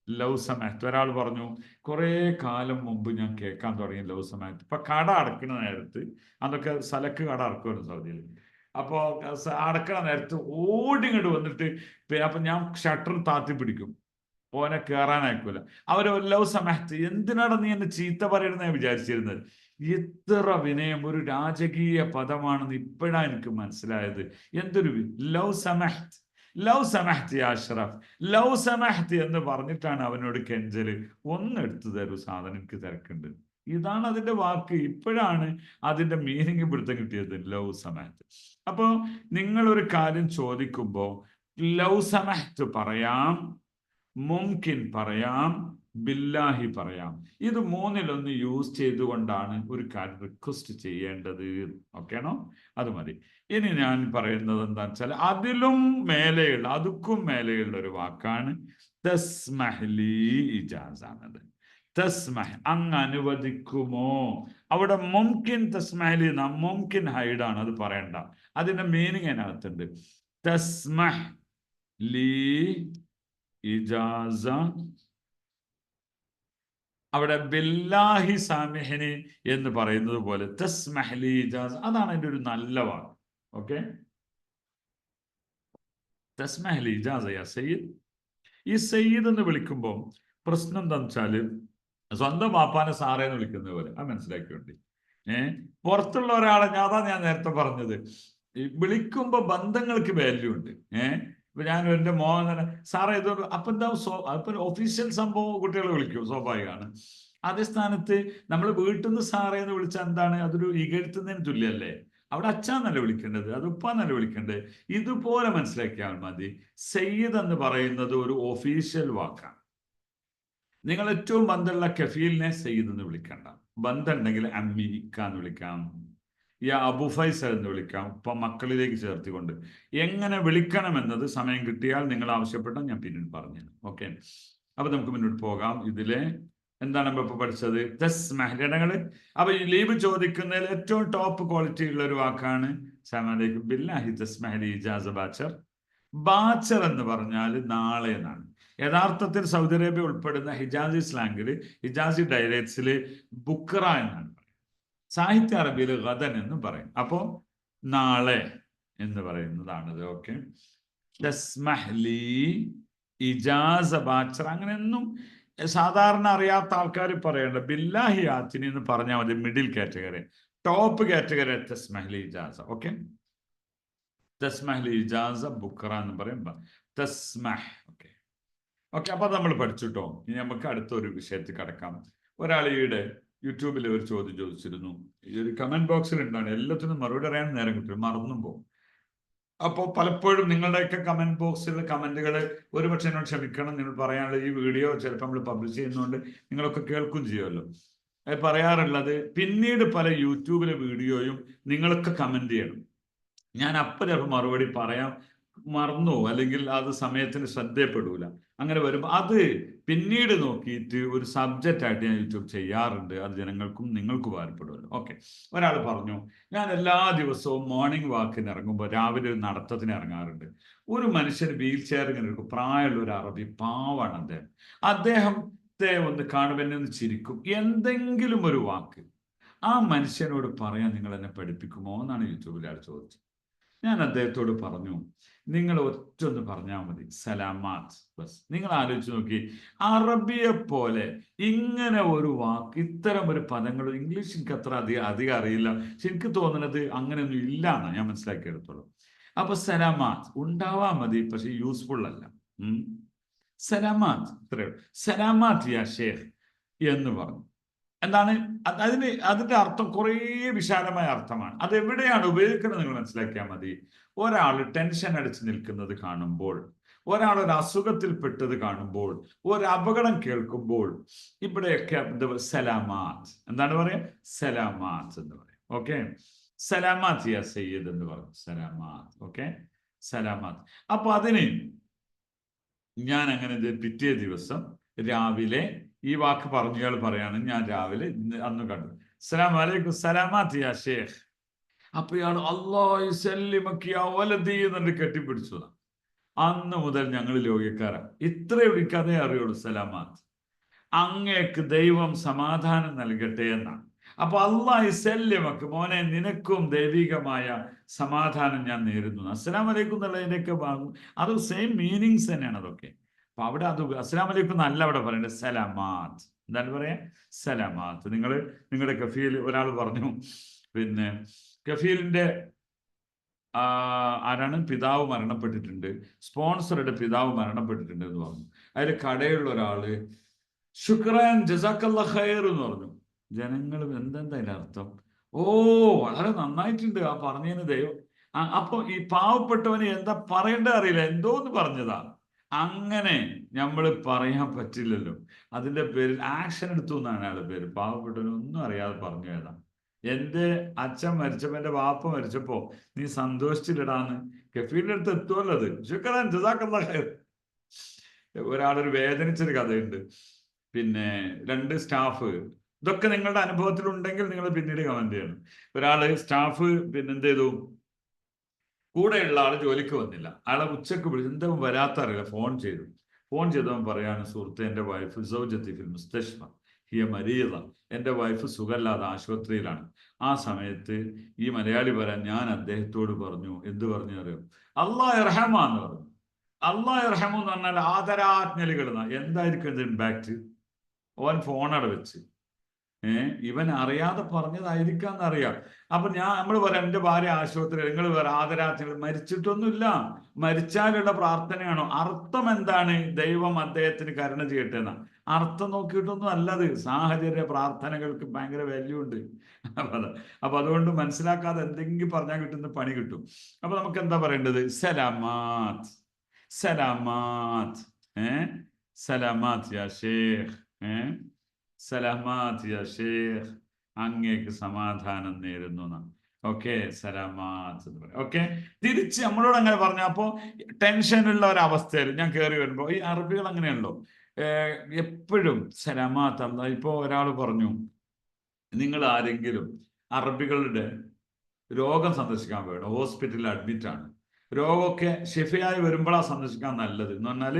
ലൗ സമഹ്ത്. ഒരാൾ പറഞ്ഞു കുറെ കാലം മുമ്പ് ഞാൻ കേൾക്കാൻ തുടങ്ങി ലൗ സമഹ്ത്. ഇപ്പൊ കട അടക്കുന്ന നേരത്ത്, അതൊക്കെ സലക്ക് കട അടക്കുമല്ലോ സൗദിയിൽ. അപ്പോ അടക്കണ നേരത്ത് ഓടിങ്ങോട്ട് വന്നിട്ട് അപ്പൊ ഞാൻ ഷട്ടർ താത്തി പിടിക്കും, ഓനെ കയറാൻ അയക്കൂല. അവര് ലൗ സമഹ്ത്, എന്തിനാണ് നീ എന്നെ ചീത്ത പറയുന്നത് ഞാൻ വിചാരിച്ചിരുന്നത്. എത്ര വിനയം, ഒരു രാജകീയ പദമാണെന്ന് ഇപ്പോഴാണ് എനിക്ക് മനസ്സിലായത്. എന്തൊരു ലൗ സമഹ്ത്, ലൗ സമഹ്ത് യാ അഷ്റഫ്, ലൗ സമഹ്ത് എന്ന് പറഞ്ഞിട്ടാണ് അവനോട് കെഞ്ചല്, ഒന്ന് എടുത്തു തരൂ സാധനം, എനിക്ക് തിരക്കുണ്ട്. ഇതാണ് അതിന്റെ വാക്ക്. ഇപ്പോഴാണ് അതിന്റെ മീനിങ് പിടുത്തം കിട്ടിയത്, ലൗ സമഹ്ത്. അപ്പോ നിങ്ങൾ ഒരു കാര്യം ചോദിക്കുമ്പോ ലൗ സമഹ്ത് പറയാം, മുംകിൻ പറയാം, ബില്ലാഹി പറയാം. ഇത് മൂന്നിലൊന്ന് യൂസ് ചെയ്തുകൊണ്ടാണ് ഒരു കാര്യം റിക്വസ്റ്റ് ചെയ്യേണ്ടത്. ഓക്കെ ആണോ? അത് മതി. ഇനി ഞാൻ പറയുന്നത് എന്താണെന്ന് വെച്ചാൽ അതുക്കും മേലെയുള്ള ഒരു വാക്കാണ് തസ്മഹ്ലി ഇജാസ എന്നത്. തസ്മഹ്, അങ്ങ് അനുവദിക്കുമോ? അവിടെ മുംകിൻ തസ്മഹ്ലി, മുംകിൻ ഹൈഡാണ്, അത് പറയണ്ട. അതിന്റെ മീനിങ് അതിനകത്തുണ്ട്. തസ്മഹ് ലീ ഇജാസ, അവിടെ ബില്ലാഹി സാമിഹിനി എന്ന് പറയുന്നത് പോലെ തസ്മഹ്ലി ഇജാസ, അതാണ് അതിന്റെ ഒരു നല്ല വാക്ക്. ഓക്കെ, തസ്മഹ്ലി ഇജാസ യാ സയ്യിദ്. ഈ സയ്യിദ് എന്ന് വിളിക്കുമ്പോൾ പ്രശ്നം എന്താന്ന് വെച്ചാല് സ്വന്തം വാപ്പാനെ സാറേ എന്ന് വിളിക്കുന്ന പോലെ, അത് മനസ്സിലാക്കിയോണ്ട്. പുറത്തുള്ള ഒരാളെ, ഞാൻ നേരത്തെ പറഞ്ഞത്, വിളിക്കുമ്പോ ബന്ധങ്ങൾക്ക് വാല്യൂ ഉണ്ട്. ഇപ്പൊ ഞാൻ എൻ്റെ മോൻ സാറേ ഇത്, അപ്പൊ എന്താ അപ്പൊ ഒഫീഷ്യൽ സംഭവം കുട്ടികൾ വിളിക്കും, സ്വാഭാവികമാണ്. അതേ സ്ഥാനത്ത് നമ്മൾ വീട്ടിൽ നിന്ന് സാറേ എന്ന് വിളിച്ചാൽ എന്താണ്, അതൊരു ഇകഴ്ത്തുന്നതിന് തുല്യല്ലേ? അവിടെ അച്ഛന്നല്ല വിളിക്കേണ്ടത്, അത് ഉപ്പാന്നല്ല വിളിക്കേണ്ടത്. ഇതുപോലെ മനസ്സിലാക്കിയാൽ മതി. സയ്യിദ് എന്ന് പറയുന്നത് ഒരു ഒഫീഷ്യൽ വാക്കാണ്. നിങ്ങൾ ഏറ്റവും ബന്ധമുള്ള കഫീലിനെ സയ്യിദ് എന്ന് വിളിക്കണ്ട. ബന്ധം ഉണ്ടെങ്കിൽ അമ്മി, ഇക്ക എന്ന് വിളിക്കാം, യാ അബു ഫൈസൽ എന്ന് വിളിക്കാം. ഇപ്പൊ മക്കളിലേക്ക് ചേർത്തിക്കൊണ്ട് എങ്ങനെ വിളിക്കണമെന്നത് സമയം കിട്ടിയാൽ നിങ്ങൾ ആവശ്യപ്പെട്ടാൽ ഞാൻ പിന്നീട് പറഞ്ഞു. ഓക്കെ, അപ്പൊ നമുക്ക് മുന്നോട്ട് പോകാം. ഇതിലെ എന്താണ് നമ്മൾ ഇപ്പൊ പഠിച്ചത്? തസ്മഹ്ലി. അപ്പൊ ഈ ലീവ് ചോദിക്കുന്നതിൽ ഏറ്റവും ടോപ്പ് ക്വാളിറ്റി ഉള്ള ഒരു വാക്കാണ് സലാമലൈക്കും ബില്ലാഹി തസ്മഹ്ലി ഇജാസ ബാച്ചർ. ബാച്ചർ എന്ന് പറഞ്ഞാൽ നാളെ എന്നാണ്. യഥാർത്ഥത്തിൽ സൗദി അറേബ്യ ഉൾപ്പെടുന്ന ഹിജാസി സ്ലാങ്ങിൽ, ഹിജാസി ഡയലക്ട്സിൽ ബുക്ര എന്നാണ്. സാഹിത്യ അറബിയിൽ ഗദൻ എന്ന് പറയും. അപ്പോ നാളെ എന്ന് പറയുന്നതാണിത്. ഓക്കെ, തസ്മഹ്ലി ഇജാസ ബാച്ചർ, അങ്ങനെയൊന്നും സാധാരണ അറിയാത്ത ആൾക്കാർ പറയേണ്ട. ബില്ലാഹി ആത്തിനി എന്ന് പറഞ്ഞാൽ മതി. മിഡിൽ കാറ്റഗറി, ടോപ്പ് കാറ്റഗറി തസ്മഹ്ലി ഇജാസ. ഓക്കെ, തസ്മഹ്ലി ഇജാസ ബുക്ര എന്ന് പറയും. തസ്മഹ്. ഓക്കെ ഓക്കെ, അപ്പൊ നമ്മൾ പഠിച്ചിട്ടോ. ഇനി നമുക്ക് അടുത്തൊരു വിഷയത്തിൽ കടക്കാം. ഒരാൾ ഈയിടെ യൂട്യൂബിൽ ഒരു ചോദ്യം ചോദിച്ചിരുന്നു. ഈ ഒരു കമന്റ് ബോക്സിൽ ഉണ്ടാണ്, എല്ലാത്തിനും മറുപടി അറിയാൻ നേരം കിട്ടും, മറന്നും പോകും. അപ്പോൾ പലപ്പോഴും നിങ്ങളുടെയൊക്കെ കമന്റ് ബോക്സിലെ കമന്റുകൾ ഒരുപക്ഷെ എന്നോട് ക്ഷമിക്കണം. നിങ്ങൾ പറയാനുള്ള ഈ വീഡിയോ ചിലപ്പോൾ നമ്മൾ പബ്ലിഷ് ചെയ്യുന്നതുകൊണ്ട് നിങ്ങളൊക്കെ കേൾക്കും ചെയ്യുമല്ലോ. അത് പറയാറുള്ളത്, പിന്നീട് പല യൂട്യൂബിലെ വീഡിയോയും നിങ്ങളൊക്കെ കമന്റ് ചെയ്യണം. ഞാൻ അപ്പം ചിലപ്പോൾ മറുപടി പറയാം, മറന്നു, അല്ലെങ്കിൽ അത് സമയത്തിന് ശ്രദ്ധയപ്പെടൂല. അങ്ങനെ വരുമ്പോൾ അത് പിന്നീട് നോക്കിയിട്ട് ഒരു സബ്ജക്റ്റ് ആയിട്ട് ഞാൻ യൂട്യൂബ് ചെയ്യാറുണ്ട്. അത് ജനങ്ങൾക്കും നിങ്ങൾക്കും ഉപകാരപ്പെടുമല്ലോ. ഓക്കെ, ഒരാൾ പറഞ്ഞു, ഞാൻ എല്ലാ ദിവസവും മോർണിംഗ് വാക്കിന് ഇറങ്ങുമ്പോൾ രാവിലെ ഒരു നടത്തത്തിന് ഇറങ്ങാറുണ്ട്. ഒരു മനുഷ്യൻ വീൽ ചെയർ ഇങ്ങനെ എടുക്കും, പ്രായമുള്ള ഒരു അറബി, പാവാണ് അദ്ദേഹത്തെ ഒന്ന് കാണുമ്പോൾ എന്നെ ഒന്ന് ചിരിക്കും. എന്തെങ്കിലും ഒരു വാക്ക് ആ മനുഷ്യനോട് പറയാൻ നിങ്ങൾ എന്നെ പഠിപ്പിക്കുമോ എന്നാണ് യൂട്യൂബിൽ ആൾ ചോദിച്ചത്. ഞാൻ അദ്ദേഹത്തോട് പറഞ്ഞു, നിങ്ങൾ ഒറ്റൊന്ന് പറഞ്ഞാൽ മതി, സലാമാത്ത് ബസ്. നിങ്ങൾ ആലോചിച്ച് നോക്കി, അറബിയെ പോലെ ഇങ്ങനെ ഒരു വാക്ക്, ഇത്തരം ഒരു പദങ്ങൾ ഇംഗ്ലീഷ് എനിക്ക് അത്ര അധികം അറിയില്ല. പക്ഷെ എനിക്ക് തോന്നുന്നത് അങ്ങനെയൊന്നും ഇല്ല എന്നാണ് ഞാൻ മനസ്സിലാക്കിയെടുത്തോളൂ. അപ്പൊ സലാമാത്ത് ഉണ്ടാവാൻ മതി, പക്ഷെ യൂസ്ഫുൾ അല്ല. സലാമാത്ത്, ഇത്രയോ, സലാമാത്ത് യാ ഷേഖ് എന്ന് പറഞ്ഞു. എന്താണ് അതിന്റെ അർത്ഥം? കുറേ വിശാലമായ അർത്ഥമാണ്. അത് എവിടെയാണ് ഉപയോഗിക്കുന്നത് നിങ്ങൾ മനസ്സിലാക്കിയാൽ മതി. ഒരാൾ ടെൻഷൻ അടിച്ച് നിൽക്കുന്നത് കാണുമ്പോൾ, ഒരാളൊരു അസുഖത്തിൽപ്പെട്ടത് കാണുമ്പോൾ, ഒരു അപകടം കേൾക്കുമ്പോൾ ഇവിടെയൊക്കെ സലാമാത്ത് എന്താണ് പറയാ? സലാമാത്ത് എന്ന് പറയും. ഓക്കെ, സലാമാത്ത് യാ സയ്യിദ് എന്ന് പറയും. സലാമാത്ത്. ഓക്കെ, സലാമാത്ത്. അപ്പൊ അതിന് ഞാൻ അങ്ങനെ പിറ്റേ ദിവസം രാവിലെ ഈ വാക്ക് പറഞ്ഞയാൾ പറയാണ്, ഞാൻ രാവിലെ അന്ന് കണ്ടു, സലാം അലൈക്കും സലാമാത്ത് യാ ഷേഖ്. അപ്പൊ ഇയാൾ അല്ലാഹു യസല്ലിമക യാ വലദി എന്നിട്ട് കെട്ടിപ്പിടിച്ചതാ. അന്ന് മുതൽ ഞങ്ങൾ ലോകിക്കാരാ. ഇത്രയും ഒരു കഥയെ അറിയുള്ളൂ, സലാമാത്ത്. അങ്ങേക്ക് ദൈവം സമാധാനം നൽകട്ടെ എന്നാണ്. അപ്പൊ അല്ലാഹു യസല്ലിമക, മോനെ നിനക്കും ദൈവികമായ സമാധാനം ഞാൻ നേരുന്നു. അസ്സലാം വലൈക്കും എന്നുള്ളതിൻ്റെയൊക്കെ അത് സെയിം മീനിങ്സ് തന്നെയാണ് അതൊക്കെ. അപ്പൊ അവിടെ അത് അസ്സലാം വലൈക്കും എന്നല്ല അവിടെ പറയേണ്ടത്, സലാമാത്ത്. എന്താണ് പറയാ? സലാമാത്ത്. നിങ്ങളുടെ കഫീൽ ഒരാൾ പറഞ്ഞു, പിന്നെ കഫീലിന്റെ ആരാണ് പിതാവ് മരണപ്പെട്ടിട്ടുണ്ട്, സ്പോൺസറുടെ പിതാവ് മരണപ്പെട്ടിട്ടുണ്ട് എന്ന് പറഞ്ഞു. അതിൽ കടയുള്ള ഒരാള് ശുക്രാൻ ജസാക്കല്ലാ ഖൈർ എന്ന് പറഞ്ഞു. ജനങ്ങൾ എന്താ അതിന്റെ അർത്ഥം? ഓ, വളരെ നന്നായിട്ടുണ്ട് ആ പറഞ്ഞതിന് ദൈവം. അപ്പൊ ഈ പാവപ്പെട്ടവന് എന്താ പറയേണ്ടത് അറിയില്ല, എന്തോന്ന് പറഞ്ഞതാ. അങ്ങനെ നമ്മൾ പറയാൻ പറ്റില്ലല്ലോ. അതിന്റെ പേരിൽ ആക്ഷൻ എടുത്തു എന്നാണ് അയാളുടെ പേര്. പാവപ്പെട്ടവനൊന്നും അറിയാതെ പറഞ്ഞു ഏതാ. എന്റെ അച്ഛൻ മരിച്ചപ്പോ, എന്റെ വാപ്പ മരിച്ചപ്പോ നീ സന്തോഷിച്ചില്ലടാന്ന് കഫീലിന്റെ അടുത്ത് എത്തുമല്ലോ അത്. ശുക്രാൻ ജസാക്കല്ലാ ഖൈർ. ഒരാളൊരു വേദനിച്ചൊരു കഥയുണ്ട്. പിന്നെ 2 സ്റ്റാഫ്, ഇതൊക്കെ നിങ്ങളുടെ അനുഭവത്തിൽ ഉണ്ടെങ്കിൽ നിങ്ങൾ പിന്നീട് കമന്റ് ചെയ്യണം. സ്റ്റാഫ് പിന്നെ എന്ത് ചെയ്തു, കൂടെയുള്ള ആള് ജോലിക്ക് വന്നില്ല. അയാളെ ഉച്ചക്ക് വിളിച്ചു, എന്താ വരാത്ത അറിയില്ല. ഫോൺ ചെയ്തവൻ പറയാണ്, സുഹൃത്തെ എന്റെ വൈഫ് സൗജത്തി ഫിൽ മുസ്തഷ്ഫ ഹിയ മരീള, എന്റെ വൈഫ് സുഖമില്ലാതെ ആശുപത്രിയിലാണ്. ആ സമയത്ത് ഈ മലയാളി പറയാൻ, ഞാൻ അദ്ദേഹത്തോട് പറഞ്ഞു, എന്ത് പറഞ്ഞു അറിയോ? അല്ലാഹ് ഇർഹമ എന്ന് പറഞ്ഞു. അല്ലാഹ് ഇർഹമു എന്ന് പറഞ്ഞാൽ ആദരാജ്ഞലികൾ. എന്തായിരിക്കും ഇത് ഇമ്പാക്ട്? ഓൻ ഫോണവിടെ വെച്ച് ഇവൻ അറിയാതെ പറഞ്ഞതായിരിക്കാന്നറിയാം. അപ്പൊ നമ്മൾ പറയാം, എന്റെ ഭാര്യ ആശുപത്രി, നിങ്ങൾ വേറെ ആദരാജ്ഞകൾ. മരിച്ചിട്ടൊന്നുമില്ല, മരിച്ചാലുള്ള പ്രാർത്ഥനയാണോ? അർത്ഥം എന്താണ്? ദൈവം അദ്ദേഹത്തിന് കരുണ ചെയ്യട്ടെ എന്നാ അർത്ഥം. നോക്കിയിട്ടൊന്നും അല്ലത്. സാഹചര്യ പ്രാർത്ഥനകൾക്ക് ഭയങ്കര വാല്യൂ ഉണ്ട്. അപ്പൊ അതുകൊണ്ട് മനസ്സിലാക്കാതെ എന്തെങ്കിലും പറഞ്ഞാൽ കിട്ടുന്ന പണി കിട്ടും. അപ്പൊ നമുക്ക് എന്താ പറയേണ്ടത്? സലാമാത്ത്, സലാമാത്ത്. സലാമാത്ത് യാ ഷേഖ്. സലാമാത്ത് യാ ഷേഖ്, അങ്ങേക്ക് സമാധാനം നേരുന്നു എന്നാണ്. ഓക്കെ, സലാമാത്ത് എന്ന് പറയും. ഓക്കെ, തിരിച്ച് നമ്മളോട് അങ്ങനെ പറഞ്ഞു. അപ്പോ ടെൻഷനുള്ള ഒരവസ്ഥയിൽ ഞാൻ കയറി വരുമ്പോ, ഈ അറബികൾ അങ്ങനെയല്ലോ, എപ്പോഴും സലാമാത്ത് അല്ല. ഇപ്പോ ഒരാൾ പറഞ്ഞു, നിങ്ങൾ ആരെങ്കിലും അറബികളുടെ രോഗം സന്ദർശിക്കാൻ വേണം, ഹോസ്പിറ്റലിൽ അഡ്മിറ്റ് ആണ്, രോഗമൊക്കെ ഷിഫയായി വരുമ്പോഴാണ് സന്ദർശിക്കാൻ നല്ലത് എന്ന് പറഞ്ഞാൽ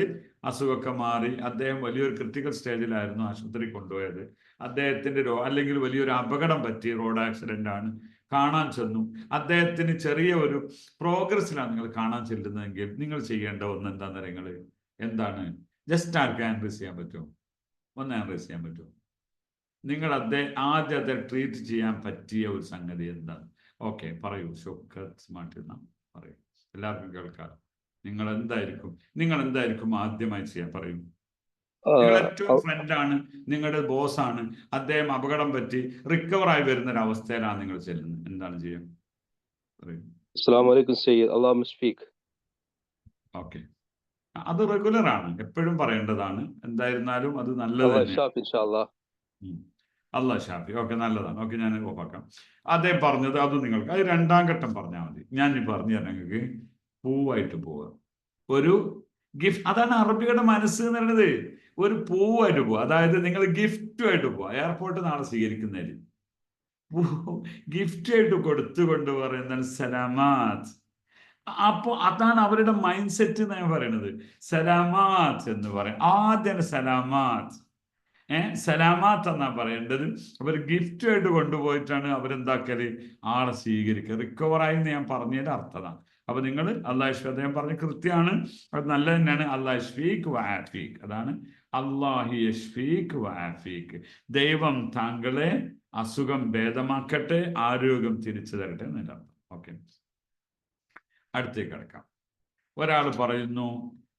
അസുഖമൊക്കെ മാറി അദ്ദേഹം വലിയൊരു ക്രിട്ടിക്കൽ സ്റ്റേജിലായിരുന്നു, ആശുപത്രി കൊണ്ടുപോയത്. അദ്ദേഹത്തിന്റെ അല്ലെങ്കിൽ വലിയൊരു അപകടം പറ്റി, റോഡ് ആക്സിഡന്റ് ആണ്, കാണാൻ ചെന്നു. അദ്ദേഹത്തിന് ചെറിയ ഒരു പ്രോഗ്രസ്സിലാണ് നിങ്ങൾ കാണാൻ ചെല്ലുന്നതെങ്കിൽ നിങ്ങൾ ചെയ്യേണ്ട ഒന്ന് എന്താണെന്ന് നിങ്ങൾ എന്താണ്? ജസ്റ്റ് ആർക്ക് ആൻഡ്രൈസ് ചെയ്യാൻ പറ്റുമോ? ഒന്ന് ആൻഡ്രൈസ് ചെയ്യാൻ പറ്റുമോ? നിങ്ങൾ ആദ്യം അദ്ദേഹം ട്രീറ്റ് ചെയ്യാൻ പറ്റിയ ഒരു സംഗതി എന്താണ്? ഓക്കെ, പറയൂ. ഷൗക്കത്ത് സ്മാർട്ട് പറയൂ, എല്ലാവർക്കും കേൾക്കാം. നിങ്ങൾ എന്തായിരിക്കും ആദ്യമായി ചെയ്യാൻ? പറയൂ. നിങ്ങൾ ഏറ്റവും ഫ്രണ്ടാണ്, നിങ്ങളുടെ ബോസാണ്, അദ്ദേഹം അപകടം പറ്റി റിക്കവർ ആയി വരുന്ന ഒരു അവസ്ഥയിലാണ് നിങ്ങൾ ചെല്ലുന്നത്, എന്താണ് ചെയ്യാൻ? പറയൂ. അസ്സലാമു അലൈക്കും സയ്യിദ്, അല്ലാഹു സ്പീക്ക്. ഓക്കെ, അത് റെഗുലർ ആണ്, എപ്പോഴും പറയേണ്ടതാണ്. എന്തായിരുന്നാലും അത് നല്ലത് തന്നെ. അല്ലാഹ് ഷാഫി. ഓക്കെ, നല്ലതാണ്. ഓക്കെ, ഞാൻ ഓഫാക്കാം. അദ്ദേഹം പറഞ്ഞത് അത് നിങ്ങൾക്ക് അത് 2ാം ഘട്ടം പറഞ്ഞാൽ മതി. ഞാൻ പറഞ്ഞു തരാം നിങ്ങൾക്ക്. പൂവായിട്ട് പോവുക, ഒരു ഗിഫ്റ്റ്. അതാണ് അറബിയുടെ മനസ്സ് എന്ന് പറയുന്നത്. ഒരു പൂവായിട്ട് പോവുക, അതായത് നിങ്ങൾ ഗിഫ്റ്റുമായിട്ട് പോവുക. എയർപോർട്ട് നാളെ സ്വീകരിക്കുന്നതിൽ ഗിഫ്റ്റ് ആയിട്ട് കൊടുത്തുകൊണ്ട് പറയുന്നത് സലാമാത്ത്. അപ്പൊ അതാണ് അവരുടെ മൈൻഡ് സെറ്റ് എന്ന് ഞാൻ പറയുന്നത്. സലാമാത്ത് എന്ന് പറയും ആദ്യം. സലാമാത്ത് സലാമാത്ത് എന്നാ പറയേണ്ടത്. അവർ ഗിഫ്റ്റുമായിട്ട് കൊണ്ടുപോയിട്ടാണ് അവരെന്താക്കല്? ആളെ സ്വീകരിക്കുക. റിക്കവറായി എന്ന് ഞാൻ പറഞ്ഞതിന്റെ അർത്ഥമാണ്. അപ്പൊ നിങ്ങൾ അല്ലാഹ് അദ്ദേഹം പറഞ്ഞ കൃത്യമാണ്, അത് നല്ല തന്നെയാണ്. അല്ലാഹ് യശ്ഫീക് വആഫീക്, അതാണ് അല്ലാഹു യശ്ഫീക് വആഫീക്. ദൈവം താങ്കളെ അസുഖം ഭേദമാക്കട്ടെ, ആരോഗ്യം തിരിച്ചു തരട്ടെ എന്നല്ല അർത്ഥം. ഓക്കെ, അടുത്തേക്ക് കിടക്കാം. ഒരാൾ പറയുന്നു,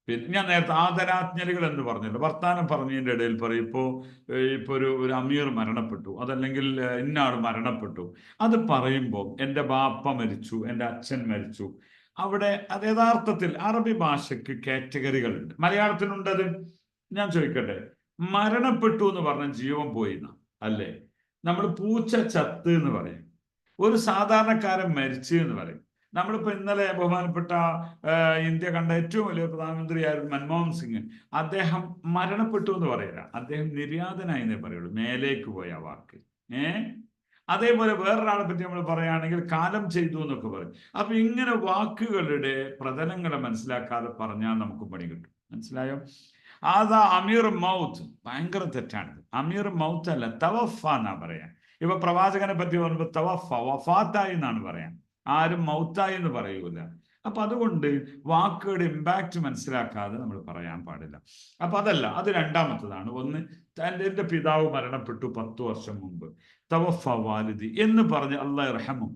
പിന്നെ ഞാൻ നേരത്തെ ആദരാജ്ഞലികൾ എന്ന് പറഞ്ഞല്ലോ, വർത്താനം പറഞ്ഞതിൻ്റെ ഇടയിൽ പറയും, ഇപ്പോ ഒരു അമീർ മരണപ്പെട്ടു, അതല്ലെങ്കിൽ ഇന്നാൾ മരണപ്പെട്ടു. അത് പറയുമ്പോൾ എൻ്റെ ബാപ്പ മരിച്ചു, എൻ്റെ അച്ഛൻ മരിച്ചു, അവിടെ അത് യഥാർത്ഥത്തിൽ അറബി ഭാഷയ്ക്ക് കാറ്റഗറികളുണ്ട്. മലയാളത്തിലുണ്ടത്. ഞാൻ ചോദിക്കട്ടെ, മരണപ്പെട്ടു എന്ന് പറഞ്ഞ ജീവൻ പോയി അല്ലേ? നമ്മൾ പൂച്ച ചത്ത് എന്ന് പറയും. ഒരു സാധാരണക്കാരൻ മരിച്ചു എന്ന് പറയും. നമ്മളിപ്പോ ഇന്നലെ ബഹുമാനപ്പെട്ട ഇന്ത്യ കണ്ട ഏറ്റവും വലിയ പ്രധാനമന്ത്രിയായിരുന്നു മൻമോഹൻ സിംഗ്. അദ്ദേഹം മരണപ്പെട്ടു എന്ന് പറയില്ല, അദ്ദേഹം നിര്യാതനായി എന്നേ പറയുള്ളൂ, മേലേക്ക് പോയ വാക്ക്. അതേപോലെ വേറൊരാളെ പറ്റി നമ്മൾ പറയുകയാണെങ്കിൽ കാലം ചെയ്തു എന്നൊക്കെ പറയും. അപ്പൊ ഇങ്ങനെ വാക്കുകളുടെ പ്രതലങ്ങളെ മനസ്സിലാക്കാതെ പറഞ്ഞാൽ നമുക്ക് പണി കിട്ടും. മനസ്സിലായോ? അതാ അമീർ മൗത്ത്, ഭയങ്കര തെറ്റാണ്. അമീർ മൗത്ത് അല്ല, തവഫ എന്നാ പറയാ. ഇപ്പൊ പ്രവാചകനെ പറ്റി പറയുമ്പോൾ തവഫ, വഫാത്തായി എന്നാണ് പറയാൻ. ആരും മൗത്തായി എന്ന് പറയൂല. അപ്പൊ അതുകൊണ്ട് വാക്കുകളുടെ ഇമ്പാക്റ്റ് മനസ്സിലാക്കാതെ നമ്മൾ പറയാൻ പാടില്ല. അപ്പൊ അതല്ല, അത് രണ്ടാമത്തതാണ്. ഒന്ന്, എന്റെ പിതാവ് മരണപ്പെട്ടു 10 വർഷം മുമ്പ്, തവഫ വാലിദി എന്ന് പറഞ്ഞ് അല്ലാഹ് ഇർഹമു.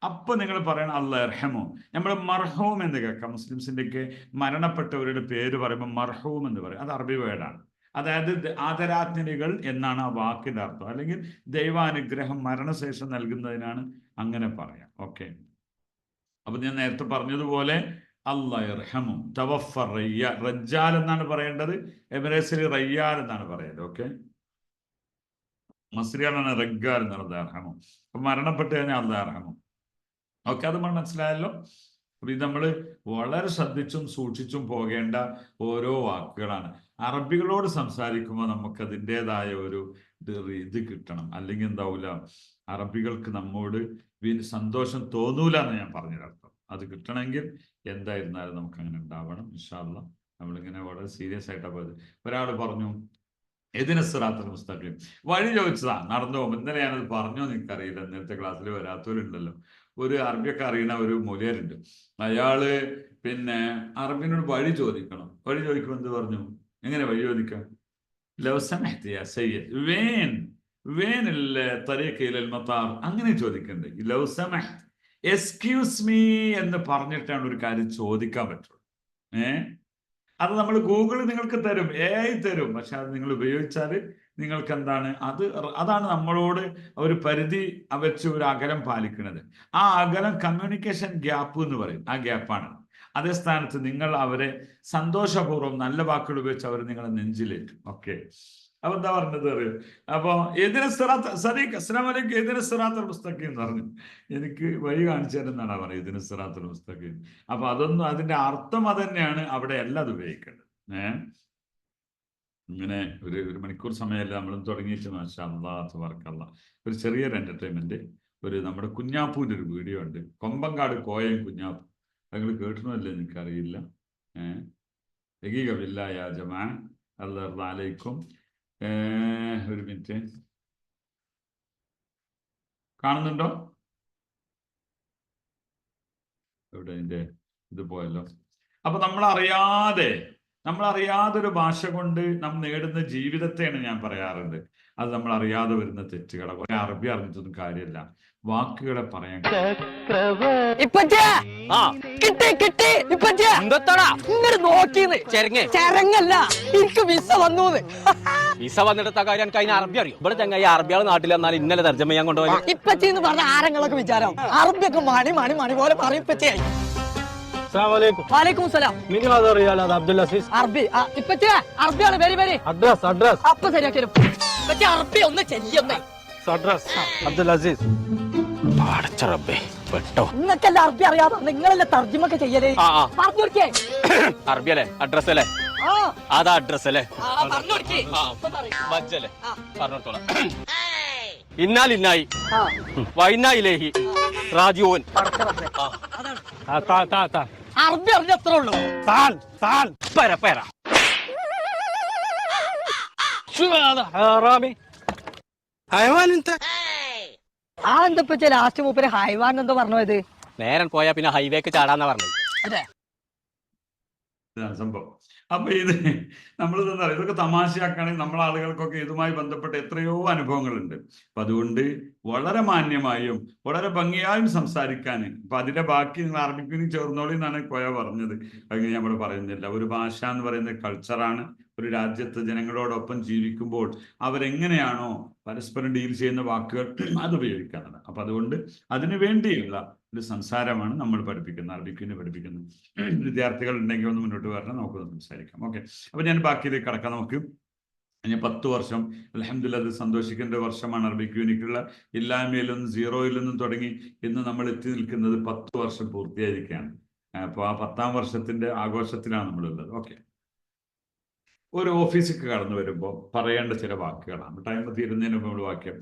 അപ്പൊ നിങ്ങൾ പറയണം അല്ലാഹ് ഇർഹമു. നമ്മൾ മർഹൂം എന്ന് കേൾക്കാം. മുസ്ലിംസിന്റെയൊക്കെ മരണപ്പെട്ടവരുടെ പേര് പറയുമ്പോൾ മർഹൂം എന്ന് പറയും. അത് അറബി വേർഡാണ്. അതായത് ആദരാജ്ഞലികൾ എന്നാണ് ആ വാക്കിന്റെ അർത്ഥം. അല്ലെങ്കിൽ ദൈവാനുഗ്രഹം മരണശേഷം നൽകുന്നതിനാണ് അങ്ങനെ പറയാം. ഓക്കെ, അപ്പൊ ഞാൻ നേരത്തെ പറഞ്ഞതുപോലെ അല്ലാഹ് ഇർഹമു. തവഫ റജ്ജാൽ എന്നാണ് പറയേണ്ടത്. എമിറേറ്റ്സിൽ റയ്യാൽ എന്നാണ് പറയേണ്ടത്. ഓക്കെ, മസ്രിയാണ് റഗ്ഗാൽ എന്നുള്ളത് അർഹമു. അപ്പൊ മരണപ്പെട്ട് കഴിഞ്ഞാൽ അല്ലാഹ് ഇർഹമു. ഓക്കെ, അത് നമ്മൾ മനസ്സിലായല്ലോ. അപ്പൊ ഇത് നമ്മൾ വളരെ ശ്രദ്ധിച്ചും സൂക്ഷിച്ചും പോകേണ്ട ഓരോ വാക്കുകളാണ്. അറബികളോട് സംസാരിക്കുമ്പോൾ നമുക്ക് അതിൻ്റെതായ ഒരു ഇത് കിട്ടണം. അല്ലെങ്കിൽ എന്താവൂല, അറബികൾക്ക് നമ്മോട് സന്തോഷം തോന്നൂല എന്ന് ഞാൻ പറഞ്ഞതിനർത്ഥം. അത് കിട്ടണമെങ്കിൽ എന്തായിരുന്നാലും നമുക്ക് അങ്ങനെ ഉണ്ടാവണം. ഇൻഷാ അല്ലാഹ് നമ്മളിങ്ങനെ വളരെ സീരിയസ് ആയിട്ടാണ് പോയത്. ഒരാൾ പറഞ്ഞു ഇതിന് സിറാത്തുൽ മുസ്തഖീം, വഴി ചോദിച്ചതാ, നടന്നു പോകും. ഇന്നലെ ഞാനത് പറഞ്ഞോ എനിക്കറിയില്ല, ഇന്നലത്തെ ക്ലാസ്സിൽ വരാത്തവരുണ്ടല്ലോ. ഒരു അറബിയൊക്കെ അറിയുന്ന ഒരു മൂല്യരുണ്ട്. അയാള് പിന്നെ അറബിനോട് വഴി ചോദിക്കണം. വഴി ചോദിക്കുമ്പോൾ എന്ത് പറഞ്ഞു? എങ്ങനെ വഴി ചോദിക്കാം? ലൗ സമഹ്ത യാ സയ്യിദ് വേൻ വേൻ തരീഖ് ഇലൽ മത്താർ, അങ്ങനെ ചോദിക്കണ്ടേ. ലൗ സമഹ്ത, എക്സ്ക്യൂസ് മീ എന്ന് പറഞ്ഞിട്ടാണ് ഒരു കാര്യം ചോദിക്കാൻ പറ്റുള്ളൂ. അത് നമ്മൾ ഗൂഗിൾ നിങ്ങൾക്ക് തരും, AI തരും. പക്ഷെ അത് നിങ്ങൾ ഉപയോഗിച്ചാൽ നിങ്ങൾക്ക് എന്താണ്, അതാണ് നമ്മളോട് ഒരു പരിധി വെച്ച് ഒരു അകലം പാലിക്കുന്നത്. ആ അകലം കമ്മ്യൂണിക്കേഷൻ ഗ്യാപ്പ് എന്ന് പറയും. ആ ഗ്യാപ്പാണ്. അതേ സ്ഥാനത്ത് നിങ്ങൾ അവരെ സന്തോഷപൂർവ്വം നല്ല വാക്കുകൾ ഉപയോഗിച്ച് അവർ നിങ്ങളെ നെഞ്ചിലേറ്റും. ഓക്കെ, അപ്പൊ എന്താ പറഞ്ഞത് അറിയോ? അപ്പൊ എതിരെ സദീഖ് അസ്സലാമു അലൈക്കും, എതിരെ സിറാത്തുൽ മുസ്തഖീം എന്ന് പറഞ്ഞു. എനിക്ക് വഴി കാണിച്ചു തരുന്നതാണ് പറയുന്നത്, എതിരെ സിറാത്തുൽ മുസ്തഖീം. അപ്പൊ അതൊന്നും, അതിന്റെ അർത്ഥം അത് തന്നെയാണ്, അവിടെ അല്ല അത് ഉപയോഗിക്കേണ്ടത്. ഇങ്ങനെ ഒരു മണിക്കൂർ സമയമല്ല നമ്മളും തുടങ്ങിയിട്ട്. മാഷാ അല്ലാഹ് തബാറക്കല്ലാഹ്. ഒരു ചെറിയൊരു എന്റർടൈൻമെന്റ്, ഒരു നമ്മുടെ കുഞ്ഞാപ്പൂവിന്റെ ഒരു വീഡിയോ ഉണ്ട്, കൊമ്പങ്കാട് കോയം കുഞ്ഞാപ്പൂ. നിങ്ങൾ കേട്ടണമല്ലേ എനിക്കറിയില്ല. യാ ജമാ അല്ലാഹു അലൈക്കും. ഒരു മിനിറ്റ്, കാണുന്നുണ്ടോ? എവിടെ അതിന്റെ ഇത് പോയല്ലോ. അപ്പൊ നമ്മളറിയാതെ ഒരു ഭാഷ കൊണ്ട് നാം നേടുന്ന ജീവിതത്തെയാണ് ഞാൻ പറയാറുണ്ട്. അത് നമ്മൾ അറിയാതെ വരുന്ന തെറ്റുകളെ. കുറെ അറബി അറിഞ്ഞിട്ടൊന്നും കാര്യമില്ല, വാക്കുകളെ പറയാൻ. ചെരങ്ങല്ല, എനിക്ക് വിസ വന്നു. വിസ വന്നിടത്ത കാര്യം എനിക്ക് അതിന് അറബി അറിയും. ഇവിടെ ചങ്ങായി അറബിയാൾ നാട്ടിൽ വന്നാൽ ഇന്നലെ തർജ്ജമ ചെയ്യാൻ കൊണ്ടുപോയി. ഇപ്പച്ചെന്ന് പറഞ്ഞ ആരങ്ങളൊക്കെ വിചാരം അറബിയൊക്കെ മണി മണി മണി പോലെ പറയും. ഇപ്പച്ചയായി അറബിയാണ്. വെരി വെരി അഡ്രസ് അപ്പൊ ശരിയാക്കി അറബി ഒന്ന് ചെല്ലുന്നേ. അബ്ദുൽ അസീസ് നിങ്ങൾക്കല്ല അറബി അറിയാതെ നിങ്ങളല്ലേ തർജ്ജമൊക്കെ ചെയ്യലേ? പറഞ്ഞോടിക്കേ. അറബി അല്ലേ? അഡ്രസ് അല്ലേ? അതാ അഡ്രസ് അല്ലേ? പറഞ്ഞോളാം. ഇന്നാലിന്നായി വൈനായിലേഹി റാജിഊൻ. അറബി അറിഞ്ഞ എത്ര ഉള്ളൂ? ആ എന്തപ്പോ ലാസ്റ്റ് മൂപ്പര് ഹൈവാൻ എന്തോ പറഞ്ഞത്? നേരം പോയാ പിന്നെ ഹൈവേക്ക് ചാടാന്നാ പറഞ്ഞത്. അതെ സംഭവം. അപ്പൊ ഇത് നമ്മളിതെന്താ പറയുക, ഇതൊക്കെ തമാശയാക്കുകയാണെങ്കിൽ നമ്മളെ ആളുകൾക്കൊക്കെ ഇതുമായി ബന്ധപ്പെട്ട എത്രയോ അനുഭവങ്ങളുണ്ട്. അപ്പൊ അതുകൊണ്ട് വളരെ മാന്യമായും വളരെ ഭംഗിയായും സംസാരിക്കാൻ. അപ്പൊ അതിന്റെ ബാക്കി നിങ്ങൾ അറബിക്കിന് ചേർന്നോളി എന്നാണ് കോയ പറഞ്ഞത്. അങ്ങനെ നമ്മൾ പറയുന്നില്ല. ഒരു ഭാഷ എന്ന് പറയുന്നത് കൾച്ചറാണ്. ഒരു രാജ്യത്ത് ജനങ്ങളോടൊപ്പം ജീവിക്കുമ്പോൾ അവരെങ്ങനെയാണോ പരസ്പരം ഡീൽ ചെയ്യുന്ന വാക്കുകൾ അത് ഉപയോഗിക്കാനാണ്. അപ്പൊ അതുകൊണ്ട് അതിനു വേണ്ടിയുള്ള ഒരു സംസാരമാണ് നമ്മൾ പഠിപ്പിക്കുന്നത്, അറബിക്കിന് പഠിപ്പിക്കുന്നത്. വിദ്യാർത്ഥികൾ ഉണ്ടെങ്കിൽ ഒന്ന് മുന്നോട്ട് വരണം, നമുക്കൊന്ന് സംസാരിക്കാം. ഓക്കെ, അപ്പോൾ ഞാൻ ബാക്കിയിലേക്ക് കടക്കാം. നമുക്ക് ഞാൻ 10 വർഷം അൽഹംദുലില്ലാഹ് അത് സന്തോഷിക്കേണ്ട വർഷമാണ്. അറബിക് യൂണിക്കുള്ള ഇല്ലായ്മയിൽ നിന്നും സീറോയിൽ നിന്നും തുടങ്ങി ഇന്ന് നമ്മൾ എത്തി നിൽക്കുന്നത് 10 വർഷം പൂർത്തിയായിരിക്കുകയാണ്. അപ്പോൾ ആ 10ാം വർഷത്തിന്റെ ആഘോഷത്തിലാണ് നമ്മളുള്ളത്. ഓക്കെ, ഒരു ഓഫീസിലേക്ക് കടന്നു വരുമ്പോൾ പറയേണ്ട ചില വാക്കുകളാണ്. ടൈം തീരുന്നതിന് മുമ്പ് നമ്മൾ വാക്യം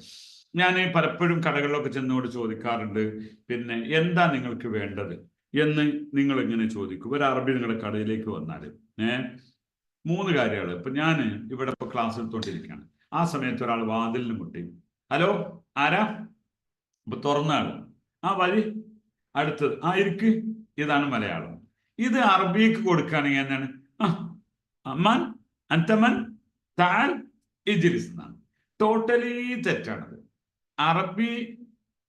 ഞാൻ പലപ്പോഴും കടകളിലൊക്കെ ചെന്നുകൊണ്ട് ചോദിക്കാറുണ്ട്, പിന്നെ എന്താ നിങ്ങൾക്ക് വേണ്ടത് എന്ന് നിങ്ങൾ ഇങ്ങനെ ചോദിക്കും. ഒരു അറബി നിങ്ങളുടെ കടയിലേക്ക് വന്നാൽ 3 കാര്യങ്ങൾ. ഇപ്പൊ ഞാൻ ഇവിടെ ഇപ്പോൾ ക്ലാസ് എടുത്തോണ്ടിരിക്കുകയാണ്. ആ സമയത്ത് ഒരാൾ വാതിലിന് മുട്ടി, ഹലോ ആരാ? ഇപ്പൊ തുറന്ന ആള്, ആ വഴി അടുത്തത്, ആ ഇരിക്ക്. ഇതാണ് മലയാളം. ഇത് അറബിക്ക് കൊടുക്കുകയാണെങ്കിൽ എന്താണ്? അമ്മാൻ അന്തമൻ താൽ ഇജ്ലിസ് എന്നാണ്. ടോട്ടലി തെറ്റാണത്. അറബി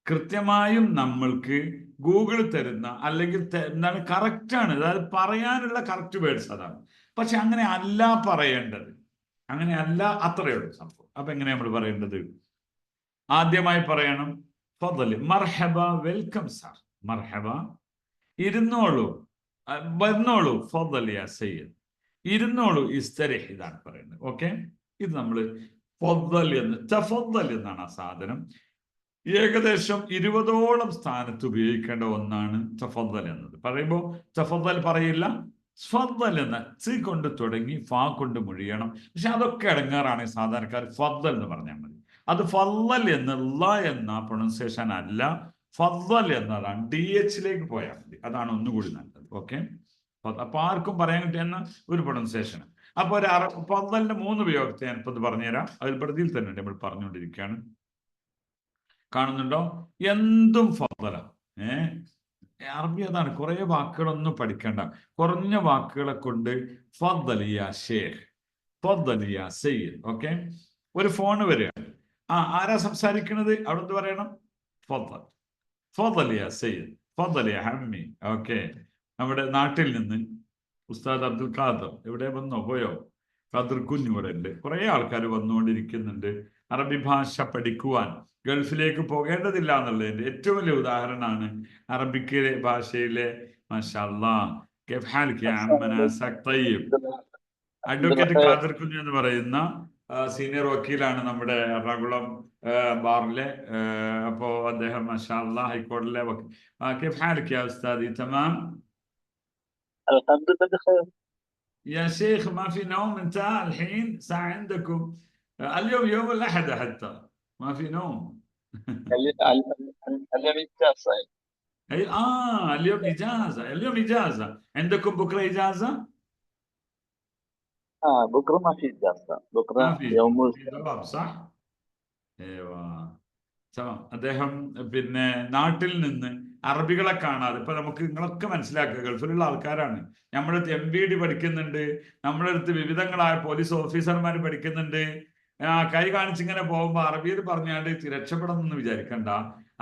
കൃത്യമായും നമ്മൾക്ക് ഗൂഗിൾ തരുന്ന അല്ലെങ്കിൽ എന്താണ് കറക്റ്റാണ്, അതായത് പറയാനുള്ള കറക്റ്റ് വേർഡ്സ് അതാണ്. പക്ഷെ അങ്ങനെ അല്ല പറയേണ്ടത്, അങ്ങനെ അല്ല, അത്രയേ ഉള്ളൂ സംഭവം. അപ്പൊ എങ്ങനെയാ നമ്മൾ പറയേണ്ടത്? ആദ്യമായി പറയണം ഫദല്, മർഹബ, വെൽക്കം സാർ, മർഹബ, ഇരുന്നോളൂ, വന്നോളൂ, ഫദല് യാ സയ്യിദ്, ഇരുന്നോളൂ, ഇസ്തരിഹ്, ഇതാണ് പറയുന്നത്. ഓക്കെ, ഇത് നമ്മൾ ഫദൽ എന്ന്, തഫദ്ദൽ എന്നാണ് ആ സാധനം. ഏകദേശം 20ഓളം സ്ഥാനത്ത് ഉപയോഗിക്കേണ്ട ഒന്നാണ് തഫദ്ദൽ എന്നത്. പറയുമ്പോൾ തഫദ്ദൽ പറയില്ല, ഫദ്ദൽ എന്ന സി കൊണ്ട് തുടങ്ങി ഫാ കൊണ്ട് മുഴിയണം. പക്ഷെ അതൊക്കെ ഇടങ്ങാറാണ് സാധാരണക്കാർ. ഫദ്ദൽ എന്ന് പറഞ്ഞാൽ മതി. അത് ഫദ്ദൽ എന്നുള്ള എന്ന പ്രൊണൗൺസിയേഷൻ അല്ല, ഫദ്ദൽ എന്നതാണ്. DH പോയാൽ മതി, അതാണ് ഒന്നുകൂടി നല്ലത്. ഓക്കെ, അപ്പൊ ആർക്കും പറയാൻ കിട്ടിയെന്ന ഒരു പ്രൊണൗൺസിയേഷൻ. അപ്പൊ ഒരു ഫദ്ദലിന്റെ 3 ഉപയോഗത്തെ ഞാനിപ്പോ ഇത് പറഞ്ഞുതരാം. അതിൽ പ്രതിയിൽ തന്നെ നമ്മൾ പറഞ്ഞുകൊണ്ടിരിക്കുകയാണ്. കാണുന്നുണ്ടോ? എന്തും ഫദ്ദല. അറബി അതാണ്. കുറെ വാക്കുകളൊന്നും പഠിക്കേണ്ട, കുറഞ്ഞ വാക്കുകളെ കൊണ്ട് ഫദ്ദൽ യാ ഷേഖ്, ഫദ്ദൽ യാ സയ്യിദ്. ഓക്കെ, ഒരു ഫോൺ വരിക, ആരാ സംസാരിക്കുന്നത്? അവിടെ എന്ത് പറയണം? ഫദ്ദൽ, ഫദ്ദൽ യാ സയ്യിദ്, ഫദ്ദൽ യാ ഹമ്മി. ഓക്കെ, നമ്മുടെ നാട്ടിൽ നിന്ന് ഉസ്താദ് അബ്ദുൽ ഖാദർ ഇവിടെ വന്നോ? പോയോ? ഖാദർ കുഞ്ഞ് ഇവിടെ ഉണ്ട്. കുറെ ആൾക്കാർ വന്നുകൊണ്ടിരിക്കുന്നുണ്ട്. അറബി ഭാഷ പഠിക്കുവാൻ ഗൾഫിലേക്ക് പോകേണ്ടതില്ല എന്നുള്ളതിന്റെ ഏറ്റവും വലിയ ഉദാഹരണമാണ് അറബിക്ക് ഭാഷയിലെ അഡ്വക്കേറ്റ് ഖാദർ കുഞ്ഞ് എന്ന് പറയുന്ന സീനിയർ വക്കീലാണ് നമ്മുടെ എറണാകുളം ബാറിലെ. അപ്പോ അദ്ദേഹം മാഷാ അല്ലാഹ് ഹൈക്കോടതിയിലെ വക്കീൽ. തമാം يا شيخ ما في نوم انت الحين ساعة عندكم اليوم يوم الأحد حتى ما في نوم. اليوم إجازة. اي اليوم إجازة، اليوم إجازة. عندكم بكرة إجازة؟ بكرة ما في إجازة، بكرة يوم السبت صح؟ ايوه تمام. അദ്ദേഹം പിന്നെ നാട്ടിൽ നിന്ന് അറബികളെ കാണാതെ, ഇപ്പൊ നമുക്ക് നിങ്ങളൊക്കെ മനസ്സിലാക്കുക ഗൾഫിലുള്ള ആൾക്കാരാണ്. നമ്മുടെ അടുത്ത് MBD പഠിക്കുന്നുണ്ട്, നമ്മുടെ അടുത്ത് വിവിധങ്ങളായ പോലീസ് ഓഫീസർമാർ പഠിക്കുന്നുണ്ട്. കൈ കാണിച്ചിങ്ങനെ പോകുമ്പോൾ അറബിയിൽ പറഞ്ഞാണ്ട് രക്ഷപ്പെടണമെന്ന് വിചാരിക്കണ്ട.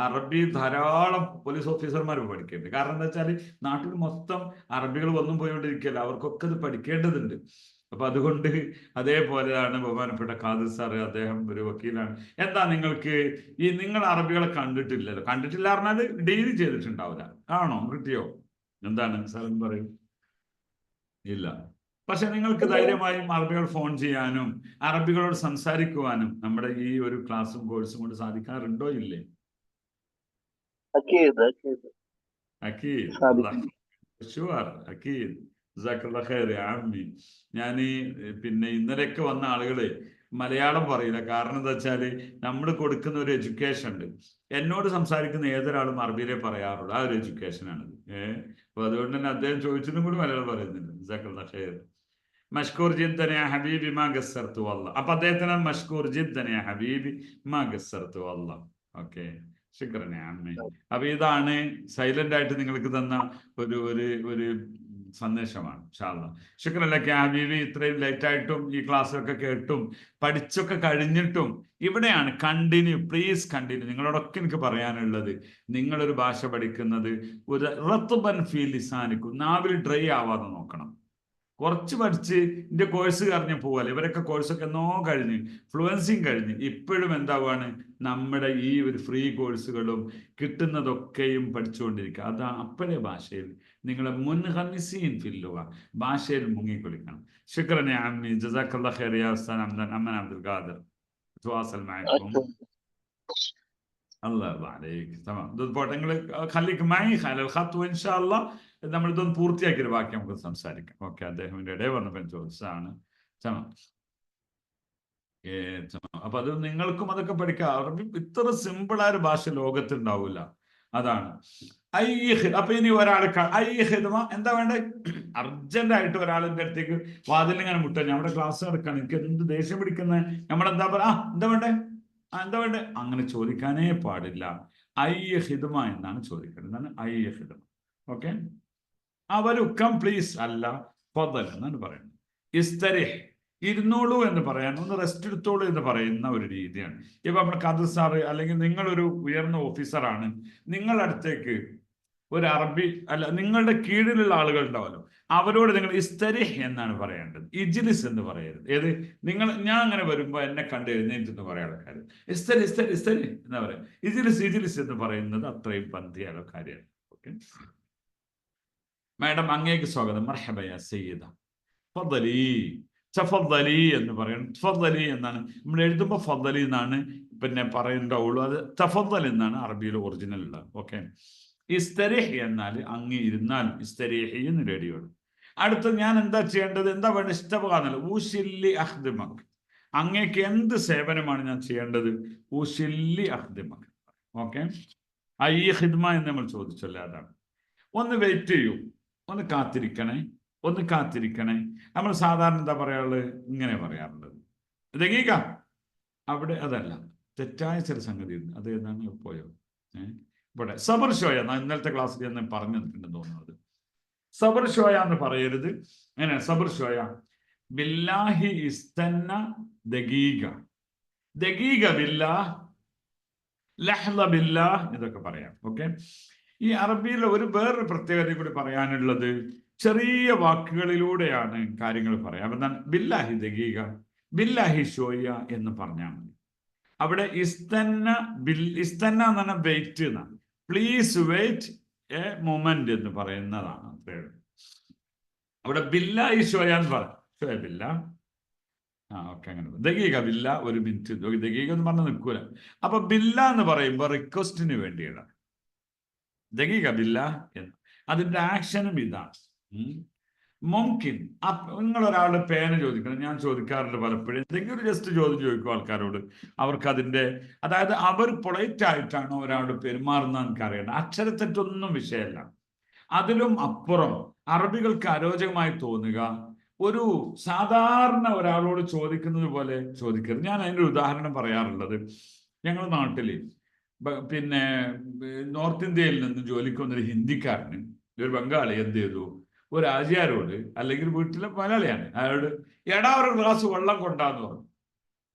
അറബി ധാരാളം പോലീസ് ഓഫീസർമാർ പഠിക്കുന്നുണ്ട്. കാരണം എന്താ വെച്ചാൽ നാട്ടിൽ മൊത്തം അറബികൾ വന്നും പോയിക്കൊണ്ടിരിക്കുകയല്ല, അവർക്കൊക്കെ ഇത് പഠിക്കേണ്ടതുണ്ട്. അപ്പൊ അതുകൊണ്ട് അതേപോലെയാണ് ബഹുമാനപ്പെട്ട ഖാദിർ സാറ്, അദ്ദേഹം ഒരു വക്കീലാണ്. എന്താ നിങ്ങൾക്ക് നിങ്ങൾ അറബികളെ കണ്ടിട്ടില്ലല്ലോ? കണ്ടിട്ടില്ല പറഞ്ഞാൽ ഡെയിലി ചെയ്തിട്ടുണ്ടാവില്ല. ആണോ? കിട്ടിയോ? എന്താണ് സാർ പറയും? ഇല്ല. പക്ഷെ നിങ്ങൾക്ക് ധൈര്യമായും അറബികൾ ഫോൺ ചെയ്യാനും അറബികളോട് സംസാരിക്കുവാനും നമ്മുടെ ഈ ഒരു ക്ലാസ്സും കോഴ്സും കൊണ്ട് സാധിക്കാറുണ്ടോ? ഇല്ലേ? ഞാൻ പിന്നെ ഇന്നലെയൊക്കെ വന്ന ആളുകള് മലയാളം പറയില്ല. കാരണം എന്താ വെച്ചാല് നമ്മൾ കൊടുക്കുന്ന ഒരു എഡ്യൂക്കേഷൻ ഉണ്ട്. എന്നോട് സംസാരിക്കുന്ന ഏതൊരാളും അറബിയിലേ പറയാറുള്ളൂ. ആ ഒരു എഡ്യൂക്കേഷനാണിത്. അപ്പൊ അതുകൊണ്ട് തന്നെ അദ്ദേഹം ചോദിച്ചതും കൂടി മലയാളം പറയുന്നുണ്ട്. ജസാക്കല്ലാഹ് ഖൈർ. മഷ്കൂർ ജിദ്ദൻ യാ ഹബീബി മാ ഖസ്സർതു വല്ലാഹ്. അപ്പൊ അദ്ദേഹത്തിന് മഷ്കൂർ ജിദ്ദൻ യാ ഹബീബി മാ ഖസ്സർതു വല്ലാഹ്. ഓക്കെ, ശുക്രൻ യാ അമ്മി. അപ്പൊ ഇതാണ് സൈലന്റ് ആയിട്ട് നിങ്ങൾക്ക് തന്ന ഒരു ഒരു ഒരു സന്ദേശമാണ്. ഇൻഷാ അല്ലാഹ്. ശുക്രൻ ലക യാ ഹബീബി. ഇത്രയും ലേറ്റ് ആയിട്ടും ഈ ക്ലാസ്സൊക്കെ കേട്ടും പഠിച്ചൊക്കെ കഴിഞ്ഞിട്ടും ഇവിടെയാണ് കണ്ടിന്യൂ, പ്ലീസ് കണ്ടിന്യൂ. നിങ്ങളോടൊക്കെ എനിക്ക് പറയാനുള്ളത്, നിങ്ങളൊരു ഭാഷ പഠിക്കുന്നത് ഒരു റത്ബൻ ഫീ ലിസാനിക്കും, നാവിൽ ഡ്രൈ ആവാതെ നോക്കണം. കുറച്ച് പഠിച്ച് എൻ്റെ കോഴ്സ് കഴിഞ്ഞ് പോവല്ലേ, ഇവരൊക്കെ കോഴ്സൊക്കെ എന്നോ കഴിഞ്ഞ് ഫ്ലുവൻസിയും കഴിഞ്ഞ് ഇപ്പോഴും എന്താവാണ് നമ്മുടെ ഈ ഒരു ഫ്രീ കോഴ്സുകളും കിട്ടുന്നതൊക്കെയും പഠിച്ചുകൊണ്ടിരിക്കുക. അതാ അപ്പോഴേ ഭാഷയിൽ നിങ്ങളെ മുൻഹമിസീൻ ഫില്ലുക, ഭാഷയിൽ മുങ്ങിക്കൊളിക്കണം. ശുക്രനെ അമ്മി ജസാക്കല്ലാഹ് ഖൈർ യാ ഉസ്താദ് അമ്മൻ അബ്ദുൽ ഖാദിർ. تواصل معكم. الله يرضى عليك. تمام. പോട്ടെ, നിങ്ങൾ خليك معي على الخط وان شاء الله നമ്മൾ ഇതൊന്ന് പൂർത്തിയാക്കിയൊരു ബാക്കി നമുക്ക് സംസാരിക്കാം. ഓക്കെ, അദ്ദേഹത്തിന്റെ ഇടയിൽ വന്നപ്പോൾ ചോദിച്ചതാണ്. അപ്പൊ അത് നിങ്ങൾക്കും അതൊക്കെ പഠിക്കാം. അറബി ഇത്ര സിമ്പിളായ ഒരു ഭാഷ ലോകത്തുണ്ടാവില്ല. അതാണ് അപ്പൊ ഇനി ഒരാൾക്ക് എന്താ വേണ്ടത്? അർജന്റ് ആയിട്ട് ഒരാളിന്റെ അടുത്തേക്ക് വാതിലിങ്ങനെ മുട്ട, നമ്മുടെ ക്ലാസ് നടക്കാണ്, എനിക്ക് എന്ത് ദേഷ്യം പിടിക്കുന്നത്, നമ്മളെന്താ പറയാ, എന്താ വേണ്ടേ, എന്താ വേണ്ടേ, അങ്ങനെ ചോദിക്കാനേ പാടില്ല. ഹിദ്മ എന്നാണ് ചോദിക്കേണ്ടത്. എന്താണ് ഹിദ്മ? ഓക്കെ, അവരുക്കം പ്ലീസ് അല്ല, ഫദൽ എന്നാണ് പറയുന്നത്. ഇസ്തരിഹ്, ഇരുന്നോളൂ എന്ന് പറയാൻ, ഒന്ന് റെസ്റ്റ് എടുത്തോളൂ എന്ന് പറയുന്ന ഒരു രീതിയാണ്. ഇപ്പൊ നമ്മുടെ ഖാദിർ സാറ് അല്ലെങ്കിൽ നിങ്ങളൊരു ഉയർന്ന ഓഫീസറാണ്, നിങ്ങളുടെ അടുത്തേക്ക് ഒരു അറബി അല്ല നിങ്ങളുടെ കീഴിലുള്ള ആളുകൾ ഉണ്ടാവല്ലോ, അവരോട് നിങ്ങൾ ഇസ്തരിഹ് എന്നാണ് പറയേണ്ടത്, ഇജ്ലിസ് എന്ന് പറയരുത്. ഏത് ഞാൻ അങ്ങനെ വരുമ്പോ എന്നെ കണ്ട് എഴുന്നേറ്റ് എന്ന് പറയാനുള്ള കാര്യം ഇസ്തരി ഇസ്തരി ഇസ്തരി എന്നാ പറയാം. ഇജ്ലിസ് ഇജ്ലിസ് എന്ന് പറയുന്നത് അത്രയും പന്തിയാലോ കാര്യമാണ്. ഓക്കെ മാഡം, അങ്ങേക്ക് സ്വാഗതം. മർഹബ യാ സയ്യിദ, ഫദ്ദലി, തഫദ്ദലി എന്ന് പറയണം. തഫദ്ദലി എന്നാണ് നമ്മൾ എഴുതുമ്പോൾ ഫദ്ദലി എന്നാണ് പിന്നെ പറയേണ്ടാവുള്ളൂ. അത് തഫദ്ദൽ എന്നാണ് അറബിയിൽ ഒറിജിനൽ ഉള്ളത്. ഓക്കെ, ഇസ്തരിഹ് എന്നാൽ അങ്ങ് ഇരുന്നാൽ ഇസ്തരിഹി എന്ന് റേഡിയോട്. അടുത്ത ഞാൻ എന്താ ചെയ്യേണ്ടത്, എന്താ വേണ്ട, ഇഷ്ടപ്പെടാന്നല്ല, ഊഷില്ലി അഹ്ദിമക്, അങ്ങേക്ക് എന്ത് സേവനമാണ് ഞാൻ ചെയ്യേണ്ടത്, ഊഷില്ലി അഹ്ദിമക്. ഓക്കെ, ഹിദ്മ എന്ന് നമ്മൾ ചോദിച്ചല്ലേ, അതാണ്. ഒന്ന് വെയിറ്റ് ചെയ്യൂ, ഒന്ന് കാത്തിരിക്കണേ, ഒന്ന് കാത്തിരിക്കണേ. നമ്മൾ സാധാരണ എന്താ പറയാറുള്ളത്, ഇങ്ങനെ പറയാറുള്ളത് ദഖീഖ, അവിടെ അതല്ല, തെറ്റായ ചില സംഗതി ഉണ്ട്. അത് ഏതാണ് പോയോ? ഇവിടെ സബർ ഷോയ, ഇന്നലത്തെ ക്ലാസ്സിൽ ഞാൻ പറഞ്ഞു തന്നിട്ടുണ്ടെന്ന് തോന്നുന്നത്. സബർ ഷോയ എന്ന് പറയരുത്. എങ്ങനെ സബർ ഷോയ? ബില്ലാഹി ഇസ്തന്ന ദഖീഖ, ദഖീഖ ബില്ലാഹ്, ലഹ്ള ബില്ലാഹ്, ഇതൊക്കെ പറയാം. ഓക്കെ, ഈ അറബിയിൽ വേറൊരു പ്രത്യേകത കൂടി പറയാനുള്ളത്, ചെറിയ വാക്കുകളിലൂടെയാണ് കാര്യങ്ങൾ പറയാം. അപ്പൊ എന്താണ് ബില്ലാഹി ദഖീഖ, ബില്ലാഹി ഷോയ എന്ന് പറഞ്ഞാൽ മതി. അവിടെ ഇസ്തന്ന ഇസ്തന്ന എന്ന് പറഞ്ഞാൽ വെയിറ്റ് എന്നാണ്. പ്ലീസ് വെയിറ്റ് എ മൊമെന്റ് എന്ന് പറയുന്നതാണ്. അത്രയുള്ളൂ. അവിടെ ബില്ലാഹി ഷോയ എന്ന് പറയാം. ഷോയ ബില്ല, ഓക്കെ, അങ്ങനെ ദഖീഖ ബില്ല, ഒരു മിനിറ്റ്, ദഖീഖ എന്ന് പറഞ്ഞാൽ നിൽക്കൂല. അപ്പൊ ബില്ല എന്ന് പറയുമ്പോൾ റിക്വസ്റ്റിന് വേണ്ടിയാണ് ദഖീഖ ബില്ല എന്ന്. അതിന്റെ ആക്ഷനും ഇതാണ്. മുംകിൻ, നിങ്ങളൊരാളുടെ പേന ചോദിക്കണം. ഞാൻ ചോദിക്കാറുണ്ട് പലപ്പോഴും, എന്തെങ്കിലും ജസ്റ്റ് ചോദ്യം ചോദിക്കും ആൾക്കാരോട്, അവർക്ക് അതിന്റെ അതായത് അവർ പൊളൈറ്റ് ആയിട്ടാണോ ഒരാളോട് പെരുമാറുന്ന എനിക്കറിയണം. അക്ഷരത്തെറ്റൊന്നും വിഷയമല്ല. അതിലും അപ്പുറം അറബികൾക്ക് അരോചകമായി തോന്നുക ഒരു സാധാരണ ഒരാളോട് ചോദിക്കുന്നത് പോലെ ചോദിക്കരുത്. ഞാൻ അതിൻ്റെ ഒരു ഉദാഹരണം പറയാറുള്ളത്, ഞങ്ങളുടെ നാട്ടിൽ പിന്നെ നോർത്ത് ഇന്ത്യയിൽ നിന്ന് ജോലിക്ക് വന്നൊരു ഹിന്ദിക്കാരന് ഒരു ബംഗാളി എന്ത് ചെയ്തു, ഒരു ആചാരോട് അല്ലെങ്കിൽ വീട്ടിലെ മലയാളിയാണ്, അയാളോട് എടാ ഒരു ഗ്ലാസ് വെള്ളം കൊണ്ടാന്ന് പറഞ്ഞു.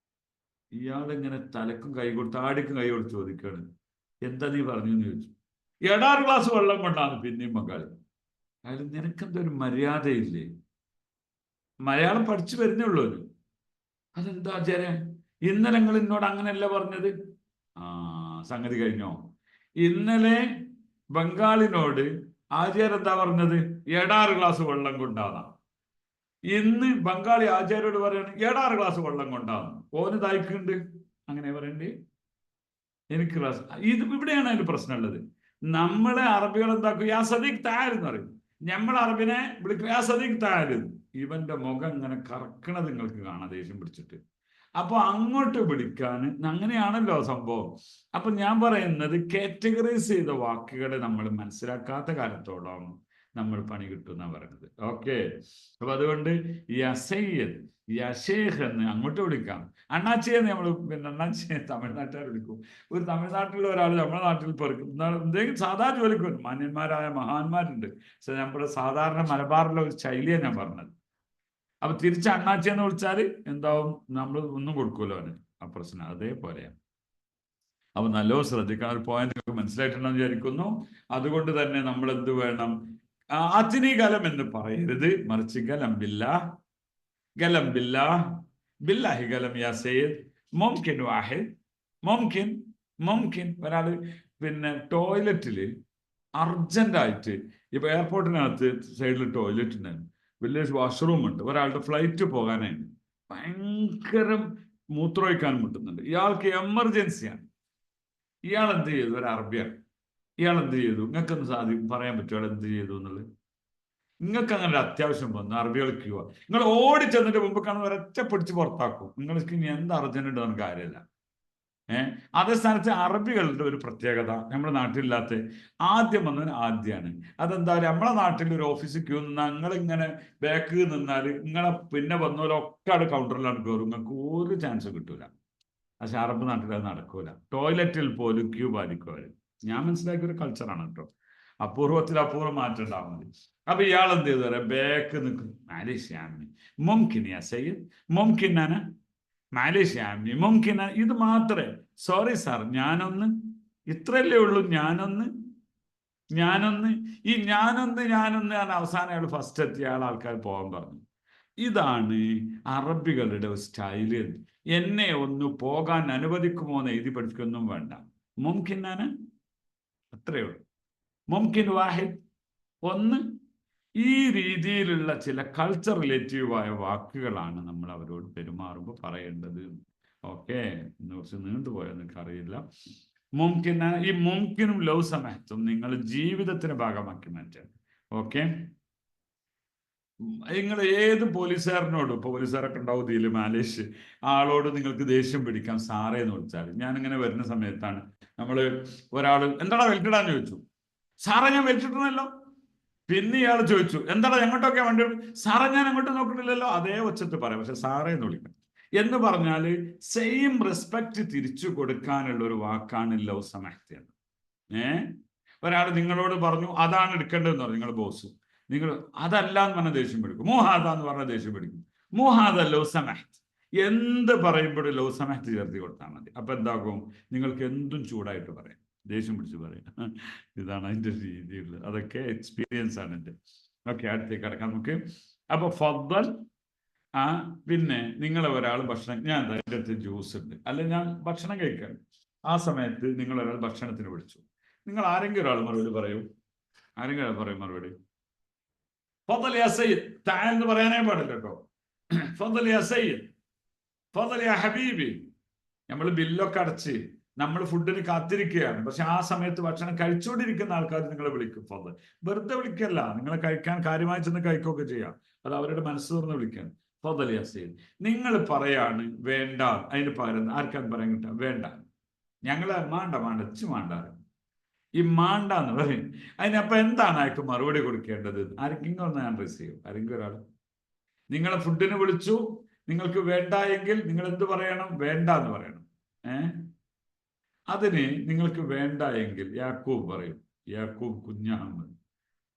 ഇയാളിങ്ങനെ തലക്കും കൈ കൊടുത്ത് ആടിക്കും കൈ കൊടുത്ത് ചോദിക്കാണ്, എന്താ നീ പറഞ്ഞു എന്ന് ചോദിച്ചു. എടാ ഒരു ഗ്ലാസ് വെള്ളം കൊണ്ടാന്ന് പിന്നെയും ബംഗാളി. അയാൾ നിനക്കെന്തൊരു മര്യാദയില്ലേ, മലയാളം പഠിച്ചു വരുന്നേ ഉള്ളൂ. അതെന്താ ആചാര്യ, ഇന്നലെ നിങ്ങൾ എന്നോട് അങ്ങനെയല്ല പറഞ്ഞത്. സംഗതി കഴിഞ്ഞോ? ഇന്നലെ ബംഗാളിനോട് ആചാര്യ എന്താ പറഞ്ഞത്, 6 ഗ്ലാസ് വെള്ളം കൊണ്ടാണ്. ഇന്ന് ബംഗാളി ആചാര്യോട് പറയാണ് 6 ഗ്ലാസ് വെള്ളം കൊണ്ടാണ്. ഓന് തായ്ക്കുണ്ട്, അങ്ങനെ പറയണ്ടേ, എനിക്ക് ഗ്ലാസ്. ഇവിടെയാണ് അതിന്റെ പ്രശ്നമുള്ളത്. നമ്മളെ അറബികൾ എന്താക്കും, യാ സദീഖ് താഴെന്ന് പറയും. നമ്മൾ അറബിനെ വിളിക്കും യാ സദീഖ് താഴെ. ഇവന്റെ മുഖം ഇങ്ങനെ കറക്കണത് നിങ്ങൾക്ക് കാണാം, ദേഷ്യം പിടിച്ചിട്ട്. അപ്പൊ അങ്ങോട്ട് വിളിക്കാൻ അങ്ങനെയാണല്ലോ സംഭവം. അപ്പൊ ഞാൻ പറയുന്നത്, കാറ്റഗറൈസ് ചെയ്ത വാക്കുകളെ നമ്മൾ മനസ്സിലാക്കാത്ത കാലത്തോളം നമ്മൾ പണി കിട്ടുന്ന പറയുന്നത്. ഓക്കെ, അപ്പൊ അതുകൊണ്ട് യാ സയ്യിദ്, യാ ഷേഖ് എന്ന് അങ്ങോട്ട് വിളിക്കാം. അണ്ണാച്ചിയെന്ന് നമ്മൾ പിന്നെ അണ്ണാച്ചിയെ തമിഴ്നാട്ടുകാർ വിളിക്കും. ഒരു തമിഴ്നാട്ടിലുള്ള ഒരാൾ നമ്മുടെ നാട്ടിൽ പെറുക്കും എന്തെങ്കിലും സാധാരണ ജോലിക്ക് വരും. മാന്യന്മാരായ മഹാന്മാരുണ്ട്. പക്ഷെ നമ്മുടെ സാധാരണ മലബാറിലെ ഒരു ശൈലിയാണ് ഞാൻ പറഞ്ഞത്. അപ്പൊ തിരിച്ച് അണ്ണാച്ചിയെന്ന് വിളിച്ചാൽ എന്താവും, നമ്മൾ ഒന്നും കൊടുക്കുമല്ലോ അവന്. ആ പ്രശ്നം അതേപോലെയാണ്. അപ്പൊ നല്ലോ ശ്രദ്ധിക്കണം. ഒരു പോയിന്റ് മനസ്സിലായിട്ടുണ്ടെന്ന് വിചാരിക്കുന്നു. അതുകൊണ്ട് തന്നെ നമ്മൾ എന്ത് വേണം, അതിനി ഗലം എന്ന് പറയരുത്, മറിച്ച് ഗലം ബില്ലാ, ഗലം ബില്ലാ, ബില്ലാഹി ഗലം യാ സയ്യിദ്, മുംകിൻ വാഹിദ്, മുംകിൻ, മുംകിൻ. ഒരാള് പിന്നെ ടോയ്ലറ്റില് അർജന്റായിട്ട്, ഇപ്പൊ എയർപോർട്ടിനകത്ത് സൈഡിൽ ടോയ്ലറ്റ് ഉണ്ടായിരുന്നു, വലിയ വാഷ്റൂം ഉണ്ട്, ഒരാളുടെ ഫ്ലൈറ്റ് പോകാനായിട്ട് ഭയങ്കരം മൂത്രമൊഴിക്കാൻ മുട്ടുന്നുണ്ട്, ഇയാൾക്ക് എമർജൻസിയാണ്. ഇയാൾ എന്ത് ചെയ്തു? ഒരു അറബിയാണ്. ഇയാൾ എന്ത് ചെയ്തു? നിങ്ങൾക്കൊന്ന് പറയാൻ പറ്റുമോ ഇയാൾ എന്ത് ചെയ്തു എന്നുള്ളത്? നിങ്ങൾക്ക് അങ്ങനെ ഒരു അത്യാവശ്യം വന്നു, അറബികൾക്ക് പോവാ, നിങ്ങൾ ഓടി ചെന്നിട്ട് മുമ്പ് കാണുന്ന ഒരൊറ്റ പിടിച്ച് പുറത്താക്കും. നിങ്ങൾക്ക് ഇനി എന്ത് അർജന്റ് ഉണ്ടെന്ന് കാര്യമില്ല. അതേ സ്ഥാനത്ത് അറബികളുടെ ഒരു പ്രത്യേകത നമ്മുടെ നാട്ടിലില്ലാത്ത, ആദ്യം വന്നതിന് ആദ്യമാണ്. അതെന്താ, നമ്മളെ നാട്ടിൽ ഒരു ഓഫീസിൽ ക്യൂ നിന്നാൽ നിങ്ങളിങ്ങനെ ബാക്കിൽ നിന്നാൽ നിങ്ങളെ പിന്നെ വന്നവരൊക്കെ അവിടെ കൗണ്ടറിലാണ് കയറും, നിങ്ങൾക്ക് ഒരു ചാൻസ് കിട്ടൂല. പക്ഷെ അറബ് നാട്ടിൽ അത് നടക്കൂല. ടോയ്ലറ്റിൽ പോലും ക്യൂ പാലിക്കും അവർ. ഞാൻ മനസ്സിലാക്കിയ ഒരു കൾച്ചറാണ് കേട്ടോ. അപൂർവത്തിൽ അപൂർവം മാറ്റം ഉണ്ടാവും മതി. അപ്പൊ ഇയാൾ എന്ത് ചെയ്തു പറയാം, ബാക്ക് നിൽക്കും. മാലേഷ്യാമി മുംകിൻ യാ സയ്യിദ്, മുംകിനാണ്, മാലേഷ്യാമി മുംകിന. ഇത് മാത്രമേ, സോറി സാർ, ഞാനൊന്ന്, ഇത്രയല്ലേ ഉള്ളൂ, ഞാനൊന്ന്, ഞാനൊന്ന്. ഈ ഞാനൊന്ന് അവസാനം അയാൾ ഫസ്റ്റ് എത്തിയ ആൾക്കാർ പോകാൻ പറഞ്ഞു. ഇതാണ് അറബികളുടെ ഒരു സ്റ്റൈല്. എന്നെ ഒന്ന് പോകാൻ അനുവദിക്കുമോ എന്ന് എഴുതി പഠിക്കൊന്നും വേണ്ട. മുംകിനാണ്, അത്രയേ ഉള്ളൂ. മുംകിൻ വാഹിദ്, ഒന്ന്. ഈ രീതിയിലുള്ള ചില കൾച്ചർ റിലേറ്റീവായ വാക്കുകളാണ് നമ്മൾ അവരോട് പെരുമാറുമ്പോൾ പറയേണ്ടത്. ഓക്കെ, കുറച്ച് നീണ്ടുപോയോ എനിക്കറിയില്ല. മുംകിന, ഈ മുംകിനും ലവ് സമയത്തും നിങ്ങൾ ജീവിതത്തിന് ഭാഗമാക്കി മാറ്റാൻ. ഓക്കെ, നിങ്ങൾ ഏത് പോലീസുകാരനോടും, ഇപ്പോൾ പോലീസുകാരൊക്കെ ഉണ്ടാവും ഇതിൽ മാലേഷ്യ, ആളോട് നിങ്ങൾക്ക് ദേഷ്യം പിടിക്കാം, സാറേ എന്ന് വിളിച്ചാൽ. ഞാനിങ്ങനെ വരുന്ന സമയത്താണ് നമ്മൾ ഒരാൾ എന്താടാ വെൽറ്റിടാന്ന് ചോദിച്ചു. സാറേ ഞാൻ വെൽറ്റിട്ടണല്ലോ. പിന്നെ ഇയാൾ ചോദിച്ചു എന്താടാ എങ്ങോട്ടൊക്കെ വണ്ടി, സാറേ ഞാൻ അങ്ങോട്ട് നോക്കണില്ലല്ലോ. അതേ ഒച്ചത്ത് പറയാം, പക്ഷെ സാറേ എന്ന് വിളിക്കണം. എന്ന് പറഞ്ഞാൽ സെയിം റെസ്പെക്ട് തിരിച്ചു കൊടുക്കാനുള്ള ഒരു വാക്കാണ് ലവ് സമഹത്ത്. ഒരാൾ നിങ്ങളോട് പറഞ്ഞു അതാണ് എടുക്കേണ്ടതെന്ന് പറഞ്ഞു, നിങ്ങൾ ബോസ്, നിങ്ങൾ അതല്ല എന്ന് പറഞ്ഞ ദേഷ്യം പിടിക്കും. മൂഹാദ എന്ന് പറഞ്ഞ ദേഷ്യം പിടിക്കും. മൂഹാദ ലവ് സമഹത്ത്. എന്ത് പറയുമ്പോഴും ലവ് സമഹത്ത് ചേർത്തി കൊടുത്താൽ മതി. അപ്പൊ എന്താകും, നിങ്ങൾക്ക് എന്തും ചൂടായിട്ട് പറയാം, ദേഷ്യം പിടിച്ച് പറയാം. ഇതാണ് അതിൻ്റെ രീതിയുള്ളത്. അതൊക്കെ എക്സ്പീരിയൻസ് ആണ് എൻ്റെ. ഓക്കെ, അടുത്തേക്ക് കിടക്കാം നമുക്ക്. അപ്പൊ ഫദ്ദൽ, പിന്നെ നിങ്ങളെ ഒരാൾ ഭക്ഷണം, ഞാൻ എൻ്റെ അടുത്ത് ജ്യൂസ് ഉണ്ട്, അല്ലെ ഞാൻ ഭക്ഷണം കഴിക്കാൻ, ആ സമയത്ത് നിങ്ങൾ ഒരാൾ ഭക്ഷണത്തിന് വിളിച്ചു, നിങ്ങൾ ആരെങ്കിലും ഒരാൾ മറുപടി പറയൂ. ആരെങ്കിലും ഒരാൾ പറയും മറുപടി. ഫദ്ദൽ യാ സയ്യിദ്, തആൽ എന്ന് പറയാനേ പാടില്ല കേട്ടോ. ഫദ്ദൽ യാ സയ്യിദ്, ഫദ്ദൽ യാ ഹബീബി. നമ്മൾ ബില്ലൊക്കെ അടച്ച് നമ്മൾ ഫുഡിന് കാത്തിരിക്കുകയാണ്, പക്ഷെ ആ സമയത്ത് ഭക്ഷണം കഴിച്ചുകൊണ്ടിരിക്കുന്ന ആൾക്കാർ നിങ്ങളെ വിളിക്കും ഫദ്ദൽ. വെറുതെ വിളിക്കല്ല, നിങ്ങളെ കഴിക്കാൻ കാര്യമായി ചെന്ന് കഴിക്കുകയൊക്കെ ചെയ്യാം, അത് അവരുടെ മനസ്സ് തുറന്ന് വിളിക്കാൻ. ഫദ്ദൽ യാ സയ്യിദ്. നിങ്ങൾ പറയാണ് വേണ്ട, അതിന് പകരം ആർക്കാണ് പറയാൻ കിട്ടുക, വേണ്ട, ഞങ്ങളെ മാണ്ടച്ച് മാണ്ടാറ്. ഈ മാണ്ട എന്ന് പറയും. അതിനപ്പം എന്താണ് അയാൾക്ക് മറുപടി കൊടുക്കേണ്ടത്? ആർക്കെങ്കിലും ഒന്ന് ഞാൻ റിസീവ്, ആരെങ്കിലും ഒരാൾ നിങ്ങളെ ഫുഡിന് വിളിച്ചു, നിങ്ങൾക്ക് വേണ്ട എങ്കിൽ നിങ്ങൾ എന്ത് പറയണം? വേണ്ട എന്ന് പറയണം. അതിന് നിങ്ങൾക്ക് വേണ്ട എങ്കിൽ യാക്കൂബ് പറയും, യാക്കൂബ് കുഞ്ഞഹമ്മദ്.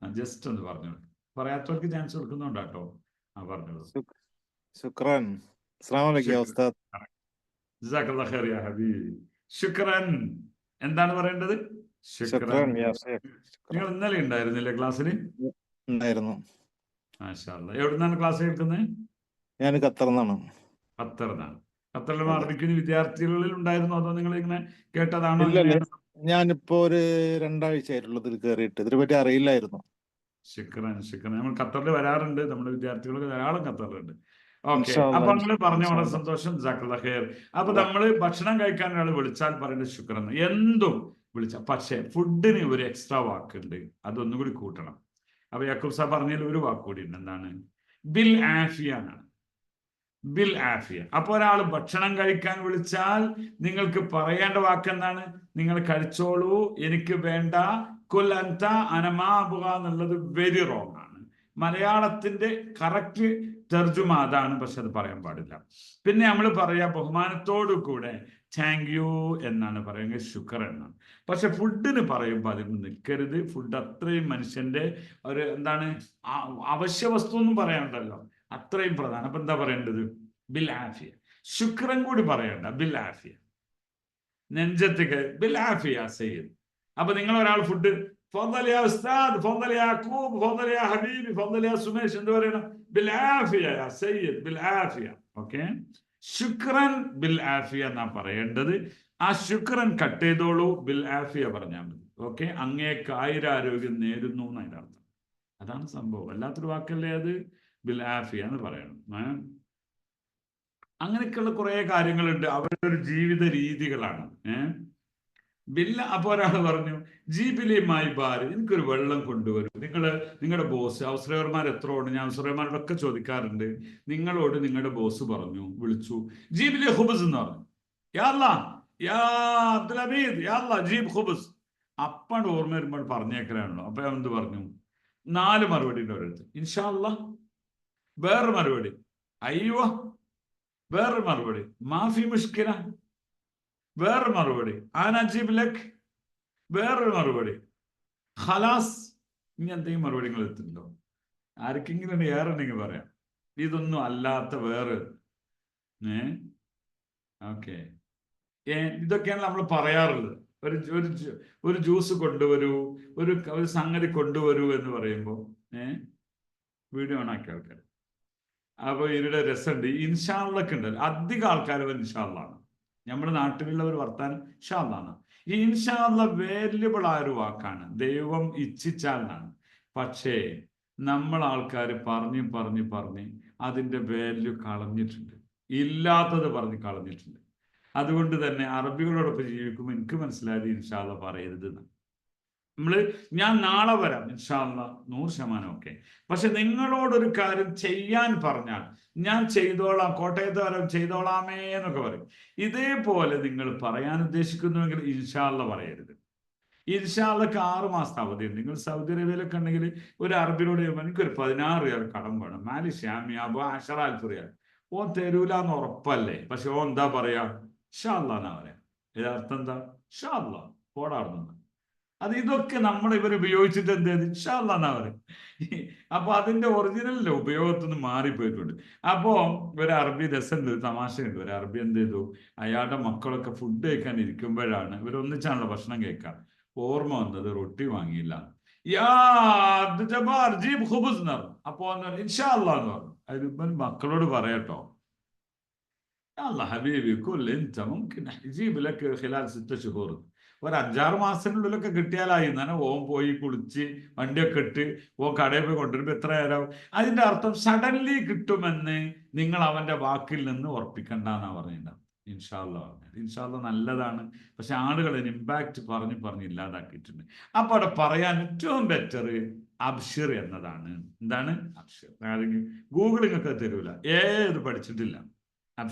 ജസ്റ്റ് ഒന്ന് പറഞ്ഞു, പറയാത്തവർക്ക് ചാൻസ് കൊടുക്കുന്നുണ്ടാട്ടോ. പറഞ്ഞോളൂ. ശുക്രൻ. അസ്സലാമു അലൈക്കും ഉസ്താദ്. ജസാക്കല്ലാഹു ഖൈർ യാ ഹബീബി. ശുക്രൻ. എന്താണ് പറയേണ്ടത്? ശുക്രൻ യാ ഷേഖ്. നിങ്ങൾ ഇന്നലെ ഉണ്ടായിരുന്നില്ലേ ക്ലാസ്സിൽ? ഉണ്ടായിരുന്നു. മാഷാ അല്ലാഹ്. എവിടുന്നാണ് ക്ലാസ് കേൾക്കുന്നത്? ഞാൻ ഖത്തറിന്നാണ്. ഖത്തറിനാണ്. ഖത്തറിലെ അറബിക്ക് വിദ്യാർത്ഥികളിൽ ഉണ്ടായിരുന്നോ, അതോ നിങ്ങൾ ഇങ്ങനെ കേട്ടതാണോ? ഞാനിപ്പോ ഒരു 2 ആഴ്ചയായിട്ടുള്ള ഇതിൽ കയറിയിട്ട് ഇതിനെപ്പറ്റി അറിയില്ലായിരുന്നു. ശുക്രൻ. നമ്മൾ ഖത്തറിൽ വരാറുണ്ട്, നമ്മുടെ വിദ്യാർത്ഥികൾക്ക് ധാരാളം ഖത്തറിലുണ്ട്. ഓക്കെ, അപ്പൊ നിങ്ങൾ പറഞ്ഞ വളരെ സന്തോഷം. ജസാക്കല്ലാഹു ഖൈർ. അപ്പൊ നമ്മള് ഭക്ഷണം കഴിക്കാൻ ഒരാൾ വിളിച്ചാൽ പറയേണ്ടത് ശുക്രൻ. എന്തും വിളിച്ച, പക്ഷെ ഫുഡിന് ഒരു എക്സ്ട്രാ വാക്കുണ്ട്, അതൊന്നും കൂടി കൂട്ടണം. അപ്പൊ യാക്കൂബ് സാബ് പറഞ്ഞതിൽ ഒരു വാക്ക് കൂടി ഉണ്ട്. എന്താണ്? ബിൽ ആഫിയ എന്നാണ്. ബിൽ ആഫിയ. അപ്പൊ ഒരാൾ ഭക്ഷണം കഴിക്കാൻ വിളിച്ചാൽ നിങ്ങൾക്ക് പറയേണ്ട വാക്ക് എന്താണ്? നിങ്ങൾ കഴിച്ചോളൂ, എനിക്ക് വേണ്ട, കുൽ അൻത അനമാബുക എന്നുള്ളത് വെരി റോങ് ആണ്. മലയാളത്തിന്റെ കറക്റ്റ് തർജുമ അതാണ്, പക്ഷെ അത് പറയാൻ പാടില്ല. പിന്നെ നമ്മൾ പറയാ ബഹുമാനത്തോടു കൂടെ താങ്ക് യു എന്നാണ് പറയുന്നത്, ശുക്ർ എന്നാണ്. പക്ഷെ ഫുഡിന് പറയുമ്പോൾ അതിന് നിൽക്കരുത്. ഫുഡ് അത്രയും മനുഷ്യന്റെ ഒരു എന്താണ് അവശ്യ വസ്തു എന്നും പറയാനുണ്ടല്ലോ, അത്രയും പ്രധാനം. അപ്പൊ എന്താ പറയേണ്ടത്? ബിൽ ആഫിയ. ശുക്രൻ കൂടി പറയണ്ട, ബിൽ ആഫിയ. നെഞ്ചത്തേക്ക് ബിൽ ആഫിയ സയ്യിദ്. അപ്പൊ നിങ്ങൾ ഒരാൾ ഫുഡ് ഫضل يا استاذ فضل يا يعقوب فضل يا حبيبي فضل يا സുമേഷ് എന്ത് പറയണം بالعافيه يا سيد بالعافيه ഓക്കെ ശുക്രൻ ബിൽ ആഫിയ എന്നാ പറയേണ്ടത് ആ ശുക്രൻ കട്ട് ചെയ്തോളൂ ബിൽ ആഫിയ പറഞ്ഞാൽ മതി ഓക്കെ അങ്ങേക്ക് ആയുരാരോഗ്യം നേരുന്നു എന്നതിന്റെ അർത്ഥം അതാണ് സംഭവം അല്ലാത്തൊരു വാക്കല്ലേ അത് ബിൽ ആഫിയ എന്ന് പറയണം അങ്ങനെയൊക്കെയുള്ള കുറെ കാര്യങ്ങളുണ്ട് അവരുടെ ഒരു ജീവിത രീതികളാണ് ബില്ല അപ്പൊ ഒരാൾ പറഞ്ഞു ജീബിലിമായി ബാർ എനിക്കൊരു വെള്ളം കൊണ്ടുവരും നിങ്ങളുടെ ബോസ് ഹൗസ്ഡ്രൈവർമാർ എത്ര ഉണ്ട് ഞാൻ ഹൗസ്ഡ്രൈവർമാരോടൊക്കെ ചോദിക്കാറുണ്ട് നിങ്ങളോട് നിങ്ങളുടെ ബോസ് പറഞ്ഞു വിളിച്ചു ജീബിലി ഹുബസ് എന്ന് പറഞ്ഞു യാ അബ്ദുൽ ഹമീദ് ജീബ് ഹുബസ് അപ്പാണ്ട് ഓർമ്മ വരുമ്പോൾ പറഞ്ഞേക്കലാണല്ലോ അപ്പൊ ഞാൻ എന്ത് പറഞ്ഞു 4 മറുപടി ഉണ്ട് അവരടുത്ത് ഇൻഷാ അല്ലാഹ് വേറൊരു മറുപടി അയ്യോ വേറൊരു മറുപടി മാഫി മുഷ്കില വേറൊരു മറുപടി ആനജീബ് ലക് വേറൊരു മറുപടി ഖലാസ് ഇനി എന്തെങ്കിലും മറുപടികൾ എത്തുന്നുണ്ടോ ആർക്കെങ്കിലും ഏറുണ്ടെങ്കിൽ പറയാം ഇതൊന്നും അല്ലാത്ത വേറെ ഓക്കെ ഇതൊക്കെയാണ് നമ്മൾ പറയാറുള്ളത് ഒരു ജ്യൂസ് കൊണ്ടുവരൂ ഒരു സംഗതി കൊണ്ടുവരൂ എന്ന് പറയുമ്പോൾ വീഡിയോ ഓണാക്കിയ ആൾക്കാർ അപ്പൊ ഇവരുടെ രസമുണ്ട് ഇൻഷാള്ളൊക്കെ ഉണ്ടല്ലോ അധികം ആൾക്കാർ ഇൻഷാള്ളാണ് നമ്മുടെ നാട്ടിലുള്ളവർ വർത്താനം ഇൻഷാള്ളാണ് ഈ ഇൻഷാള്ള വാല്യുബിൾ ആയ ഒരു വാക്കാണ് ദൈവം ഇച്ഛിച്ചാൽ എന്നാണ് പക്ഷേ നമ്മൾ ആൾക്കാർ പറഞ്ഞ് അതിന്റെ വാല്യൂ കളഞ്ഞിട്ടുണ്ട് ഇല്ലാത്തത് പറഞ്ഞ് കളഞ്ഞിട്ടുണ്ട് അതുകൊണ്ട് തന്നെ അറബികളോടൊപ്പം ജീവിക്കുമ്പോൾ എനിക്ക് മനസ്സിലായത് ഇൻഷാള്ള പറയരുത് ഞാൻ നാളെ വരാം ഇൻഷാള്ള 100% ഓക്കെ പക്ഷെ നിങ്ങളോടൊരു കാര്യം ചെയ്യാൻ പറഞ്ഞാൽ ഞാൻ ചെയ്തോളാം കോട്ടയത്ത് വരാം ചെയ്തോളാമേ എന്നൊക്കെ പറയും ഇതേപോലെ നിങ്ങൾ പറയാൻ ഉദ്ദേശിക്കുന്നുവെങ്കിൽ ഇൻഷാള്ള പറയരുത് ഇൻഷാള്ളക്ക് 6 മാസത്തെ അവധിയുണ്ട് നിങ്ങൾ സൗദി അറേബ്യയിലൊക്കെ ഉണ്ടെങ്കിൽ ഒരു അറബിനോട് എനിക്കൊരു 16 റിയാൽ കടം വേണം മാലി ഷ്യാമി അബോ 10,000 റിയാൽ ഓൻ തരൂലെന്ന് ഉറപ്പല്ലേ പക്ഷെ ഓൻ എന്താ പറയാ ഇൻഷാള്ള എന്നാ പറയാം യഥാർത്ഥം എന്താ ഇൻഷാള്ള പോടാറുണ്ട് അത് ഇതൊക്കെ നമ്മൾ ഇവർ ഉപയോഗിച്ചിട്ട് എന്ത് ചെയ്ത് ഇൻഷാള്ള എന്നാ പറയും അപ്പൊ അതിന്റെ ഒറിജിനലിന്റെ ഉപയോഗത്തിൽ നിന്ന് മാറിപ്പോയിട്ടുണ്ട് അപ്പോ ഒരു അറബി രസമുണ്ട് തമാശയുണ്ട് ഒരു അറബി എന്ത് ചെയ്തു അയാളുടെ മക്കളൊക്കെ ഫുഡ് കഴിക്കാൻ ഇരിക്കുമ്പോഴാണ് ഇവരൊന്നിച്ചാണല്ലോ ഭക്ഷണം കഴിക്കാൻ ഓർമ്മ വന്നത് റൊട്ടി വാങ്ങിയില്ല അപ്പോ ഇൻഷാള്ള എന്ന് പറഞ്ഞു അതിൽ മക്കളോട് പറയട്ടോ ഹബീബി ഒരു 5-6 മാസത്തിനുള്ളിലൊക്കെ കിട്ടിയാലായി എന്നാണ് ഓൻ പോയി കുളിച്ച് വണ്ടിയൊക്കെ ഇട്ട് ഓൻ കടയിൽ പോയി കൊണ്ടുവരുമ്പോ എത്ര നേരമാവും അതിന്റെ അർത്ഥം സഡൻലി കിട്ടുമെന്ന് നിങ്ങൾ അവന്റെ വാക്കിൽ നിന്ന് ഉറപ്പിക്കണ്ടെന്നാ പറഞ്ഞിട്ടുണ്ടാവും ഇൻഷാല്ല നല്ലതാണ് പക്ഷെ ആളുകളെ ഇമ്പാക്ട് പറഞ്ഞ് ഇല്ലാതാക്കിയിട്ടുണ്ട് അപ്പൊ അവിടെ പറയാൻ ഏറ്റവും ബെറ്റർ അബ്ഷിർ എന്നതാണ് എന്താണ് അബ്ഷിർ ഗൂഗിളിങ്ങൊക്കെ തരൂല ഏത് പഠിച്ചിട്ടില്ല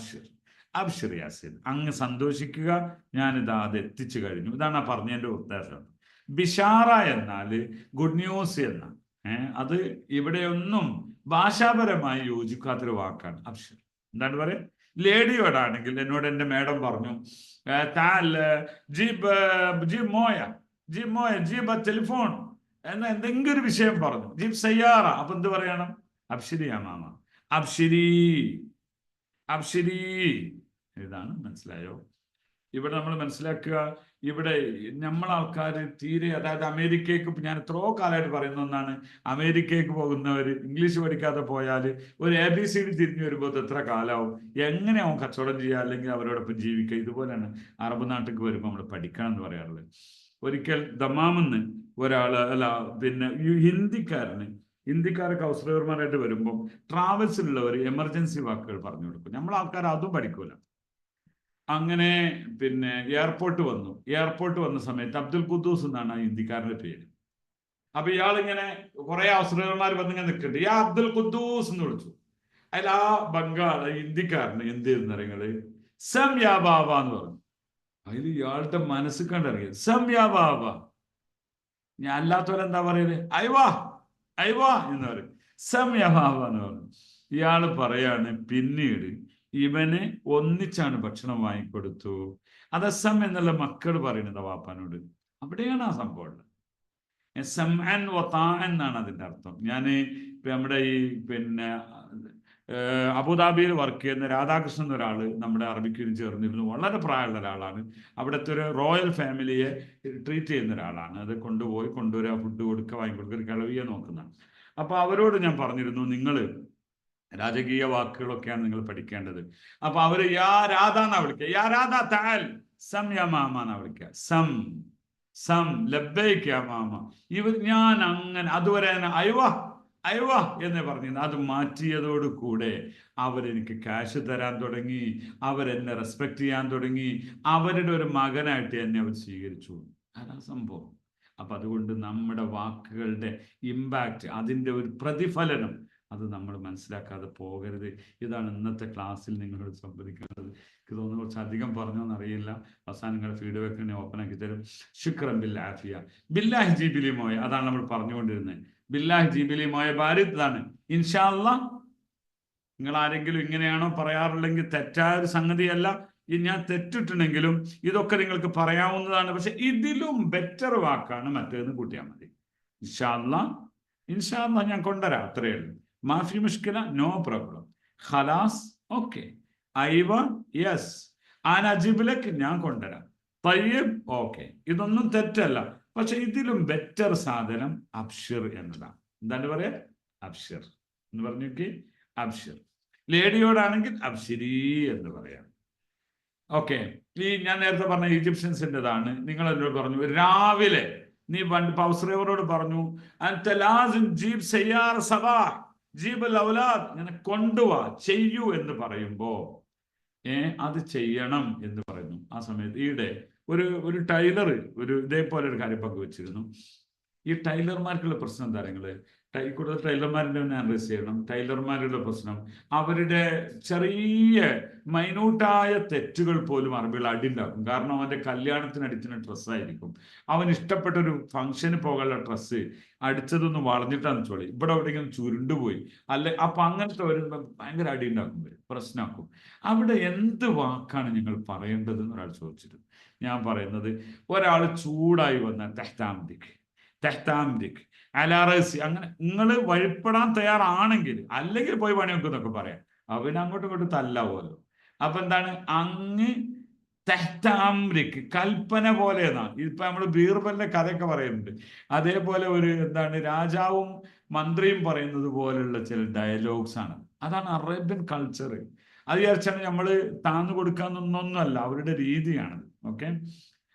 അബ്ഷിർ യാസിൻ അങ്ങ് സന്തോഷിക്കുക ഞാനിതാ അത് എത്തിച്ചു കഴിഞ്ഞു ഇതാണ് പറഞ്ഞതിന്റെ ഉദ്ദേശം ബിഷാറ എന്നാല് ഗുഡ് ന്യൂസ് എന്നാണ് അത് ഇവിടെയൊന്നും ഭാഷാപരമായി യോജിക്കാത്തൊരു വാക്കാണ് അബ്ഷിർ എന്താണ് പറയാ ലേഡിയോടാണെങ്കിൽ എന്നോട് എൻ്റെ മേഡം പറഞ്ഞു ജീബ് ടെലിഫോൺ എന്ന എന്തെങ്കിലും ഒരു വിഷയം പറഞ്ഞു ജീബ് സയ്യാറ അപ്പൊ എന്ത് പറയണം അബ്ഷിരിയാ മാമ അബ്ഷിരി ഇതാണ് മനസ്സിലായോ ഇവിടെ നമ്മൾ മനസ്സിലാക്കുക ഇവിടെ നമ്മൾ ആൾക്കാർ തീരെ അതായത് അമേരിക്കയ്ക്ക് ഞാൻ എത്രയോ കാലമായിട്ട് പറയുന്ന ഒന്നാണ് അമേരിക്കയ്ക്ക് പോകുന്നവർ ഇംഗ്ലീഷ് പഠിക്കാതെ പോയാൽ ഒരു ABCD തിരിഞ്ഞു വരുമ്പോൾ എത്ര കാലമാവും എങ്ങനെ അവൻ കച്ചവടം ചെയ്യുക അല്ലെങ്കിൽ അവരോടൊപ്പം ജീവിക്കുക ഇതുപോലെയാണ് അറബ് നാട്ടിലേക്ക് വരുമ്പോൾ നമ്മൾ പഠിക്കണം എന്ന് പറയാറുള്ളത് ഒരിക്കൽ ദമാമെന്ന് ഒരാൾ അല്ല പിന്നെ ഹിന്ദിക്കാരൊക്കെ ഹൗസ് ഡ്രൈവർമാരായിട്ട് വരുമ്പം ട്രാവൽസിലുള്ളവർ എമർജൻസി വാക്കുകൾ പറഞ്ഞു കൊടുക്കും നമ്മൾ ആൾക്കാർ അതും പഠിക്കൂല അങ്ങനെ പിന്നെ എയർപോർട്ട് വന്ന സമയത്ത് അബ്ദുൽ ഖുദ്ദൂസ് എന്നാണ് ആ ഹിന്ദിക്കാരന്റെ പേര് അപ്പൊ ഇയാളിങ്ങനെ കുറെ ഹൗസ് ഡ്രൈവർമാർ വന്നിങ്ങനെ നിൽക്കുന്നുണ്ട് യാ അബ്ദുൽ ഖുദ്ദൂസ് എന്ന് വിളിച്ചു അതിൽ ആ ബംഗാള് ഹിന്ദിക്കാരന് എന്ത് ചെയ്യുന്ന നിങ്ങള് സം യാ ബാബ എന്ന് പറഞ്ഞു അതിൽ ഇയാളുടെ മനസ്സ് കണ്ടിറങ്ങി സം യാ ബാബ ഞാൻ അല്ലാത്തവരെന്താ പറയല് അയ്വാ എന്ന് പറയും സം യാ ബാബ എന്ന് പറഞ്ഞു ഇയാള് പറയാണ് പിന്നീട് ഇവന് ഒന്നിച്ചാണ് ഭക്ഷണം വാങ്ങിക്കൊടുത്തു അതസം എന്നുള്ള മക്കൾ പറയുന്നത് വാപ്പാനോട് അവിടെയാണ് ആ സംഭവം എന്നാണ് അതിന്റെ അർത്ഥം ഞാൻ നമ്മുടെ ഈ പിന്നെ അബുദാബിയിൽ വർക്ക് ചെയ്യുന്ന രാധാകൃഷ്ണൻ എന്നൊരാൾ നമ്മുടെ അറബിക്ക് ചേർന്നിരുന്നു. വളരെ പ്രായമുള്ള ഒരാളാണ്. അവിടുത്തെ ഒരു റോയൽ ഫാമിലിയെ ട്രീറ്റ് ചെയ്യുന്ന ഒരാളാണ്. അത് കൊണ്ടുവരിക, ഫുഡ് കൊടുക്കുക, വാങ്ങിക്കൊടുക്കുക, ഒരു കിളവിയെ നോക്കുന്നതാണ്. അപ്പോൾ അവരോട് ഞാൻ പറഞ്ഞിരുന്നു, നിങ്ങൾ രാജകീയ വാക്കുകളൊക്കെയാണ് നിങ്ങൾ പഠിക്കേണ്ടത്. അപ്പൊ അവര് യാ രാധ എന്നാ വിളിക്കുക, യാ രാധ താൽ, സം യാ മാമ എന്നാ വിളിക്കുക, സം സം ലബ്ബൈക് യാ മാമ. ഞാൻ അങ്ങനെ അതുവരെ അയവ എന്ന് പറഞ്ഞിരുന്നു. അത് മാറ്റിയതോട് കൂടെ അവരെനിക്ക് ക്യാഷ് തരാൻ തുടങ്ങി, അവരെന്നെ റെസ്പെക്ട് ചെയ്യാൻ തുടങ്ങി, അവരുടെ ഒരു മകനായിട്ട് എന്നെ അവർ സ്വീകരിച്ചു. അതാണ് സംഭവം. അപ്പൊ അതുകൊണ്ട് നമ്മുടെ വാക്കുകളുടെ ഇമ്പാക്റ്റ്, അതിൻ്റെ ഒരു പ്രതിഫലനം, അത് നമ്മൾ മനസ്സിലാക്കാതെ പോകരുത്. ഇതാണ് ഇന്നത്തെ ക്ലാസ്സിൽ നിങ്ങളോട് സംവദിക്കുന്നത്. എനിക്ക് തോന്നുന്നു കുറച്ച് അധികം പറഞ്ഞോന്നറിയില്ല. അവസാനം നിങ്ങളുടെ ഫീഡ്ബാക്ക് ഞാൻ ഓപ്പൺ ആക്കി തരും. ശുക്രൻ ബിൽ ആഫിയ ബില്ലാഹി ജീബിലി മോയ, അതാണ് നമ്മൾ പറഞ്ഞുകൊണ്ടിരുന്നത്. ബില്ലാഹി ജീബിലി മോയ ബാരിദ് ആണ്. ഇൻഷാ അല്ലാഹ് നിങ്ങൾ ആരെങ്കിലും ഇങ്ങനെയാണോ പറയാറുള്ളെങ്കിൽ തെറ്റായ ഒരു സംഗതിയല്ല. ഞാൻ തെറ്റിട്ടുണ്ടെങ്കിലും ഇതൊക്കെ നിങ്ങൾക്ക് പറയാവുന്നതാണ്. പക്ഷെ ഇതിലും ബെറ്റർ വാക്കാണ് മറ്റേന്ന് കൂട്ടിയാൽ മതി. ഇൻഷാ അല്ലാഹ് ഞാൻ കൊണ്ടുവരാം, അത്രയേ ഉള്ളൂ. മാഫി മുഷ്കില, നോ പ്രോബ്ലം. ഖലാസ്, ഓക്കെ. ഐവ, യെസ്. ആനജിബിലേക്ക് ഞാൻ കൊണ്ടുവരാം. തയ്യബ്, ഓക്കെ. ഇതൊന്നും തെറ്റല്ല. പക്ഷെ ഇതിലും ബെറ്റർ സാധനം അബ്ഷിർ എന്നതാണ്. എന്താണ് പറയാ? അബ്ഷിർ എന്ന് പറഞ്ഞോക്കി. അബ്ഷിർ. ലേഡിയോടാണെങ്കിൽ അബ്ഷിരി എന്ന് പറയാം. ഓക്കെ. ഈ ഞാൻ നേരത്തെ പറഞ്ഞ ഈജിപ്ഷ്യൻസിൻ്റെതാണ്. നിങ്ങൾ എന്നോട് പറഞ്ഞു രാവിലെ നീ പൗസ്രേവറോട് പറഞ്ഞു ജീബ് സയ്യാർ സബാഹ് ജീബ് ഔലാദ്, ഇങ്ങനെ കൊണ്ടുവാ, ചെയ്യൂ എന്ന് പറയുമ്പോ അത് ചെയ്യണം എന്ന് പറയുന്നു. ആ സമയത്ത് ഈയിടെ ഒരു ടൈലർ ഇതേപോലെ ഒരു കാര്യം പങ്കുവച്ചിരുന്നു. ഈ ടൈലർമാർക്കുള്ള പ്രശ്നം എന്താ നിങ്ങള് കൂടുതൽ ടൈലർമാരുടെ അനലൈസ് ചെയ്യണം. ടൈലർമാരുടെ പ്രശ്നം അവരുടെ ചെറിയ മൈന്യൂട്ടായ തെറ്റുകൾ പോലും അറബികൾ അടിണ്ടാക്കും. കാരണം അവന്റെ കല്യാണത്തിന് അടിക്കുന്ന ഡ്രസ്സായിരിക്കും, അവൻ ഇഷ്ടപ്പെട്ട ഒരു ഫംഗ്ഷന് പോകാനുള്ള ഡ്രസ്സ് അടിച്ചതൊന്ന് വളഞ്ഞിട്ടാന്ന് ചോളി, ഇവിടെ എവിടെയെങ്കിലും ചുരുണ്ടുപോയി അല്ലെ, അപ്പൊ അങ്ങനത്തെ വരുമ്പോൾ ഭയങ്കര അടിയുണ്ടാക്കും, പ്രശ്നമാക്കും. അവിടെ എന്ത് വാക്കാണ് ഞങ്ങൾ പറയേണ്ടതെന്ന് ഒരാൾ ചോദിച്ചിരുന്നു. ഞാൻ പറയുന്നത്, ഒരാൾ ചൂടായി വന്ന തെഹ്താംദിക്ക് അലാറസി, അങ്ങനെ നിങ്ങൾ വഴിപ്പെടാൻ തയ്യാറാണെങ്കിൽ, അല്ലെങ്കിൽ പോയി പണി വെക്കുന്നൊക്കെ പറയാം. അവന് അങ്ങോട്ടും ഇങ്ങോട്ടും തല്ലാവുമല്ലോ. അപ്പൊ എന്താണ് അങ്ങ് തെഹ്താംരിക്ക്, കൽപ്പന പോലെ എന്നാണ്. ഇപ്പൊ നമ്മൾ ബീർബലിന്റെ കഥയൊക്കെ പറയുന്നുണ്ട്. അതേപോലെ എന്താണ് രാജാവും മന്ത്രിയും പറയുന്നത് പോലെയുള്ള ചില ഡയലോഗ്സ് ആണ്. അതാണ് അറേബ്യൻ കൾച്ചർ. അത് വിചാരിച്ചാണ് നമ്മൾ താന്നു കൊടുക്കാന്നൊന്നല്ല, അവരുടെ രീതിയാണത്. ഓക്കെ.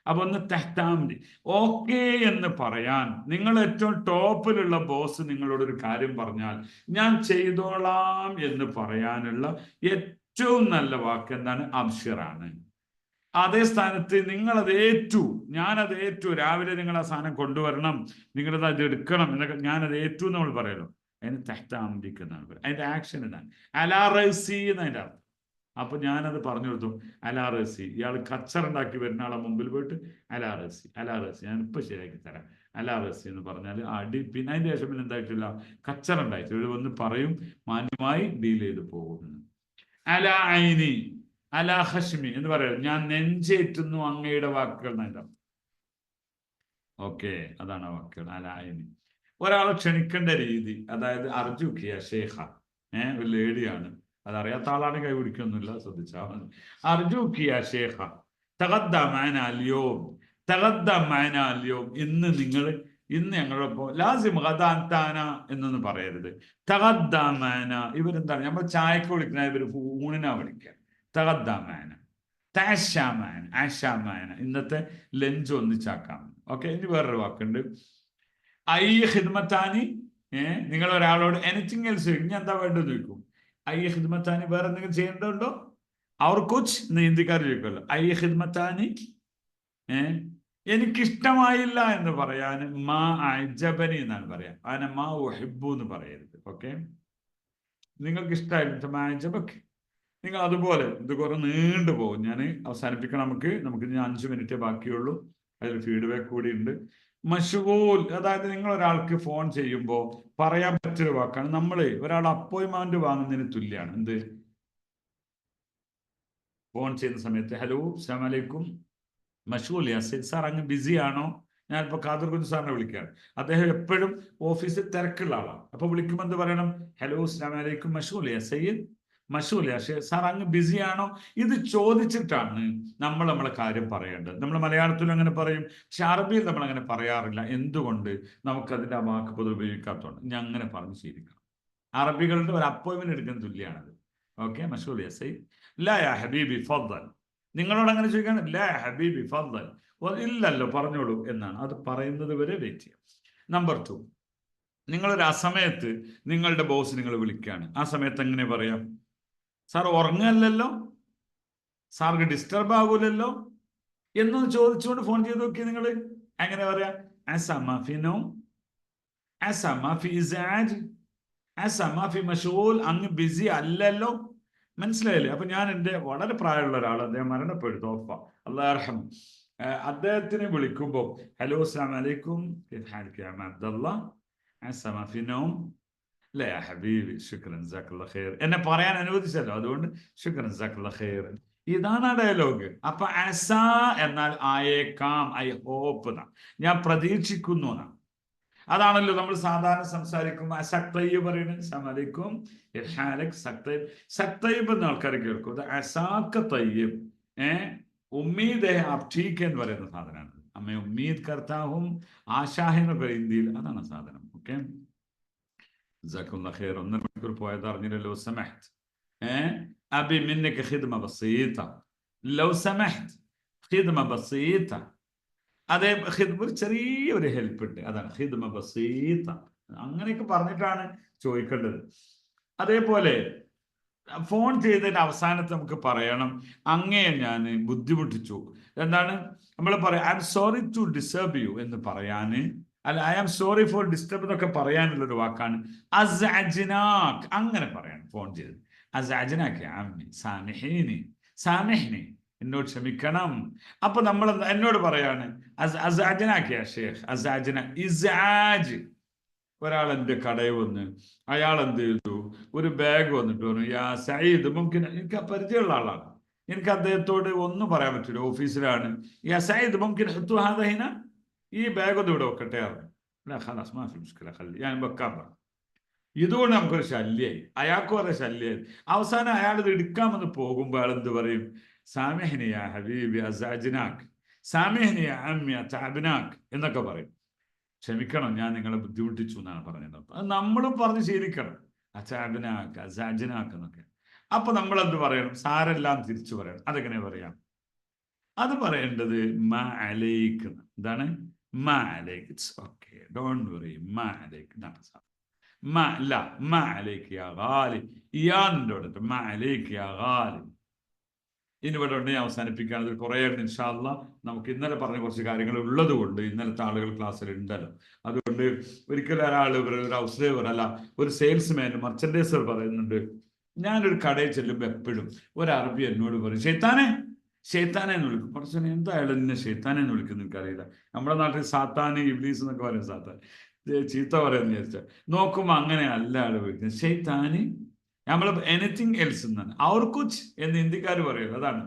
അപ്പൊ ഒന്ന് തെഹ്താംരി, ഓക്കെ എന്ന് പറയാൻ, നിങ്ങൾ ഏറ്റവും ടോപ്പിലുള്ള ബോസ് നിങ്ങളോടൊരു കാര്യം പറഞ്ഞാൽ ഞാൻ ചെയ്തോളാം എന്ന് പറയാനുള്ള ഏറ്റവും നല്ല വാക്ക് എന്താണ്? അബ്ഷിറാണ്. അതേ സ്ഥാനത്ത് നിങ്ങളത് ഏറ്റു, ഞാനത് ഏറ്റു, രാവിലെ നിങ്ങൾ ആ സാധനം കൊണ്ടുവരണം, നിങ്ങളത് അത് എടുക്കണം എന്നൊക്കെ ഞാനത് ഏറ്റു എന്ന് നമ്മൾ പറയല്ലോ, അതിന് തെഹ്താംരിക്ക് എന്നാണ് പറയുക. അതിന്റെ ആക്ഷൻ എന്താണ്? അലാറസി എന്നതിൻ്റെ അർത്ഥം. അപ്പൊ ഞാനത് പറഞ്ഞു കൊടുത്തു. അലാറസി, ഇയാൾ കച്ചറുണ്ടാക്കി വരുന്ന ആളെ മുമ്പിൽ പോയിട്ട് അലാറസി ഞാൻ ഇപ്പൊ ശരിയാക്കി തരാം, അലാറസി എന്ന് പറഞ്ഞാൽ അടി. പിന്നെ അതിന്റെ ശേഷം പിന്നെ എന്തായിട്ടില്ല, കച്ചറുണ്ടായിട്ട് ഇവിടെ വന്ന് പറയും, മാന്യമായി ഡീൽ ചെയ്ത് പോകുന്നു. അല ഐനി അല ഹഷ്മി എന്ന് പറയുന്നത് ഞാൻ നെഞ്ചേറ്റുന്നു അങ്ങയുടെ വാക്കുകൾ എന്നതിന്റെ. ഓക്കെ, അതാണ് ആ വാക്കുകൾ. അല ഐനി. ഒരാളെ ക്ഷണിക്കേണ്ട രീതി, അതായത് അർജുക്കിയ ഷേഖ, ഒരു ലേഡിയാണ്, അതറിയാത്ത ആളാണ് കൈ പിടിക്കൊന്നുമില്ല, ശ്രദ്ധിച്ചാൽ മതി. അർജുക്കിയ ഷേഖ തഗദ്ദമഅന അൽയൗം, ഇന്ന് ഞങ്ങളൊപ്പം ലാസിം ഗദാൻതാന എന്നൊന്നും പറയരുത്. തഗദ്ദമഅന, ഇവരെന്താണ് നമ്മൾ ചായക്ക് വിളിക്കുന്ന, ഇവർ ഊണിനാ വിളിക്കുക. തഗദ്ദമഅന, തഅശമഅന, അശമഅന, ഇന്നത്തെ ലഞ്ച് ഒന്നിച്ചാക്കാം. ഓക്കെ. ഇനി വേറൊരു വാക്കുണ്ട്, ഐ ഖിദ്മത്താനി. നിങ്ങൾ ഒരാളോട് എനിത്തിങ് എൽസ്, ഇനി എന്താ വേണ്ടത് ചോദിക്കും. ഐ ഖിദ്മത്താനി, വേറെ എന്തെങ്കിലും ചെയ്യേണ്ടതുണ്ടോ? അവർ കുച്ച് എന്ന് ഹിന്ദിക്കാർ ചോദിക്കുമല്ലോ. ഐ ഖിദ്മത്താനി, എനിക്കിഷ്ടമായില്ല എന്ന് പറയാൻ മാ അജബനി എന്നാണ് പറയാം. അതിനെ മാ ഉഹിബ്ബു എന്ന് പറയരുത്. ഓക്കെ. നിങ്ങൾക്ക് ഇഷ്ടമായിരുന്നു മാ അജബക്ക്, നിങ്ങൾ അതുപോലെ. ഇത് കുറെ നീണ്ടു പോകും, ഞാൻ അവസാനിപ്പിക്കണം. നമുക്ക് ഇനി 5 മിനിറ്റേ ബാക്കിയുള്ളൂ. അതിൽ ഫീഡ്ബാക്ക് കൂടി ഉണ്ട്. മഷ്ഗൂൽ, അതായത് നിങ്ങൾ ഒരാൾക്ക് ഫോൺ ചെയ്യുമ്പോൾ പറയാൻ പറ്റൊരു വാക്കാണ്. നമ്മൾ ഒരാൾ അപ്പോയിൻമെന്റ് വാങ്ങുന്നതിന് തുല്യമാണ്. എന്ത്? ഫോൺ ചെയ്യുന്ന സമയത്ത് ഹലോ അസ്സലാമു അലൈക്കും, മഷ്ഗൂൽ യാസിൻ സാർ, അങ്ങ് ബിസി ആണോ ഞാനിപ്പോൾ ഖാദർ കുഞ്ഞ് സാറിനെ വിളിക്കുകയാണ്. അദ്ദേഹം എപ്പോഴും ഓഫീസിൽ തിരക്കുള്ള ആളാണ്. അപ്പോൾ വിളിക്കുമ്പോൾ എന്ത് പറയണം? ഹലോ അസ്സലാമു അലൈക്കും മഷൂലിയ സയ്യിദ്, മഷൂലിയ സാർ അങ്ങ് ബിസിയാണോ? ഇത് ചോദിച്ചിട്ടാണ് നമ്മളെ കാര്യം പറയേണ്ടത്. നമ്മൾ മലയാളത്തിലും അങ്ങനെ പറയും, പക്ഷെ അറബിയിൽ നമ്മൾ അങ്ങനെ പറയാറില്ല. എന്തുകൊണ്ട്? നമുക്കതിൻ്റെ ആ വാക്ക് പൊതുവെ ഉപയോഗിക്കാത്തതുകൊണ്ട്. ഞാൻ അങ്ങനെ പറഞ്ഞു ശീലിക്കണം. അറബികളുടെ ഒരു അപ്പോയിൻമെന്റ് എടുക്കുന്ന തുല്യമാണത്. ഓക്കെ, മഷൂലിയ സയ്യിദ്, ലാ യാ ഹബീബി ഫദ്ദൽ. നിങ്ങളോട് അങ്ങനെ ചോദിക്കാണ്, ലാ ഹബീബി ഫദ്ദൽ, ഇല്ലല്ലോ പറഞ്ഞോളൂ എന്നാണ്. അത് പറയുന്നത് വരെ വെയിറ്റ് ചെയ്യാം. നമ്പർ 2, നിങ്ങളൊരു അസമയത്ത് നിങ്ങളുടെ ബോസ് നിങ്ങൾ വിളിക്കുകയാണ്. ആ സമയത്ത് എങ്ങനെ പറയാം? സാർ ഉറങ്ങല്ലല്ലോ, സാർക്ക് ഡിസ്റ്റർബ് ആകൂലല്ലോ എന്നൊന്ന് ചോദിച്ചുകൊണ്ട് ഫോൺ ചെയ്ത് നോക്കി. നിങ്ങൾ എങ്ങനെ പറയാം? അസമാഫി നോ, അസമാഫി ഇസാജ്, അസമാഫി മഷൂൽ, അങ്ങ് ബിസി അല്ലല്ലോ. മനസ്സിലായില്ലേ? അപ്പൊ ഞാൻ എൻ്റെ വളരെ പ്രായമുള്ള ഒരാൾ, അദ്ദേഹം മരണപ്പെട്ടു, തോഫ, അല്ലാഹു യർഹമു. അദ്ദേഹത്തിനെ വിളിക്കുമ്പോൾ ഹലോ അസ്സലാമു അലൈക്കും അബ്ദുല്ലാ അസമാഫി നോ, ലാ ഹബീബി ശുക്രൻ ജസാക്കല്ലാഹു ഖൈർ എന്നെ പറയാൻ അനുവദിച്ചല്ലോ, അതുകൊണ്ട് ശുക്രൻ ജസാക്കല്ലാഹു ഖൈർ. ഇതാണ് ആ ഡയലോഗ്. അപ്പൊ അസ എന്നാൽ ആയേക്കാം, ഐ ഹോപ്പ്, ഞാൻ പ്രതീക്ഷിക്കുന്നു എന്നാണ്. അതാണല്ലോ നമ്മൾ സാധാരണ സംസാരിക്കുമ്പോൾ അസക്തയ്യ് പറയുന്നത്. അസ്സലാമലൈക്കും സക്തയ്യബ് എന്ന ആൾക്കാർ കേൾക്കും. അസാക്ക തയ്യബ്, ഉമ്മീദ് അബ് ടീക്ക് എന്ന് പറയുന്ന സാധനമാണ്. അമ്മ ഉമ്മീദ് കർത്താവും ആശാഹ എന്ന് പറയും ഹിന്ദിയിൽ. അതാണ് സാധനം. ഓക്കെ, ജസാക്കല്ലാഹു ഖൈർ. 1.5 മണിക്കൂർ പോയത് അറിഞ്ഞില്ലല്ലോ. സമഹ്ത് അബി മിന്നക ഖിദ്മ ബസീത, ലൗ സമഹ്ത് ഖിദ്മ ബസീത. അതേ ഒരു ചെറിയൊരു ഹെൽപ്പ് ഉണ്ട്, അതാണ് ഖിദ്മ ബസീത. അങ്ങനെയൊക്കെ പറഞ്ഞിട്ടാണ് ചോദിക്കേണ്ടത്. അതേപോലെ ഫോൺ ചെയ്തതിന്റെ അവസാനത്ത് നമുക്ക് പറയണം, അങ്ങേ ഞാൻ ബുദ്ധിമുട്ടിച്ചു. എന്താണ് നമ്മൾ പറയാം? I am sorry to disturb you എന്ന് പറയാന്, അല്ല I am sorry for disturb എന്നൊക്കെ പറയാനുള്ളൊരു വാക്കാണ് അസ്അജ്നാക്. അങ്ങനെ പറയാൻ ഫോൺ ചെയ്ത് അസ്അജ്നാക് അമ്മി സാമിഹീനി, സാമിഹ്നി, എന്നോട് ക്ഷമിക്കണം. അപ്പൊ നമ്മൾ എന്നോട് പറയാണ് അസ്അജ്നാക് യാ ഷേഖ്, അസ്അജ്ന ഇസ്ആജ്. ഒരാൾ എൻ്റെ കടയിൽ വന്ന് അയാൾ എന്ത് ചെയ്തു, ഒരു ബാഗ് വന്നിട്ട് പറഞ്ഞു, യാ സയ്യിദ് മുംകിൻ, എനിക്ക് പരിചയമുള്ള ആളാണ്, എനിക്ക് അദ്ദേഹത്തോട് ഒന്നും പറയാൻ പറ്റില്ല, ഓഫീസിലാണ്. യാ സയ്യിദ് മുംകിൻ ഹത്തു ഹാദ ഹിന, ഈ ബാഗ് ഒന്ന് ഇവിടെ വെക്കട്ടെ പറഞ്ഞു. ഞാൻ വെക്കാൻ പറഞ്ഞു. ഇതുകൊണ്ട് നമുക്കൊരു ശല്യമായി, അയാൾക്കും ഒരു ശല്യമായി. അവസാനം അയാൾ ഇത് എടുക്കാമെന്ന് പോകുമ്പോൾ അയാൾ എന്ത് പറയും? സാമിഹ്നി യാ ഹബീബി അസ്അജ്നാക്, സാമിഹ്നി യാ അമ്മി തഅബ്നാക് എന്നൊക്കെ പറയും. ക്ഷമിക്കണം, ഞാൻ നിങ്ങളെ ബുദ്ധിമുട്ടിച്ചു എന്നാണ് പറഞ്ഞത്. അത് നമ്മളും പറഞ്ഞ് ശീലിക്കണം, അച്ചാബിനാക്ക് അസാജിനാക്ക് എന്നൊക്കെ. അപ്പൊ നമ്മൾ എന്ത് പറയണം? സാരെല്ലാം തിരിച്ചു പറയണം. അതെങ്ങനെ പറയാം? അത് പറയേണ്ടത് മാ അലൈക്ക്. എന്താണ്? മാ അലൈക്ക്, ഇറ്റ്സ് ഓക്കെ, ഡോണ്ട് വറി, മാ അലൈക്ക് എന്നാണ് സാർ. മാ അല്ല, മാ അലൈക്ക് യാ ഗാലി, ഇയാന്റെ അടുത്ത് മാ അലൈക്ക് യാ ഗാലി. ഇനി ഇവിടെ ഉണ്ടെങ്കിൽ അവസാനിപ്പിക്കാൻ കുറേ ഇൻഷാ അല്ലാഹ്. നമുക്ക് ഇന്നലെ പറഞ്ഞ കുറച്ച് കാര്യങ്ങൾ ഉള്ളത് കൊണ്ട് ഇന്നലത്തെ ആളുകൾ ക്ലാസ്സിൽ ഉണ്ടല്ലോ, അതുകൊണ്ട് ഒരിക്കലും ഒരാൾ ഒരു ഹൗസ് ഡ്രൈവർ അല്ല, ഒരു സെയിൽസ്മാൻ, മർച്ചൻഡൈസർ പറയുന്നുണ്ട്, ഞാനൊരു കടയിൽ ചെല്ലുമ്പോൾ എപ്പോഴും ഒരു അറബി എന്നോട് പറയും, ഷെയ്ത്താനെ ഷെയ്ത്താനെ എന്ന് വിളിക്കും. കുറച്ച് എന്തായാലും എന്നെ ഷെയ്ത്താനെ എന്ന് വിളിക്കുന്ന എനിക്കറിയില്ല. നമ്മുടെ നാട്ടിൽ സാത്താന് ഇബ്ലീസ് എന്നൊക്കെ പറയും, സാത്താൻ ചീത്ത പറയാന്ന് വിചാരിച്ചാൽ. നോക്കുമ്പോൾ അങ്ങനെ അല്ല ആൾ വിളിക്കുന്നത്, ഷെയ്ത്താന്. നമ്മൾ എനിത്തിങ് എൽസ് എന്നാണ്, ഔർ കുച്ച് എന്ന് ഹിന്ദിക്കാർ പറയും. അതാണ്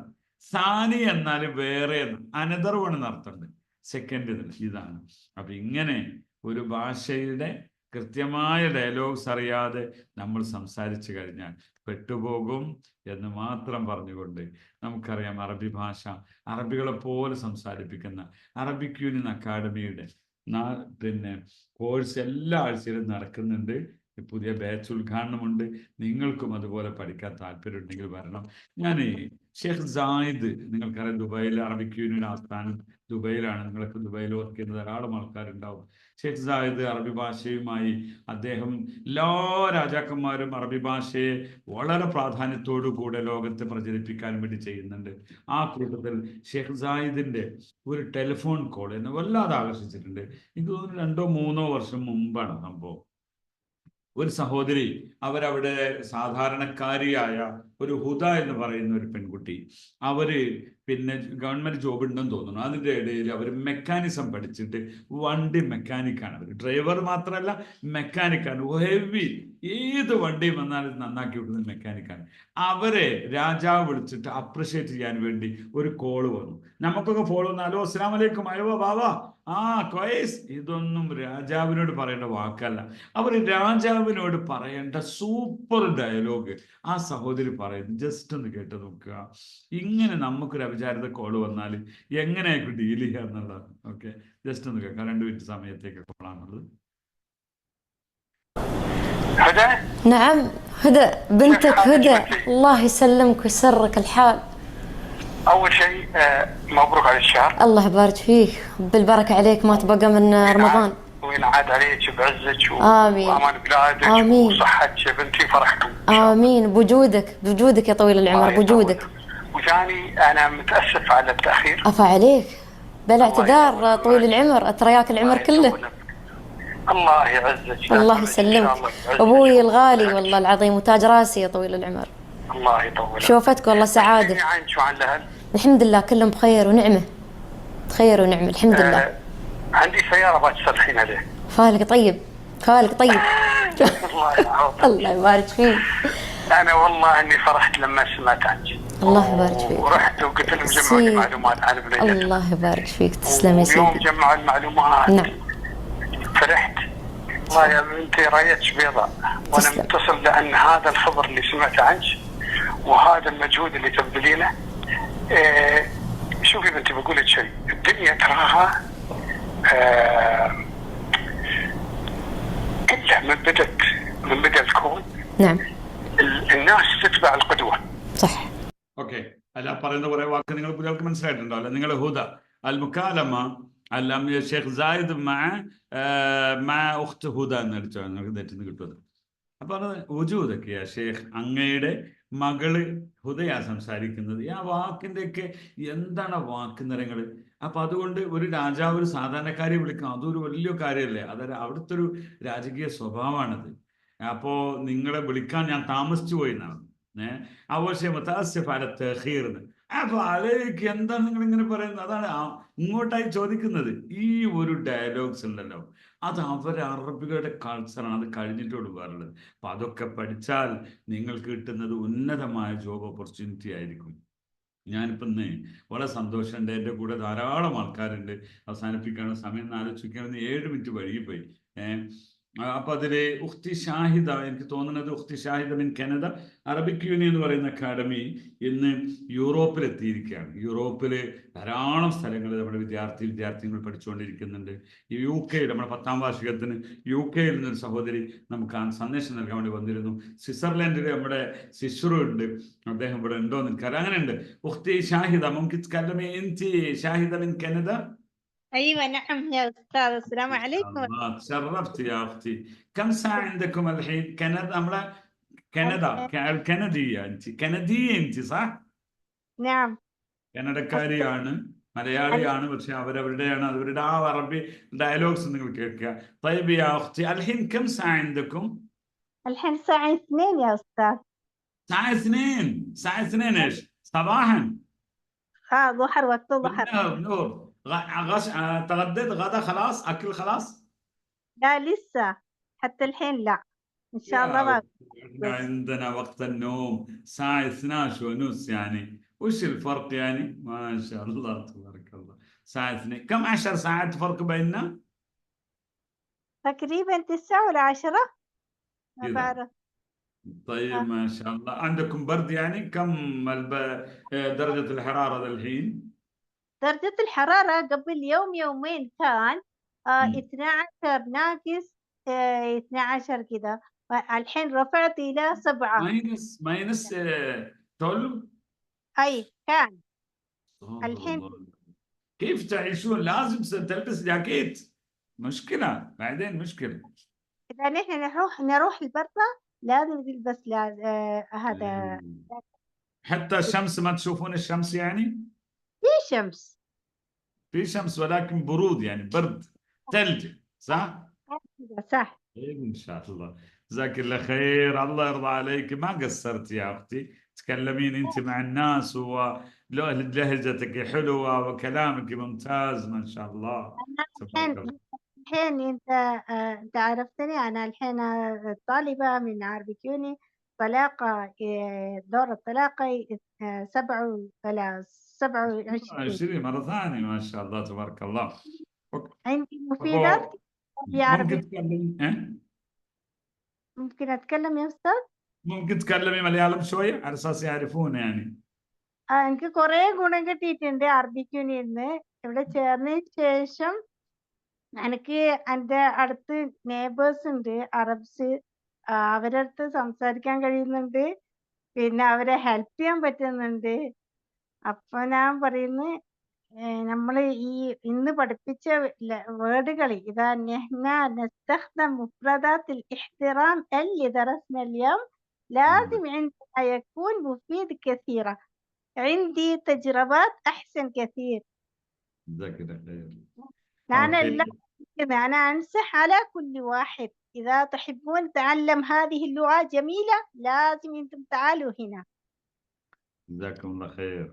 സാനി എന്നാൽ വേറെ എന്ന്, അനദർ വൺ എന്നർത്ഥമുണ്ട്, സെക്കൻഡ് ഇതാണ്. അപ്പൊ ഇങ്ങനെ ഒരു ഭാഷയുടെ കൃത്യമായ ഡയലോഗ്സ് അറിയാതെ നമ്മൾ സംസാരിച്ചു കഴിഞ്ഞാൽ പെട്ടുപോകും എന്ന് മാത്രം പറഞ്ഞുകൊണ്ട്, നമുക്കറിയാം അറബി ഭാഷ അറബികളെ പോലെ സംസാരിപ്പിക്കുന്ന അറബിക് യൂണിയൻ അക്കാഡമിയുടെ പിന്നെ കോഴ്സ് എല്ലാ ആഴ്ചയിലും നടക്കുന്നുണ്ട്. പുതിയ ബാച്ച് ഉദ്ഘാടനമുണ്ട്. നിങ്ങൾക്കും അതുപോലെ പഠിക്കാൻ താല്പര്യം ഉണ്ടെങ്കിൽ വരണം. ഞാൻ ഷെയ്ഖ് സായിദ്, നിങ്ങൾക്കറിയാം ദുബായിൽ അറബിക് യൂണിയൻ ആസ്ഥാനം ദുബൈയിലാണ്. നിങ്ങളൊക്കെ ദുബൈയിൽ വർക്ക് ചെയ്യുന്ന ധാരാളം ആൾക്കാരുണ്ടാവും. ഷെയ്ഖ് സായിദ് അറബി ഭാഷയുമായി അദ്ദേഹം എല്ലാ രാജാക്കന്മാരും അറബി ഭാഷയെ വളരെ പ്രാധാന്യത്തോടു കൂടെ ലോകത്ത് പ്രചരിപ്പിക്കാൻ വേണ്ടി ചെയ്യുന്നുണ്ട്. ആ കൂട്ടത്തിൽ ഷെയ്ഖ് സായിദിന്റെ ഒരു ടെലിഫോൺ കോൾ എന്നെ വല്ലാതെ ആകർഷിച്ചിട്ടുണ്ട്. എനിക്ക് തോന്നുന്നു 2-3 വർഷം മുമ്പാണ് സംഭവം. ഒരു സഹോദരി, അവരവിടെ സാധാരണക്കാരിയായ ഒരു ഹുദ എന്ന് പറയുന്ന ഒരു പെൺകുട്ടി, അവര് പിന്നെ ഗവൺമെന്റ് ജോബ് ഉണ്ടെന്ന് തോന്നുന്നു. അതിൻ്റെ ഇടയിൽ അവർ മെക്കാനിസം പഠിച്ചിട്ട് വണ്ടി മെക്കാനിക്കാണ്. അവർ ഡ്രൈവർ മാത്രമല്ല മെക്കാനിക്കാണ്. ഹെവി ഏത് വണ്ടിയും വന്നാലും നന്നാക്കി വിടുന്നത് മെക്കാനിക്കാണ്. അവരെ രാജാവ് വിളിച്ചിട്ട് അപ്രിഷിയേറ്റ് ചെയ്യാൻ വേണ്ടി ഒരു കോള് വന്നു. നമുക്കൊക്കെ ഫോൺ വന്നു, ഹലോ അസ്സലാമു അലൈക്കും, അയ്യോ ബാബാ, ആ ക്വൈസ്. ഇതൊന്നും രാജാവിനോട് പറയേണ്ട വാക്കല്ല. അവർ രാജാവിനോട് പറയേണ്ട സൂപ്പർ ഡയലോഗ് ആ സഹോദരി പറയുന്നു. ജസ്റ്റ് ഒന്ന് കേട്ട് നോക്കുക. ഇങ്ങനെ നമുക്കൊരു അവിചാരിത കോള് വന്നാൽ എങ്ങനെയായിരിക്കും ഡീൽ ചെയ്യുക എന്നുള്ളത്. ഓക്കെ, ജസ്റ്റ് ഒന്ന് കേൾക്കാം. 2 മിനിറ്റ് സമയത്തേക്ക് കോളാണുള്ളത്. هدى؟ نعم هدى بنتك هدى، الله يسلمك ويسرك الحال. أول شيء مبروك على الشهر. الله يبارك فيك، بالبركة عليك ما تبقى من رمضان. وينعاد عليك بعزك آمين. وأمان بلادك آمين. وصحتك يا بنتي فرحكم. آمين، بوجودك يا طويل العمر، بوجودك. وثاني أنا متأسف على التأخير. عفا عليك، بلا اعتذار طويل العمر، أترياك العمر كله. الله يعزك. الله يسلمك أبوي الغالي والله العظيم وتاج راسي يا طويل العمر. الله يطول. شوفتك والله سعادة. عنك وعن الأهل. الحمد لله كلهم بخير ونعمة، خير ونعمة الحمد لله. عندي سيارة بتصلحين عليه. فالك طيب، فالك طيب. الله يعوضك. الله يبارك فيك. أنا والله إني فرحت لما سمعت عنك. الله يبارك فيك. ورحت وقلت لهم جمعوا لي معلومات عن بنيتك. الله يبارك فيك، تسلم يا اليوم سيدي. جمعوا المعلومات. نعم. فرحت والله يا بنتي، رايتش بيضاء وانا تسلم. متصل، لان هذا الخبر اللي سمعته عنك وهذا المجهود اللي تبذلينه. شوفي بنتي بقول لك شيء، الدنيا تراها كلها من بدأ الكون. نعم الناس تتبع القدوة. صح. ഓക്കെ, അല്ല പറയുന്ന കുറെ വാക്ക് നിങ്ങൾ പുതിയവർക്ക് മനസ്സിലായിട്ടുണ്ടാവില്ല. നിങ്ങൾ ഹുദ അൽ മുക്കാലമ അല്ല ഷെയ്ഖ് സായിദ് മാ ഉഖ്ത് ഹുദ എന്ന് അടിച്ചാൽ നിങ്ങൾക്ക് തെറ്റിന്ന് കിട്ടുന്നത്. അപ്പൊ അത് ഉജൂദൊക്കെയാ ഷെയ്ഖ്, അങ്ങയുടെ മകള് ഹുദയാ സംസാരിക്കുന്നത്. ആ വാക്കിൻ്റെയൊക്കെ എന്താണ് വാക്ക് നിറങ്ങൾ. അപ്പൊ അതുകൊണ്ട് ഒരു രാജാവ് ഒരു സാധാരണക്കാരെ വിളിക്കും, അതൊരു വലിയ കാര്യമല്ലേ. അത് അവിടുത്തെ ഒരു രാജകീയ സ്വഭാവമാണത്. അപ്പോ നിങ്ങളെ വിളിക്കാൻ ഞാൻ താമസിച്ചു പോയി എന്നാണ്. അപ്പൊ അലേക്ക് എന്താണ് നിങ്ങൾ ഇങ്ങനെ പറയുന്നത്? അതാണ് ഇങ്ങോട്ടായി ചോദിക്കുന്നത്. ഈ ഒരു ഡയലോഗ്സ് ഉണ്ടല്ലോ, അത് അവരെ അറബികളുടെ കൾച്ചറാണ്. അത് കഴിഞ്ഞിട്ട് കൊടുക്കാറുള്ളത്. അപ്പൊ അതൊക്കെ പഠിച്ചാൽ നിങ്ങൾക്ക് കിട്ടുന്നത് ഉന്നതമായ ജോബ് ഓപ്പർച്യൂണിറ്റി ആയിരിക്കും. ഞാനിപ്പോൾ ഇന്ന് വളരെ സന്തോഷമുണ്ട്. എൻ്റെ കൂടെ ധാരാളം ആൾക്കാരുണ്ട്. അവസാനിപ്പിക്കാനുള്ള സമയം ആലോചിക്കാമെന്ന് 7 മിനിറ്റ് വൈകിപ്പോയി. അപ്പൊ അതില് ഉഖ്തി ഷാഹിദ, എനിക്ക് തോന്നുന്നത് ഉഖ്തി ഷാഹിദ മീൻ കാനഡ അറബിക് യൂണിയൻ എന്ന് പറയുന്ന അക്കാഡമി ഇന്ന് യൂറോപ്പിൽ എത്തിയിരിക്കുകയാണ്. യൂറോപ്പില് ധാരാളം സ്ഥലങ്ങളിൽ നമ്മുടെ വിദ്യാർത്ഥികൾ പഠിച്ചുകൊണ്ടിരിക്കുന്നുണ്ട്. ഈ UK നമ്മുടെ 10ാം വാർഷികത്തിന് UK നിന്നൊരു സഹോദരി നമുക്ക് ആ സന്ദേശം നൽകാൻ വേണ്ടി വന്നിരുന്നു. സ്വിറ്റ്സർലൻഡിൽ നമ്മുടെ സിസ്റു ഉണ്ട്, അദ്ദേഹം ഇവിടെ ഉണ്ടോ എന്ന് എനിക്കറിയാം. അങ്ങനെ ഉണ്ട്. ഉഖ്തി ഷാഹിദ ممكن تكلمي انت شاهدة من كندا؟ أيوة نعم يا أستاذ، السلام عليكم. الله تشرفت يا أختي. كم ساعة عندكم الحين؟ كندا أم لا؟ كندا الكندية. أنت كندية أنت صح؟ نعم. കന്നഡക്കാരിയാണ്, മലയാളിയാണ്. പക്ഷെ അവരവരുടെയാണ്, അവരുടെ ആ അറബി ഡയലോഗ്സ് നിങ്ങൾ കേൾക്കുക. طيب يا أختي الحين كم ساعة عندكم؟ الحين الساعة 2 يا أستاذ. الساعة 2. الساعة 2 إيش؟ صباحا؟ ظهر، وقت الظهر. نور. تغديت غدا خلاص؟ أكل خلاص؟ لا لسه، حتى الحين لا، إن شاء الله احنا عندنا وقت النوم الساعة 12:30 يعني. وش الفرق يعني؟ ما شاء الله تبارك الله. الساعة 2. كم 10 ساعات فرق بيننا؟ تقريبا 9 ولا 10 ما كذا. بعرف. طيب ما شاء الله. عندكم برد يعني؟ كم درجة الحرارة الحين؟ درجة الحرارة قبل يومين كان 12 ناقص 12 كذا، الحين رفعت إلى 7. ماينس 12. أي كان الحين. كيف تعيشون؟ لازم تلبس جاكيت. مشكلة بعدين مشكلة. إذا نحن نروح لبرا لازم تلبس هذا. حتى الشمس ما تشوفون الشمس يعني؟ في شمس ولكن برود يعني برد، ثلج، صح؟ صح. إن شاء الله. جزاك الله خير، الله يرضى عليك. ما قصرت يا أختي، تكلمين أنت مع الناس لهجتك حلوة وكلامك ممتاز ما شاء الله. تبارك الله. الحين انت عرفتني. انا الحين طالبة من عربي كيوني طلاقة، دور الطلاقة 27. 20 مرة ثانية ما شاء الله تبارك الله. عندي مفيدات يا ممكن عربي. تتكلم ممكن اتكلم يا استاذ؟ ممكن تتكلمي مليالم شوية على أساس يعرفون يعني. എനിക്ക് കുറെ ഗുണം കിട്ടിയിട്ടുണ്ട് അറബിക്യൂനിൽ നിന്ന്. ഇവിടെ ചേർന്നതിന് ശേഷം എനിക്ക് എൻ്റെ അടുത്ത് നെയ്ബേഴ്സ് ഉണ്ട് അറബ്സ്. അവരുടെ അടുത്ത് സംസാരിക്കാൻ കഴിയുന്നുണ്ട്, പിന്നെ അവരെ ഹെൽപ്പ് ചെയ്യാൻ പറ്റുന്നുണ്ട്. അപ്പൊ ഞാൻ പറയുന്നു, നമ്മൾ ഈ ഇന്ന് പഠിപ്പിച്ച വേർഡുകൾ ഇതാ نستخدم مفردات الاحترام اللي درسنا اليوم لازم عندنا يكون مفيد كثيرة. عندي تجربات أحسن كثير. جزاك الله خير. أنا أنصح على كل واحد إذا تحبون تعلم هذه اللغة جميلة لازم أنتم تعالوا هنا. جزاكم الله خير.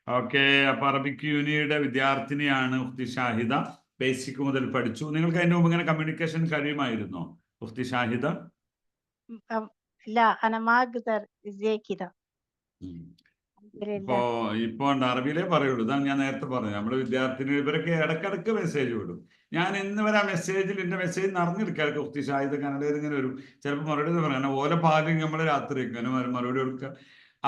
ഓക്കെ, അപ്പൊ അറബിക് യൂണിയുടെ വിദ്യാർത്ഥിനിയാണ് ഉഖ്തി ഷാഹിദ. ബേസിക് മുതൽ പഠിച്ചു. നിങ്ങൾക്ക് അതിന് മുമ്പ് ഇങ്ങനെ കമ്മ്യൂണിക്കേഷൻ കഴിയുമായിരുന്നോ ഉഖ്തി ഷാഹിദ? لا أنا ما أقدر زي كذا. ഇപ്പൊ അറബിയിലേ പറയുള്ളൂ. ഇതാണ് ഞാൻ നേരത്തെ പറഞ്ഞത്. നമ്മുടെ വിദ്യാർത്ഥിനി ഇവരൊക്കെ ഇടക്കിടക്ക് മെസ്സേജ് വിടും. ഞാൻ ഇന്ന് വരെ ആ മെസ്സേജിൽ എന്റെ മെസ്സേജ് നിറഞ്ഞിരിക്കാർക്ക് ഉഖ്തി ഷാഹിദ കന്നഡയിൽ ഇങ്ങനെ വരും. ചിലപ്പോൾ മറുപടി പറയാം, ഓല ഭാഗ്യം നമ്മള് രാത്രി ഇങ്ങനെ മറുപടി കൊടുക്കുക.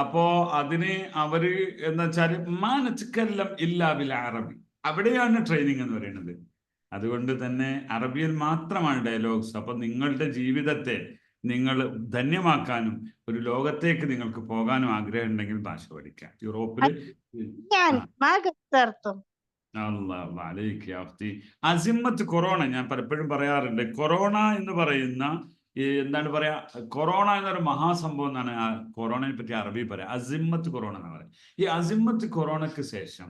അപ്പോ അതിന് അവര് എന്ന് വെച്ചാല് മാനച്ചക്കെല്ലാം ഇല്ലാ ബിൽ അറബി, അവിടെയാണ് ട്രെയിനിങ് എന്ന് പറയുന്നത്. അതുകൊണ്ട് തന്നെ അറബിയിൽ മാത്രമാണ് ഡയലോഗ്സ്. അപ്പൊ നിങ്ങളുടെ ജീവിതത്തെ നിങ്ങൾ ധന്യമാക്കാനും ഒരു ലോകത്തേക്ക് നിങ്ങൾക്ക് പോകാനും ആഗ്രഹം ഉണ്ടെങ്കിൽ ഭാഷ പഠിക്കാം. യൂറോപ്പില് അസിമ്മത്ത് കൊറോണ ഞാൻ പലപ്പോഴും പറയാറുണ്ട്. കൊറോണ എന്ന് പറയുന്ന എന്താണ് പറയാ, കൊറോണ എന്നൊരു മഹാസംഭവം എന്നാണ് കൊറോണയെ പറ്റി അറബി പറയാം. അസിമ്മത്ത് കൊറോണ എന്ന് പറയാം. ഈ അസിമ്മത്ത് കൊറോണയ്ക്ക് ശേഷം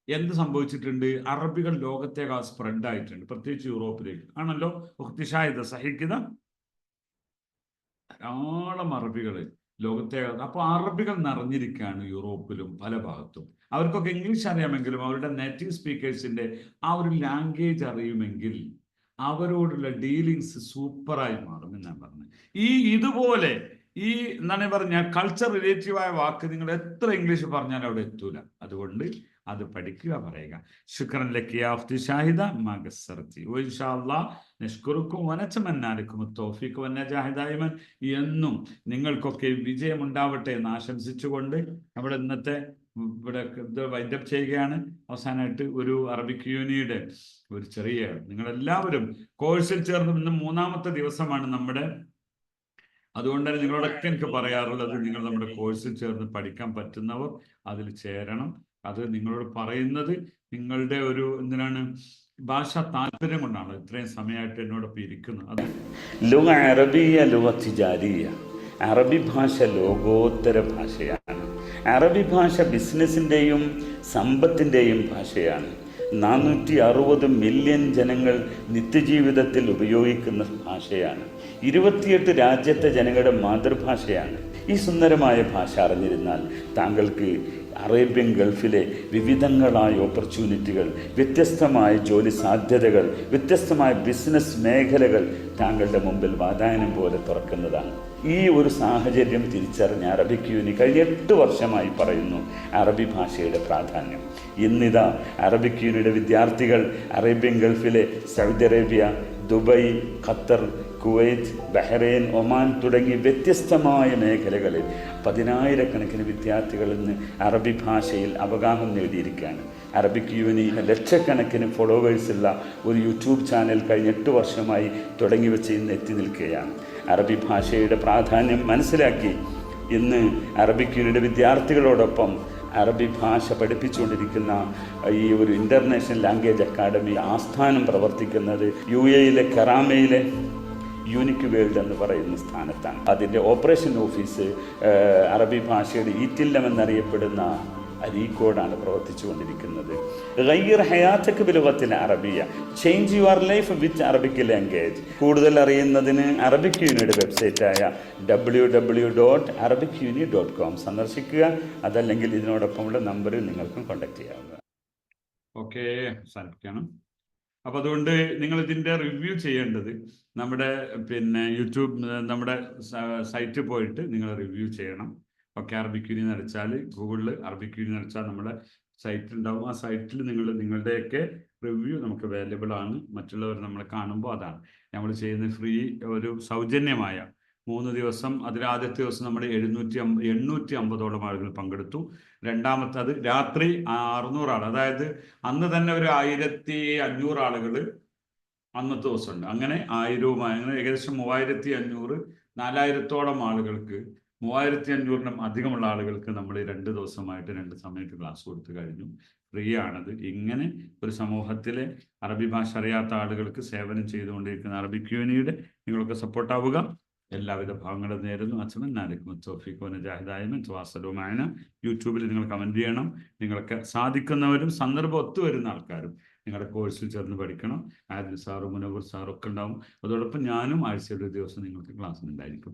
എന്ത് സംഭവിച്ചിട്ടുണ്ട്? അറബികൾ ലോകത്തേക്കാൾ സ്പ്രെഡ് ആയിട്ടുണ്ട്, പ്രത്യേകിച്ച് യൂറോപ്പിലേക്ക് ആണല്ലോ. ഉഖ്തി ഷാഹിദ സഹിക്കുന്ന ധാരാളം അറബികൾ ലോകത്തേക്കാൾ. അപ്പൊ അറബികൾ നിറഞ്ഞിരിക്കുകയാണ് യൂറോപ്പിലും പല ഭാഗത്തും. അവർക്കൊക്കെ ഇംഗ്ലീഷ് അറിയാമെങ്കിലും അവരുടെ നേറ്റീവ് സ്പീക്കേഴ്സിന്റെ ആ ഒരു ലാംഗ്വേജ് അറിയുമെങ്കിൽ അവരോടുള്ള ഡീലിങ്സ് സൂപ്പറായി മാറും എന്നാണ് പറഞ്ഞത്. ഇതുപോലെ എന്താണ് പറഞ്ഞ കൾച്ചർ റിലേറ്റീവായ വാക്ക് നിങ്ങൾ എത്ര ഇംഗ്ലീഷ് പറഞ്ഞാലും അവിടെ എത്തൂല. അതുകൊണ്ട് അത് പഠിക്കുക, പറയുക. ശുക്രൻ ലക്കി യാ ഉഖ്തി ഷാഹിദ മാ ഖസ്സർതി വ ഇൻഷാ അല്ലാഹ് നഷ്കുറുക്കും വനതമന്നാ ലക്കും തൗഫീഖ് വന്നജാഹ ദായിമൻ. എന്നും നിങ്ങൾക്കൊക്കെ വിജയം ഉണ്ടാവട്ടെ എന്ന് ആശംസിച്ചുകൊണ്ട് നമ്മുടെ ഇന്നത്തെ ഇവിടെ വൈൻഡപ്പ് ചെയ്യുകയാണ്. അവസാനമായിട്ട് ഒരു അറബിക് യൂണിയുടെ ഒരു ചെറിയ, നിങ്ങളെല്ലാവരും കോഴ്സിൽ ചേർന്ന് ഇന്ന് 3ാമത്തെ ദിവസമാണ് നമ്മുടെ. അതുകൊണ്ട് തന്നെ നിങ്ങളോടൊക്കെ എനിക്ക് പറയാറുള്ളത്, നിങ്ങൾ നമ്മുടെ കോഴ്സിൽ ചേർന്ന് പഠിക്കാൻ പറ്റുന്നവർ അതിൽ ചേരണം. അത് നിങ്ങളോട് പറയുന്നത് നിങ്ങളുടെ ഒരു എന്തിനാണ്, ഭാഷ താല്പര്യം കൊണ്ടാണ് ഇത്രയും സമയമായിട്ട് എന്നോടൊപ്പം ഇരിക്കുന്നത്. അത് ലുഗ അറബിയ ലുഗ തിജാരിയ, അറബി ഭാഷ ലോകോത്തര ഭാഷയാണ്. അറബി ഭാഷ ബിസിനസ്സിൻ്റെയും സമ്പത്തിൻ്റെയും ഭാഷയാണ്. 460 മില്യൺ ജനങ്ങൾ നിത്യജീവിതത്തിൽ ഉപയോഗിക്കുന്ന ഭാഷയാണ്. 28 രാജ്യത്തെ ജനങ്ങളുടെ മാതൃഭാഷയാണ്. ഈ സുന്ദരമായ ഭാഷ അറിഞ്ഞിരുന്നാൽ താങ്കൾക്ക് അറേബ്യൻ ഗൾഫിലെ വിവിധങ്ങളായ ഓപ്പർച്യൂണിറ്റികൾ, വ്യത്യസ്തമായ ജോലി സാധ്യതകൾ, വ്യത്യസ്തമായ ബിസിനസ് മേഖലകൾ താങ്കളുടെ മുമ്പിൽ വാതായനം പോലെ തുറക്കുന്നതാണ്. ഈ ഒരു സാഹചര്യം തിരിച്ചറിഞ്ഞ അറബിക് യൂണി കഴിഞ്ഞ 8 വർഷമായി പറയുന്നു അറബി ഭാഷയുടെ പ്രാധാന്യം. ഇന്നിതാ അറബിക് യൂണിയുടെ വിദ്യാർത്ഥികൾ അറേബ്യൻ ഗൾഫിലെ Saudi Arabia, Dubai, Qatar, Kuwait, Bahrain, Oman തുടങ്ങി വ്യത്യസ്തമായ മേഖലകളിൽ 10,000-കണക്കിന് വിദ്യാർത്ഥികൾ ഇന്ന് അറബി ഭാഷയിൽ അവഗാഹം നേടിയിരിക്കുകയാണ്. അറബിക് യൂണി ലക്ഷക്കണക്കിന് ഫോളോവേഴ്സുള്ള ഒരു യൂട്യൂബ് ചാനൽ കഴിഞ്ഞ 8 വർഷമായി തുടങ്ങി വെച്ച് ഇന്ന് എത്തി നിൽക്കുകയാണ്. അറബി ഭാഷയുടെ പ്രാധാന്യം മനസ്സിലാക്കി ഇന്ന് അറബിക് യൂണിയുടെ വിദ്യാർത്ഥികളോടൊപ്പം അറബി ഭാഷ പഠിപ്പിച്ചുകൊണ്ടിരിക്കുന്ന ഈ ഒരു ഇൻ്റർനാഷണൽ ലാംഗ്വേജ് അക്കാഡമി ആസ്ഥാനം പ്രവർത്തിക്കുന്നത് UAE-യിലെ കറാമയിലെ യൂണിക് വേൾഡ് എന്ന് പറയുന്ന സ്ഥാനത്താണ്. അതിൻ്റെ ഓപ്പറേഷൻ ഓഫീസ് അറബി ഭാഷയുടെ ഈറ്റില്ലം എന്നറിയപ്പെടുന്ന അരീക്കോടാണ് പ്രവർത്തിച്ചു കൊണ്ടിരിക്കുന്നത്. ഗയ്യിർ ഹയാത്തക ബിലുഗത്തിൽ അറബിയ, change your life with Arabic language. കൂടുതൽ അറിയുന്നതിന് അറബിക് യൂണിയുടെ വെബ്സൈറ്റായ www.arabicuni.com സന്ദർശിക്കുക. അതല്ലെങ്കിൽ ഇതിനോടൊപ്പമുള്ള നമ്പറിൽ നിങ്ങൾക്കും കോൺടാക്ട് ചെയ്യാവുന്നതാണ്. ഓക്കെ, അവസാനിപ്പിക്കണം. അപ്പം അതുകൊണ്ട് നിങ്ങൾ ഇതിൻ്റെ റിവ്യൂ ചെയ്യേണ്ടത് നമ്മുടെ യൂട്യൂബ് നമ്മുടെ സൈറ്റിൽ പോയിട്ട് നിങ്ങൾ റിവ്യൂ ചെയ്യണം. ഓക്കെ, അറബിക് യൂനി നടിച്ചാൽ ഗൂഗിളിൽ അറബിക് യൂനി നടിച്ചാൽ നമ്മുടെ സൈറ്റിൽ ഉണ്ടാവും. ആ സൈറ്റിൽ നിങ്ങളുടെയൊക്കെ റിവ്യൂ നമുക്ക് അവൈലബിൾ ആണ്. മറ്റുള്ളവർ നമ്മളെ കാണുമ്പോൾ അതാണ് നമ്മൾ ചെയ്യുന്ന ഫ്രീ ഒരു സൗജന്യമായ 3 ദിവസം. അതിൽ ആദ്യത്തെ ദിവസം നമ്മൾ 850ഓളം ആളുകൾ പങ്കെടുത്തു. രണ്ടാമത്തെ അത് രാത്രി 600 ആൾ, അതായത് അന്ന് തന്നെ ഒരു 1500 ആളുകൾ അന്നത്തെ ദിവസമുണ്ട്. അങ്ങനെ 1000 അങ്ങനെ ഏകദേശം 3500 4000ഓളം ആളുകൾക്ക് 3500-നും അധികമുള്ള ആളുകൾക്ക് നമ്മൾ 2 ദിവസമായിട്ട് 2 സമയത്ത് ക്ലാസ് കൊടുത്തു കഴിഞ്ഞു. ഫ്രീ ആണത്. ഇങ്ങനെ ഒരു സമൂഹത്തിലെ അറബി ഭാഷ അറിയാത്ത ആളുകൾക്ക് സേവനം ചെയ്തുകൊണ്ടിരിക്കുന്ന അറബിക് യൂണിയുടെ നിങ്ങളൊക്കെ സപ്പോർട്ടാവുക. എല്ലാവിധ ഭാഗങ്ങളും നേരുന്നു. അച്ഛനാലിക്കും തോഫീഖോ നജാഹിദായ്മ ത്വാസലുമായന. യൂട്യൂബിൽ നിങ്ങൾ കമൻറ്റ് ചെയ്യണം. നിങ്ങൾക്ക് സാധിക്കുന്നവരും സന്ദർഭം ഒത്തുവരുന്ന ആൾക്കാരും നിങ്ങളുടെ കോഴ്സിൽ ചേർന്ന് പഠിക്കണം. ആദിൽ സാറും മുനവർ സാറും ഒക്കെ ഉണ്ടാവും. അതോടൊപ്പം ഞാനും ആഴ്ചയിൽ ഒരു ദിവസം നിങ്ങൾക്ക് ക്ലാസ്സിൽ ഉണ്ടായിരിക്കും.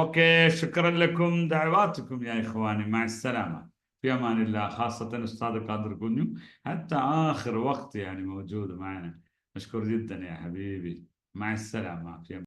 ഓക്കെ, ശുക്രൻ ലക്കും ദഅവാതുക്കും യാ ഇഖ്വാനി മഅസ്സലാമ ഫി അമാനില്ലാ. ഖാസത്തൻ ഉസ്താദ് ഖാദിർ കുഞ്ഞു ഹത്താ ആഖിർ വഖ്ത് മൗജൂദ് മഅന. മഷ്കൂർ ജിദ്ദൻ യാ ഹബീബി. മഅസ്സലാമ.